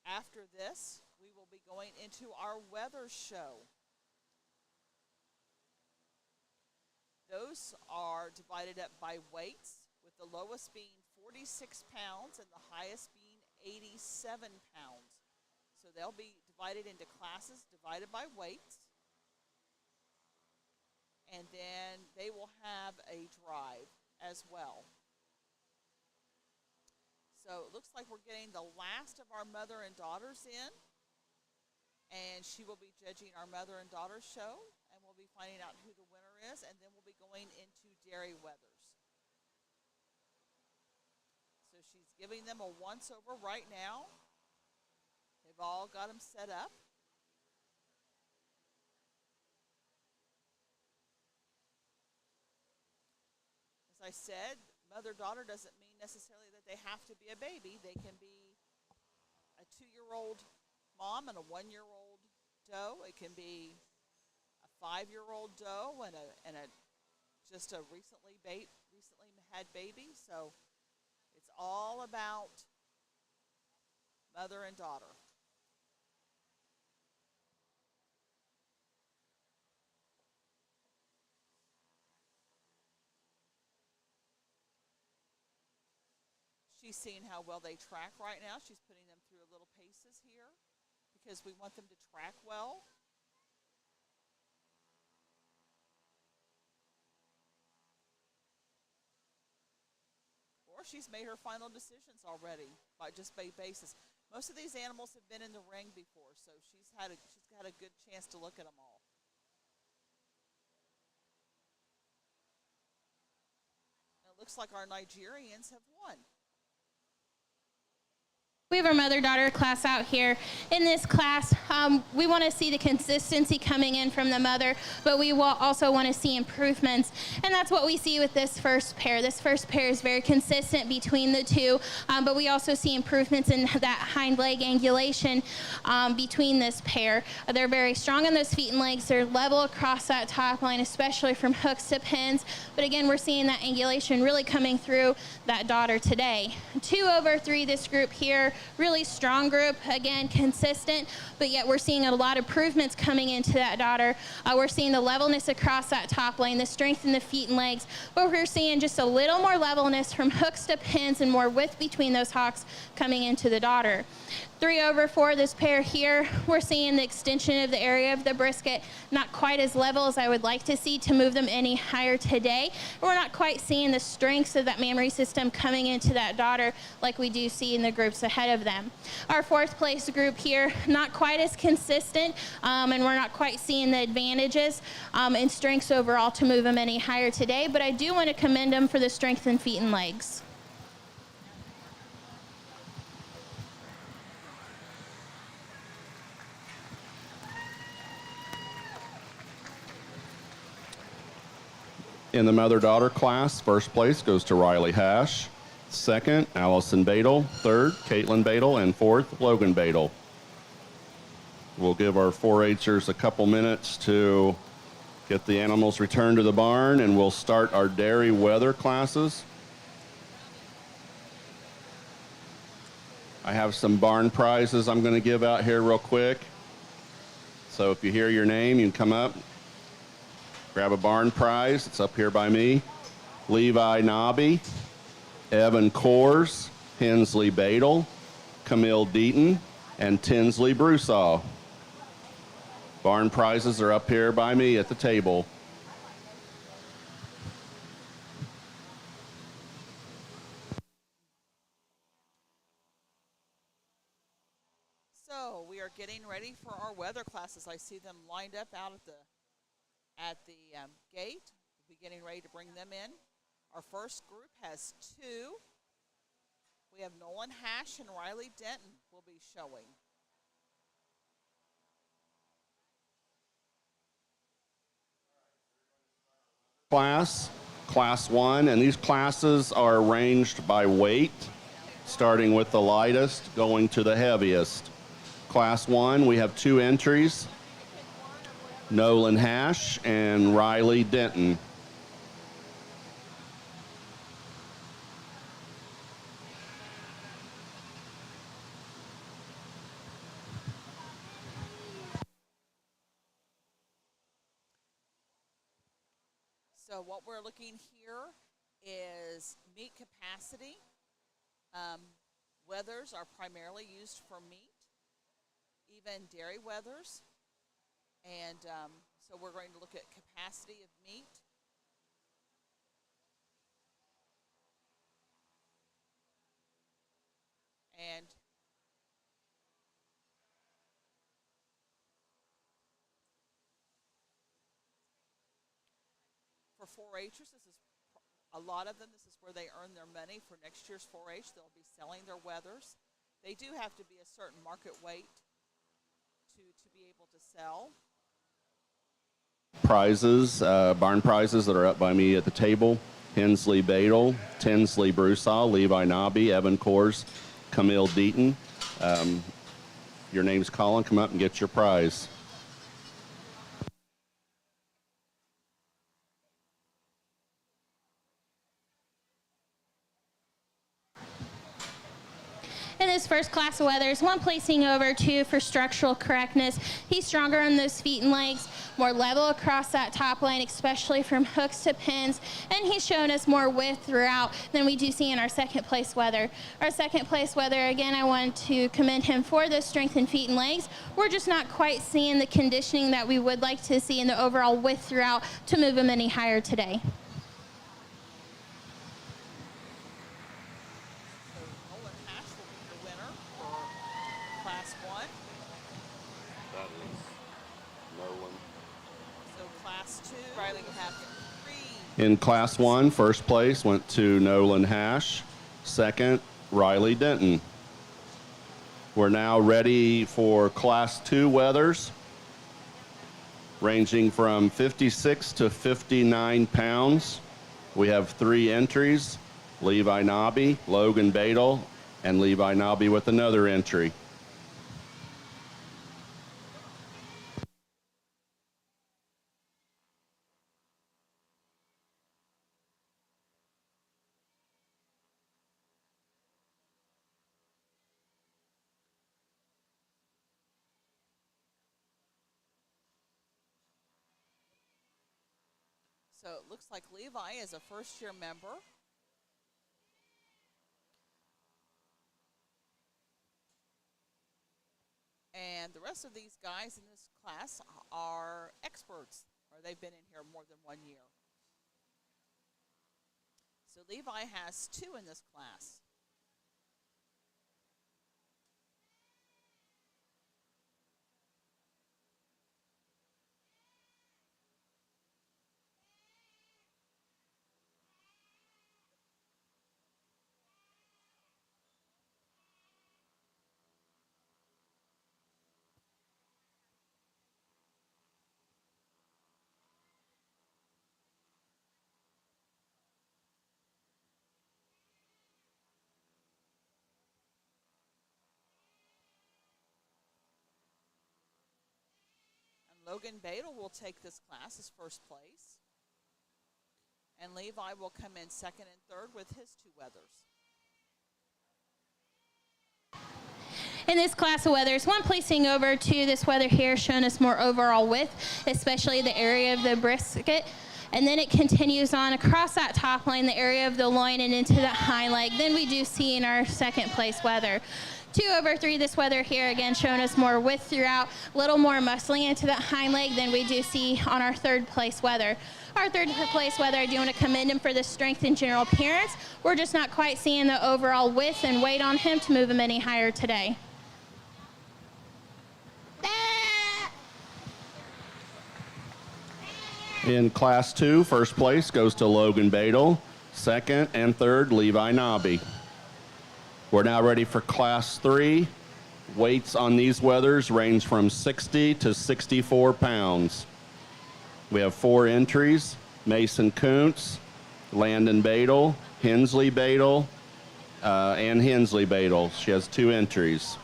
After this, we will be going into our weather show. Those are divided up by weights, with the lowest being 46 pounds and the highest being 87 pounds. So they'll be divided into classes divided by weights. And then they will have a drive as well. So it looks like we're getting the last of our mother and daughters in. And she will be judging our mother and daughter show. And we'll be finding out who the winner is. And then we'll be going into Dairy Weathers. So she's giving them a once-over right now. They've all got them set up. As I said, mother-daughter doesn't mean necessarily that they have to be a baby. They can be a 2-year-old mom and a 1-year-old doe. It can be a 5-year-old doe and a just a recently had baby. So it's all about mother and daughter. She's seeing how well they track right now. She's putting them through a little paces here because we want them to track well. Or she's made her final decisions already by basis. Most of these animals have been in the ring before, so she's had a good chance to look at them all. It looks like our Nigerians have won. We have our mother-daughter class out here. In this class, we want to see the consistency coming in from the mother, but we will also want to see improvements, and that's what we see with this first pair. This first pair is very consistent between the two, but we also see improvements in that hind leg angulation between this pair. They're very strong on those feet and legs. They're level across that top line, especially from hooks to pins, but again, we're seeing that angulation really coming through that daughter today. 2/3, this group here. Really strong group, again, consistent, but yet we're seeing a lot of improvements coming into that daughter. We're seeing the levelness across that top lane, the strength in the feet and legs, but we're seeing just a little more levelness from hooks to pins and more width between those hocks coming into the daughter. 3/4, this pair here, we're seeing the extension of the area of the brisket, not quite as level as I would like to see to move them any higher today. We're not quite seeing the strengths of that mammary system coming into that daughter like we do see in the groups ahead of them. Our 4th place group here, not quite as consistent, and we're not quite seeing the advantages in strengths overall to move them any higher today, but I do want to commend them for the strength in feet and legs. In the mother-daughter class, first place goes to Riley Hash. Second, Allison Badel. Third, Caitlin Badel. And fourth, Logan Badel. We'll give our 4-H'ers a couple minutes to get the animals returned to the barn, and we'll start our dairy weather classes. I have some barn prizes I'm going to give out here real quick. So if you hear your name, you can come up. Grab a barn prize. It's up here by me. Levi Nobby, Evan Kors, Hensley Badel, Camille Deaton, and Tinsley Broussard. Barn prizes are up here by me at the table. So we are getting ready for our weather classes. I see them lined up out at the gate. We'll be getting ready to bring them in. Our first group has 2. We have Nolan Hash and Riley Denton will be showing. Class 1, and these classes are arranged by weight, starting with the lightest, going to the heaviest. Class 1, we have 2 entries. Nolan Hash and Riley Denton. So what we're looking here is meat capacity. Wethers are primarily used for meat, even dairy wethers. And so we're going to look at capacity of meat. And for 4-H'ers, this is a lot of them. This is where they earn their money for next year's 4-H. They'll be selling their wethers. They do have to be a certain market weight to be able to sell. Prizes, barn prizes that are up by me at the table. Hensley Badel, Tinsley Broussard, Levi Nobby, Evan Kors, Camille Deaton. Your name's Colin. Come up and get your prize. In this first class of weathers, one placing over 2 for structural correctness. He's stronger on those feet and legs, more level across that top line, especially from hooks to pins, and he's shown us more width throughout than we do see in our second place weather. Our second place weather, again, I want to commend him for the strength in feet and legs. We're just not quite seeing the conditioning that we would like to see in the overall width throughout to move him any higher today. Nolan Hash will be the winner for Class 1. That is Nolan. So Class 2, Riley Hampton. In Class 1, first place went to Nolan Hash. Second, Riley Denton. We're now ready for Class 2 weathers, ranging from 56 to 59 pounds. We have 3 entries, Levi Nobby, Logan Badel, and Levi Nobby with another entry. So it looks like Levi is a first-year member. And the rest of these guys in this class are experts, or they've been in here more than 1 year. So Levi has 2 in this class. Logan Badel will take this class as first place. And Levi will come in second and third with his 2 weathers. In this class of weathers, one placing over 2, this weather here showing us more overall width, especially the area of the brisket. And then it continues on across that top line, the area of the loin and into the hind leg. Then we do see in our second place weather. 2 over 3, this weather here, again, showing us more width throughout, a little more muscling into that hind leg than we do see on our third place weather. Our third place weather, I do want to commend him for the strength and general appearance. We're just not quite seeing the overall width and weight on him to move him any higher today. In Class 2, first place goes to Logan Badel. Second and third, Levi Nobby. We're now ready for Class 3. Weights on these weathers range from 60 to 64 pounds. We have 4 entries, Mason Kuntz, Landon Badel, Hensley Badel, and Hensley Badel. She has 2 entries.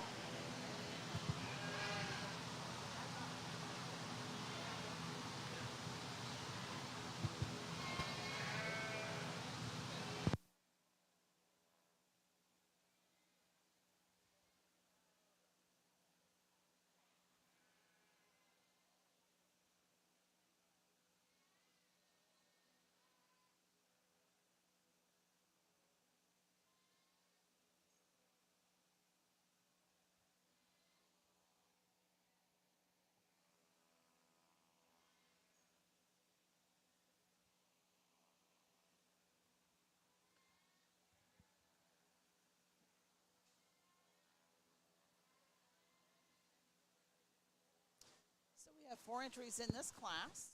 So we have 4 entries in this class.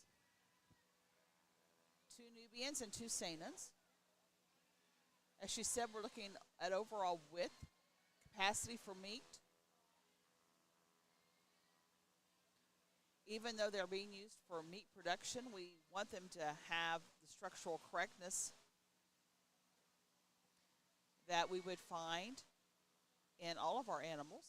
2 Nubians and 2 Sanans. As she said, we're looking at overall width, capacity for meat. Even though they're being used for meat production, we want them to have the structural correctness that we would find in all of our animals.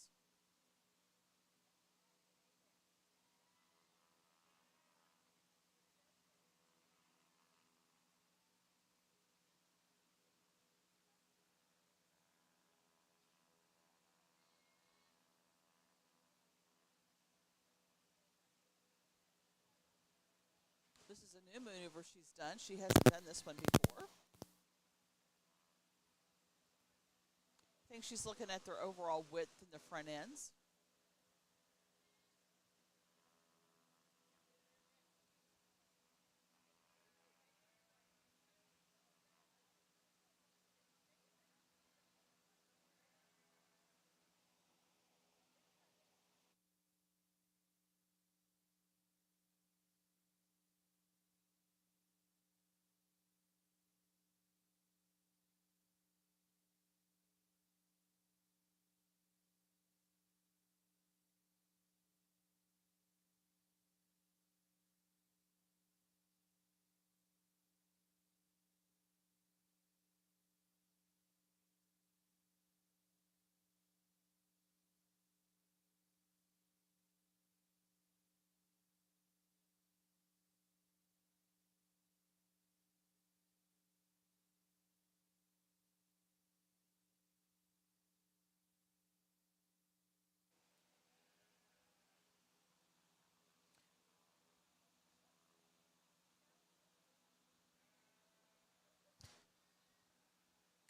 new maneuver she's done. She hasn't done this one before. I think she's looking at their overall width in the front ends.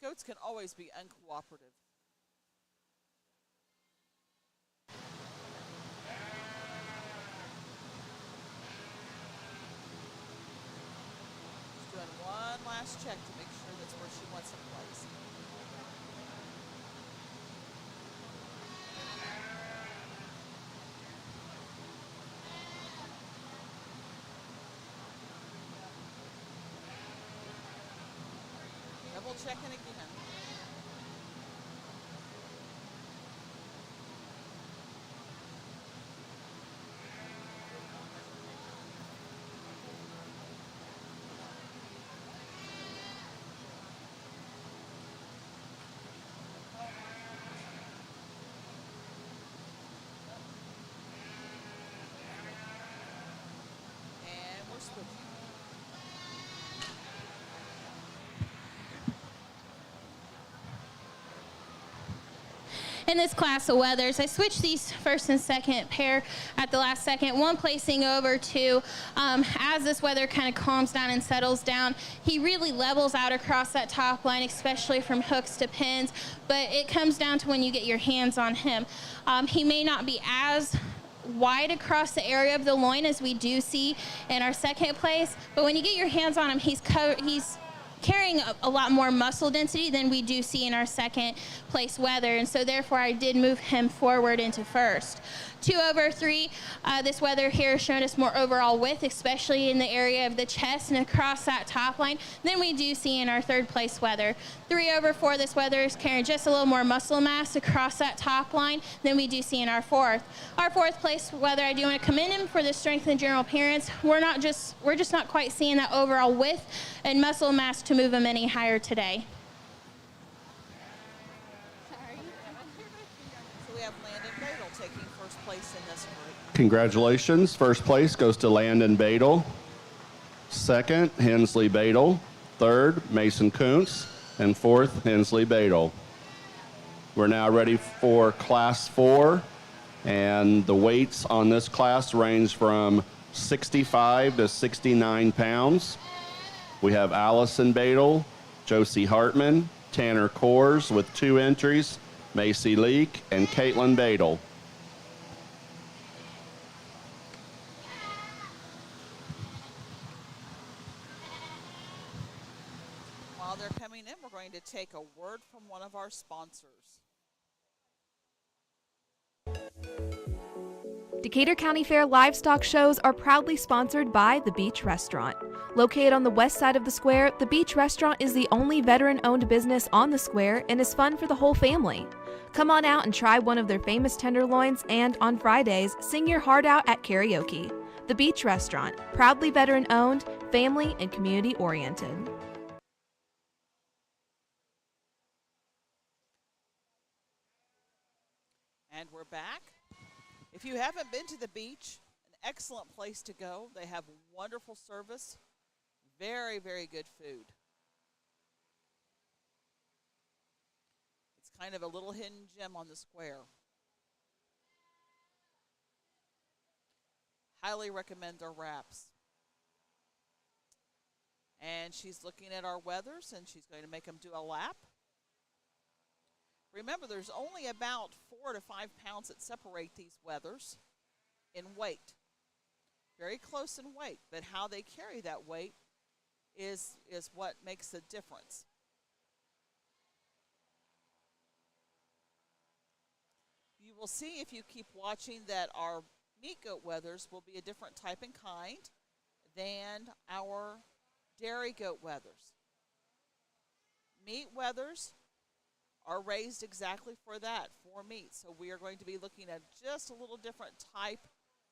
Goats can always be uncooperative. She's doing one last check to make sure that's where she wants it placed. Double checking again. And we're switching. In this class of weathers, I switched these first and second pair at the last second, one placing over two. As this weather kind of calms down and settles down, he really levels out across that top line, especially from hooks to pins, but it comes down to when you get your hands on him. He may not be as wide across the area of the loin as we do see in our second place, but when you get your hands on him, he's carrying a lot more muscle density than we do see in our second place weather, and so therefore I did move him forward into first. 2 over 3, this weather here has shown us more overall width, especially in the area of the chest and across that top line, than we do see in our third place weather. 3 over 4, this weather is carrying just a little more muscle mass across that top line than we do see in our fourth. Our fourth place weather, I do want to commend him for the strength and general appearance. We're just not quite seeing that overall width and muscle mass to move him any higher today. So we have Landon Badel taking first place in this group. Congratulations. First place goes to Landon Badel. Second, Hensley Badel. Third, Mason Kuntz. And fourth, Hensley Badel. We're now ready for Class 4, and the weights on this class range from 65 to 69 pounds. We have Allison Badel, Josie Hartman, Tanner Kors with 2 entries, Macy Leak, and Caitlin Badel. While they're coming in, we're going to take a word from one of our sponsors. Decatur County Fair livestock shows are proudly sponsored by The Beach Restaurant. Located on the west side of the square, The Beach Restaurant is the only veteran-owned business on the square and is fun for the whole family. Come on out and try one of their famous tenderloins, and on Fridays, sing your heart out at karaoke. The Beach Restaurant, proudly veteran-owned, family, and community-oriented. And we're back. If you haven't been to the beach, an excellent place to go. They have wonderful service, very, very good food. It's kind of a little hidden gem on the square. Highly recommend their wraps. And she's looking at our weathers, and she's going to make them do a lap. Remember, there's only about 4 to 5 pounds that separate these weathers in weight. Very close in weight, but how they carry that weight is what makes the difference. You will see if you keep watching that our meat goat weathers will be a different type and kind than our dairy goat weathers. Meat weathers are raised exactly for that, for meat. So we are going to be looking at just a little different type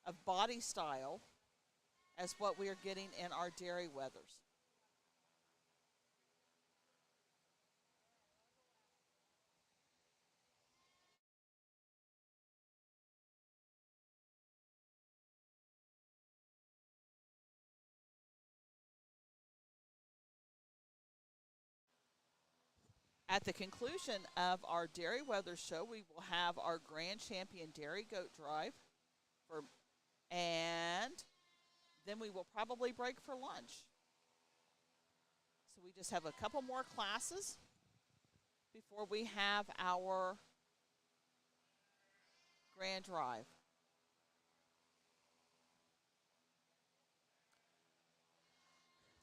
of body style as what we are getting in our dairy weathers. At the conclusion of our Dairy Weather Show, we will have our Grand Champion Dairy Goat Drive, and then we will probably break for lunch. So we just have a couple more classes before we have our Grand Drive.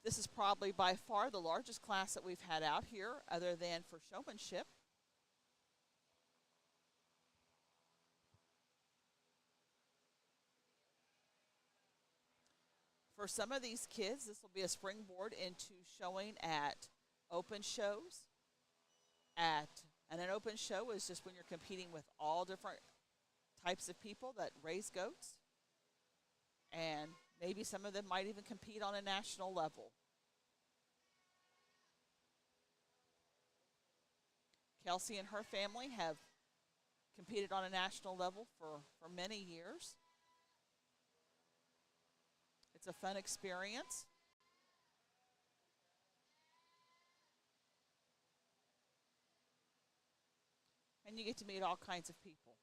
This is probably by far the largest class that we've had out here, other than for showmanship. For some of these kids, this will be a springboard into showing at open shows. And an open show is just when you're competing with all different types of people that raise goats. And maybe some of them might even compete on a national level. Kelsey and her family have competed on a national level for many years. It's a fun experience. And you get to meet all kinds of people.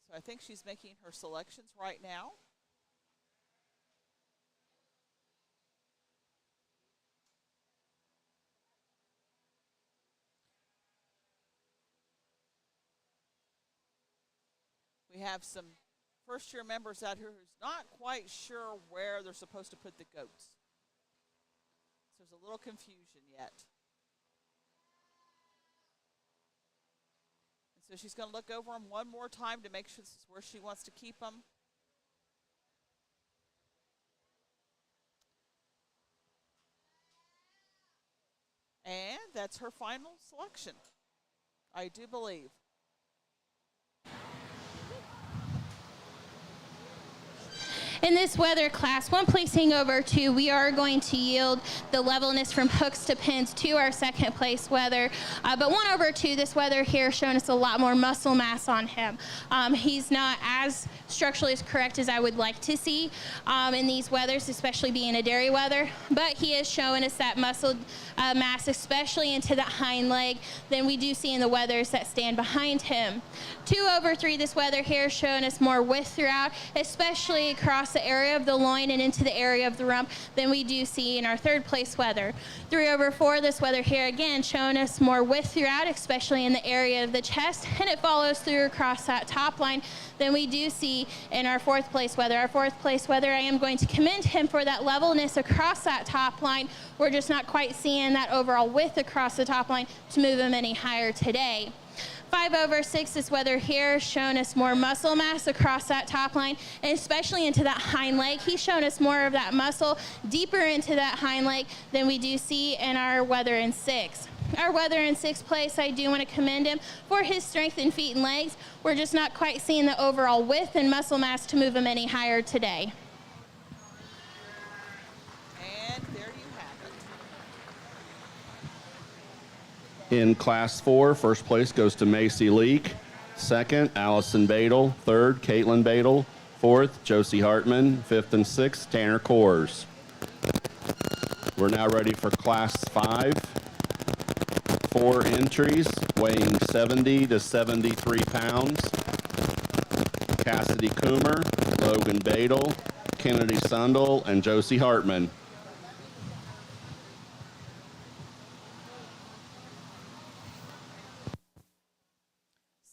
So I think she's making her selections right now. We have some first-year members out here who's not quite sure where they're supposed to put the goats. So there's a little confusion yet. And so she's going to look over them one more time to make sure this is where she wants to keep them. And that's her final selection, I do believe. In this weather class, one placing over two, we are going to yield the levelness from hooks to pins to our second place weather. But 1 over 2, this weather here showing us a lot more muscle mass on him. He's not as structurally as correct as I would like to see in these weathers, especially being a dairy weather. But he is showing us that muscle mass, especially into the hind leg, than we do see in the weathers that stand behind him. 2 over 3, this weather here showing us more width throughout, especially across the area of the loin and into the area of the rump than we do see in our third place weather. 3 over 4, this weather here again showing us more width throughout, especially in the area of the chest, and it follows through across that top line than we do see in our fourth place weather. Our fourth place weather, I am going to commend him for that levelness across that top line. We're just not quite seeing that overall width across the top line to move him any higher today. 5 over 6, this weather here showing us more muscle mass across that top line, and especially into that hind leg. He's shown us more of that muscle deeper into that hind leg than we do see in our weather in 6. Our weather in 6th place, I do want to commend him for his strength in feet and legs. We're just not quite seeing the overall width and muscle mass to move him any higher today. And there you have it. In Class 4, first place goes to Macy Leak. Second, Allison Badel. Third, Caitlin Badel. Fourth, Josie Hartman. Fifth and sixth, Tanner Coors. We're now ready for Class 5. 4 entries weighing 70 to 73 pounds. Cassidy Coomer, Logan Badel, Kennedy Sundel, and Josie Hartman.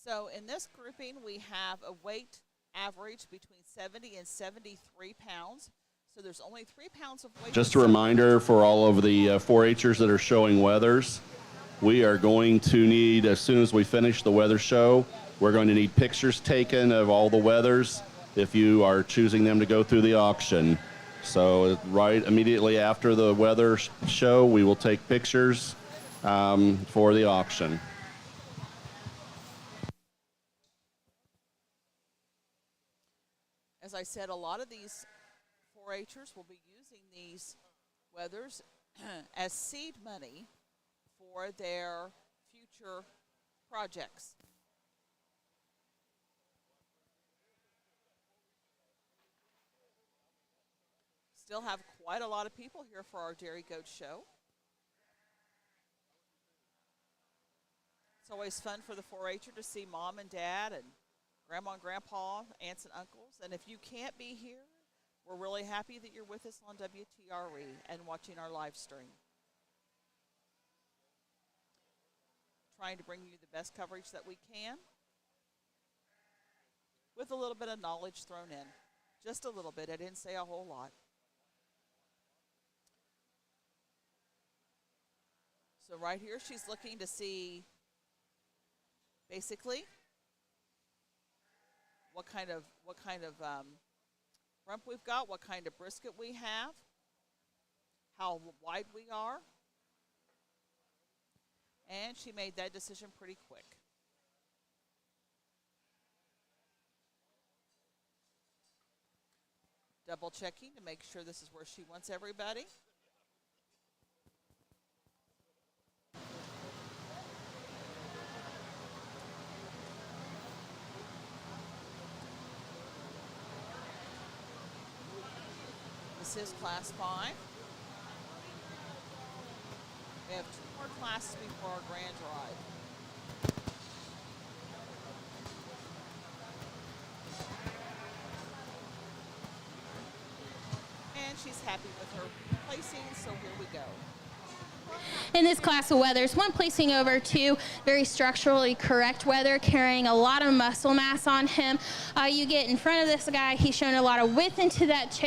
So in this grouping, we have a weight average between 70 and 73 pounds. So there's only 3 pounds of weight. Just a reminder for all of the 4-Hers that are showing weathers, we are going to need, as soon as we finish the weather show, we're going to need pictures taken of all the weathers if you are choosing them to go through the auction. So right immediately after the weather show, we will take pictures for the auction. As I said, a lot of these 4-Hers will be using these weathers as seed money for their future projects. Still have quite a lot of people here for our Dairy Goat Show. It's always fun for the 4-Her to see mom and dad and grandma and grandpa, aunts and uncles. And if you can't be here, we're really happy that you're with us on WTRE and watching our live stream. Trying to bring you the best coverage that we can with a little bit of knowledge thrown in. Just a little bit. I didn't say a whole lot. So right here, she's looking to see basically what kind of rump we've got, what kind of brisket we have, how wide we are. And she made that decision pretty quick. Double checking to make sure this is where she wants everybody. This is Class 5. We have 2 more classes before our grand drive. And she's happy with her placing, so here we go. In this class of weathers, one placing over 2, very structurally correct weather, carrying a lot of muscle mass on him. You get in front of this guy, he's showing a lot of width into that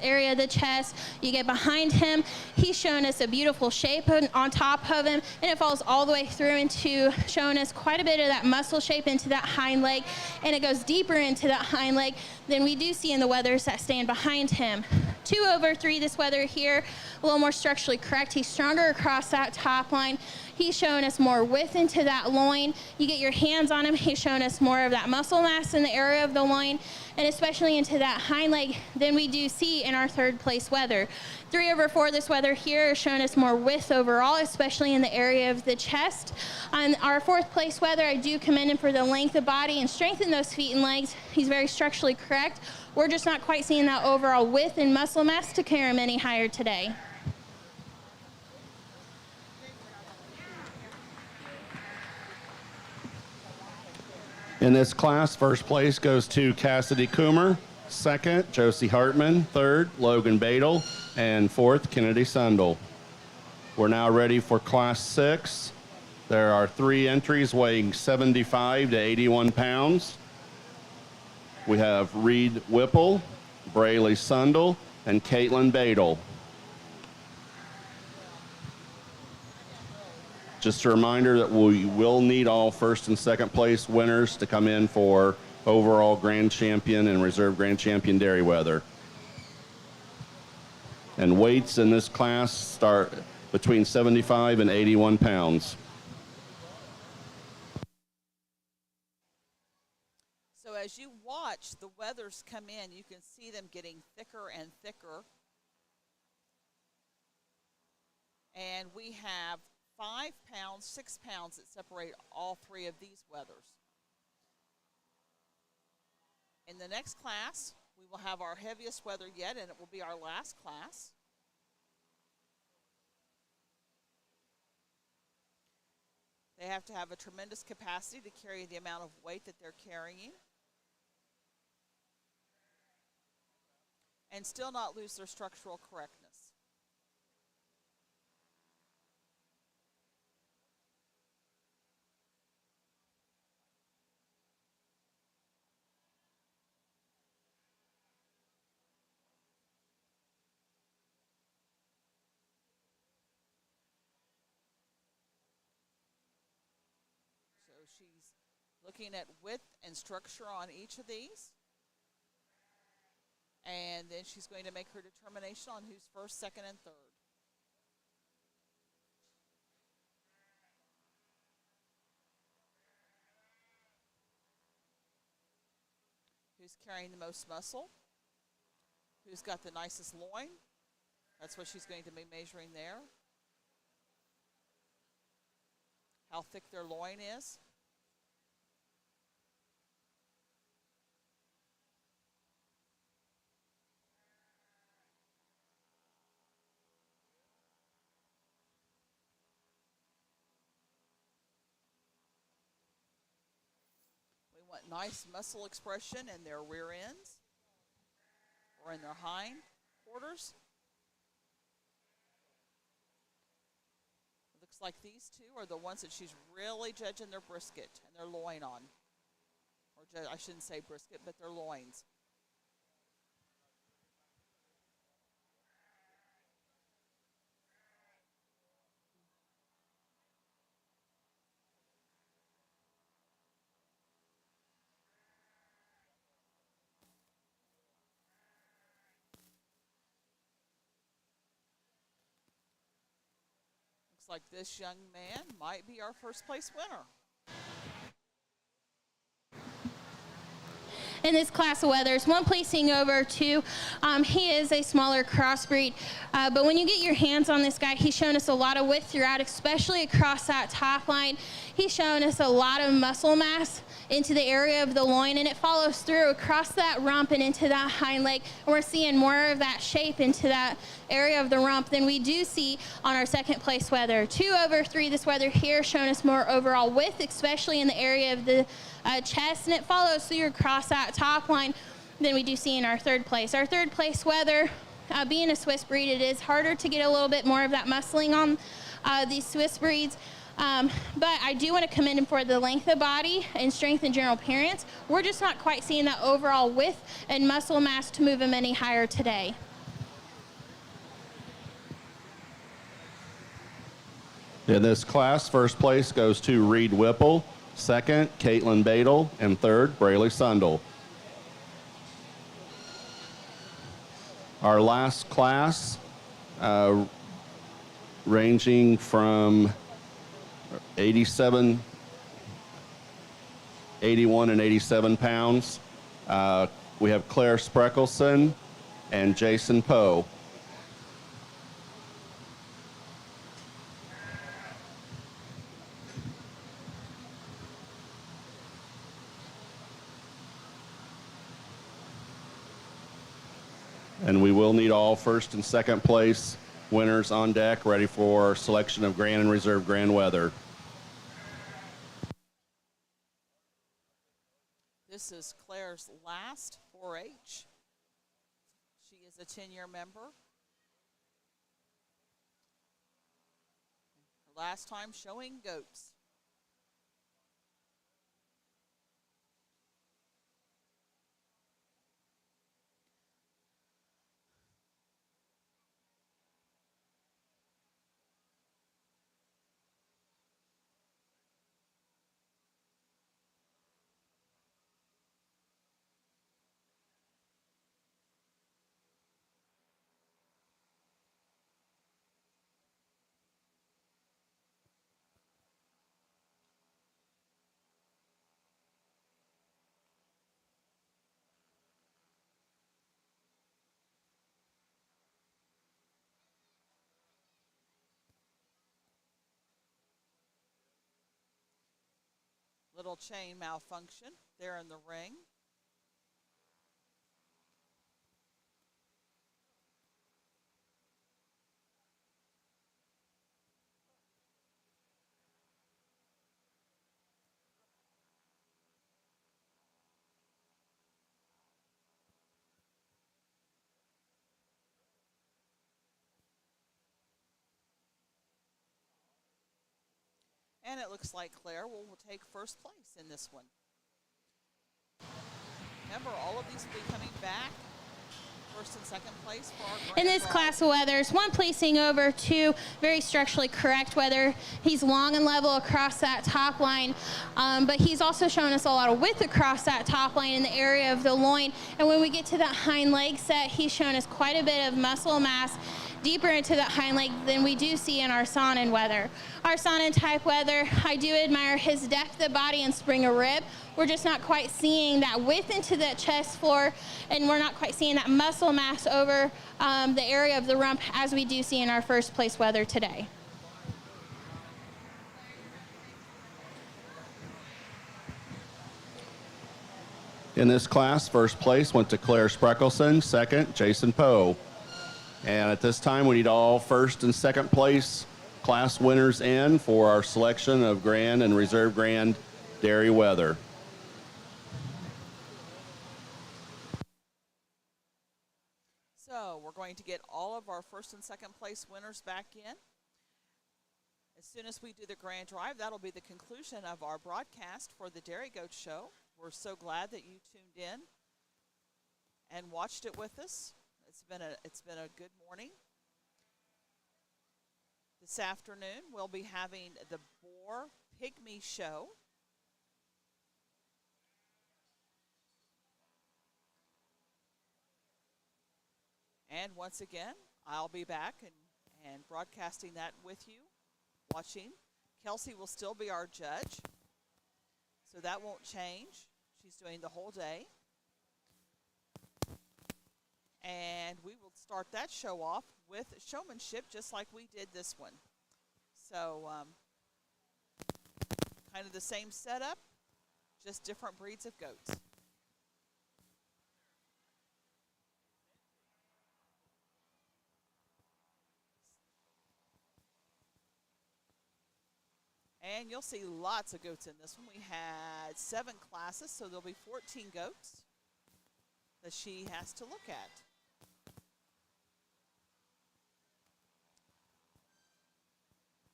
area of the chest. You get behind him, he's showing us a beautiful shape on top of him, and it falls all the way through into showing us quite a bit of that muscle shape into that hind leg, and it goes deeper into that hind leg than we do see in the weathers that stand behind him. 2 over 3, this weather here, a little more structurally correct. He's stronger across that top line. He's showing us more width into that loin. You get your hands on him, he's showing us more of that muscle mass in the area of the loin, and especially into that hind leg than we do see in our 3rd place weather. 3 over 4, this weather here is showing us more width overall, especially in the area of the chest. On our 4th place weather, I do commend him for the length of body and strength in those feet and legs. He's very structurally correct. We're just not quite seeing that overall width and muscle mass to carry him any higher today. In this class, 1st place goes to Cassidy Coomer, 2nd, Josie Hartman, 3rd, Logan Badel, and 4th, Kennedy Sundel. We're now ready for Class 6. There are 3 entries weighing 75 to 81 pounds. We have Reed Whipple, Braylee Sundel, and Caitlin Badel. Just a reminder that we will need all 1st and 2nd place winners to come in for overall grand champion and reserve grand champion dairy weather. And weights in this class start between 75 and 81 pounds. So as you watch the weathers come in, you can see them getting thicker and thicker. And we have 5 pounds, 6 pounds that separate all 3 of these weathers. In the next class, we will have our heaviest weather yet, and it will be our last class. They have to have a tremendous capacity to carry the amount of weight that they're carrying. and still not lose their structural correctness. So she's looking at width and structure on each of these. And then she's going to make her determination on who's first, second, and third. Who's carrying the most muscle? Who's got the nicest loin? That's what she's going to be measuring there. How thick their loin is. We want nice muscle expression in their rear ends or in their hind quarters. It looks like these two are the ones that she's really judging their brisket and their loin on. Or I shouldn't say brisket, but their loins. Looks like this young man might be our first place winner. In this class of Weathers, one placing over two. He is a smaller crossbreed, but when you get your hands on this guy, he's shown us a lot of width throughout, especially across that top line. He's shown us a lot of muscle mass into the area of the loin, and it follows through across that rump and into that hind leg. And we're seeing more of that shape into that area of the rump than we do see on our second place Weather. 2 over 3, this Weather here showing us more overall width, especially in the area of the chest, and it follows through across that top line than we do see in our third place. Our third place Weather, being a Swiss breed, it is harder to get a little bit more of that muscling on these Swiss breeds. But I do want to commend him for the length of body and strength and general appearance. We're just not quite seeing that overall width and muscle mass to move him any higher today. In this class, first place goes to Reed Whipple, second, Caitlin Badel, and third, Braylee Sundel. Our last class, ranging from 81 and 87 pounds. We have Claire Spreckelson and Jason Poe. And we will need all first and second place winners on deck, ready for selection of Grand and Reserve Grand Weather. This is Claire's last 4-H. She is a 10-year member. Her last time showing goats. Little chain malfunction there in the ring. And it looks like Claire will take first place in this one. Remember, all of these will be coming back. First and second place for our grand In this prize. class of weathers, one placing over, two very structurally correct weather. He's long and level across that top line, but he's also shown us a lot of width across that top line in the area of the loin. And when we get to that hind leg set, he's shown us quite a bit of muscle mass deeper into that hind leg than we do see in our Saanen weather. Our Saanen type weather, I do admire his depth of body and spring of rib. We're just not quite seeing that width into the chest floor, and we're not quite seeing that muscle mass over the area of the rump as we do see in our first place weather today. In this class, first place went to Claire Spreckelson, second, Jason Poe. And at this time, we need all first and second place class winners in for our selection of Grand and Reserve Grand Dairy Weather. So we're going to get all of our first and second place winners back in. As soon as we do the grand drive, that'll be the conclusion of our broadcast for the Dairy Goat Show. We're so glad that you tuned in and watched it with us. It's been a good morning. This afternoon, we'll be having the Boar Pygmy Show. And once again, I'll be back and broadcasting that with you, watching. Kelsey will still be our judge, so that won't change. She's doing the whole day. And we will start that show off with showmanship just like we did this one. So kind of the same setup, just different breeds of goats. And you'll see lots of goats in this one. We had 7 classes, so there'll be 14 goats that she has to look at.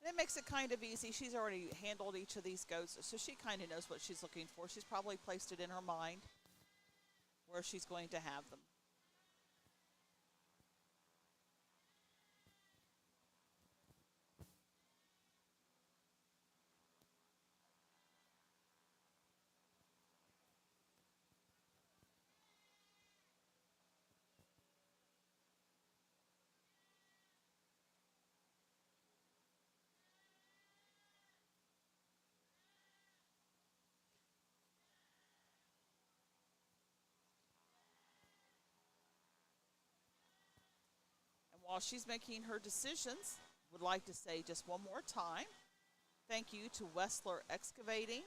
And it makes it kind of easy. She's already handled each of these goats, so she kind of knows what she's looking for. She's probably placed it in her mind where she's going to have them. While she's making her decisions, would like to say just one more time, thank you to Wessler Excavating,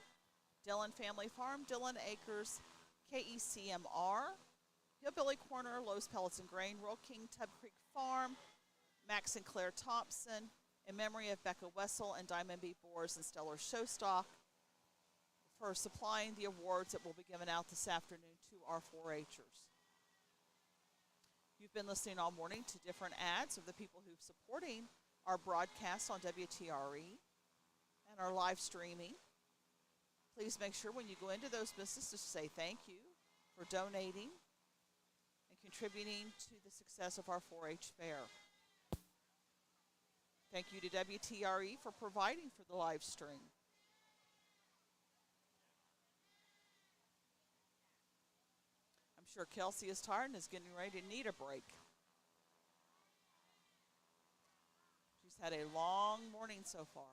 Dillon Family Farm, Dillon Acres, KECMR, Hillbilly Corner, Lowe's Pellets and Grain, Royal King Tub Creek Farm, Max and Claire Thompson, in memory of Becca Wessel and Diamond B. Boars and Stellar Showstock for supplying the awards that will be given out this afternoon to our 4-H'ers. You've been listening all morning to different ads of the people who've supporting our broadcast on WTRE and our live streaming. Please make sure when you go into those businesses to say thank you for donating and contributing to the success of our 4-H fair. Thank you to WTRE for providing for the live stream. Sure, Kelsey is tired and is getting ready to need a break. She's had a long morning so far.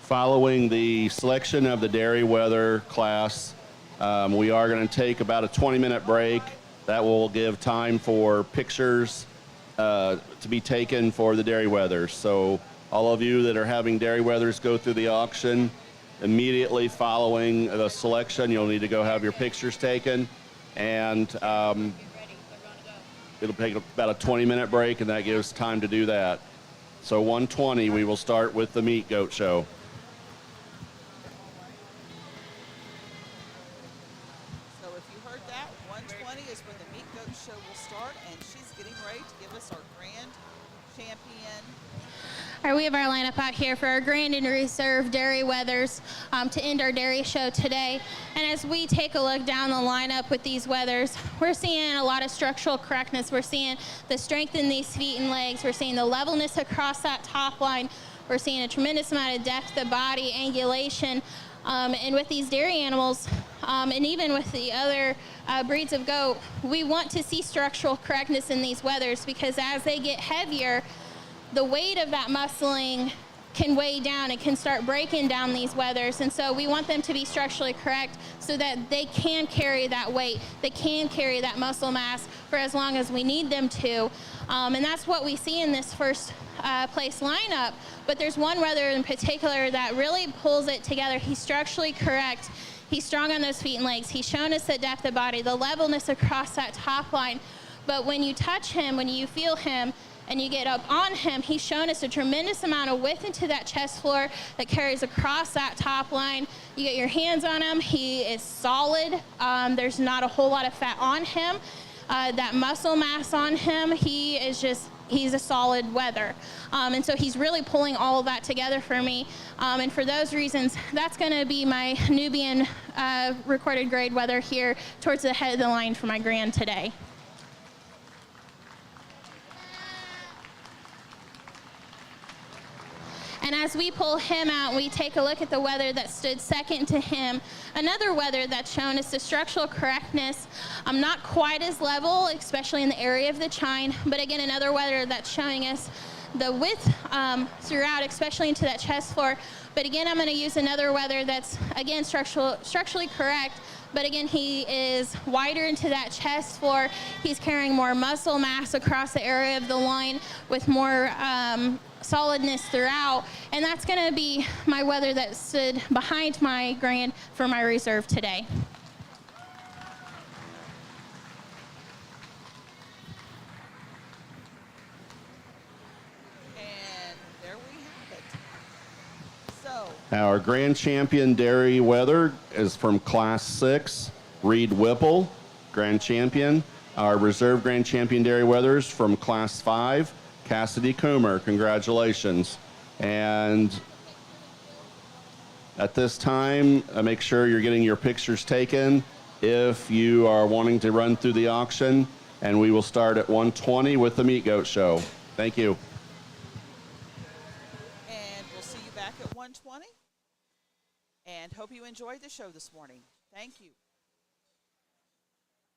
Following the selection of the Dairy Weather class, we are going to take about a 20-minute break. That will give time for pictures to be taken for the Dairy Weathers. So all of you that are having Dairy Weathers go through the auction, immediately following the selection, you'll need to go have your pictures taken. And it'll take about a 20-minute break, and that gives time to do that. So 1:20, we will start with the Meat Goat Show. grand champion. All right, we have our lineup out here for our Grand and Reserve Dairy Weathers to end our dairy show today. And as we take a look down the lineup with these weathers, we're seeing a lot of structural correctness. We're seeing the strength in these feet and legs. We're seeing the levelness across that top line. We're seeing a tremendous amount of depth of body, angulation. And with these dairy animals, and even with the other breeds of goat, we want to see structural correctness in these weathers, because as they get heavier, the weight of that muscling can weigh down. It can start breaking down these weathers. And so we want them to be structurally correct so that they can carry that weight. They can carry that muscle mass for as long as we need them to. And that's what we see in this first place lineup. But there's one wether in particular that really pulls it together. He's structurally correct. He's strong on those feet and legs. He's shown us the depth of body, the levelness across that top line. But when you touch him, when you feel him, and you get up on him, he's shown us a tremendous amount of width into that chest floor that carries across that top line. You get your hands on him, he is solid. There's not a whole lot of fat on him. That muscle mass on him, he's a solid wether. And so he's really pulling all of that together for me. And for those reasons, that's gonna be my Nubian recorded grade wether here towards the head of the line for my grand today. And as we pull him out, we take a look at the wether that stood second to him. Another wether that's shown us the structural correctness, not quite as level, especially in the area of the chine, but again, another wether that's showing us the width throughout, especially into that chest floor. But again, I'm gonna use another wether that's, again, structurally correct, but again, he is wider into that chest floor. He's carrying more muscle mass across the area of the line with more solidness throughout. And that's gonna be my wether that stood behind my grand for my reserve today. And there we have it. So, Our grand champion dairy wether is from Class 6, Reed Whipple, grand champion. Our reserve grand champion dairy wethers from Class 5, Cassidy Coomer. Congratulations. And at this time, make sure you're getting your pictures taken if you are wanting to run through the auction, and we will start at 1:20 with the Meat Goat Show. Thank you. and we'll see you back at 1:20. And hope you enjoyed the show this morning. Thank you.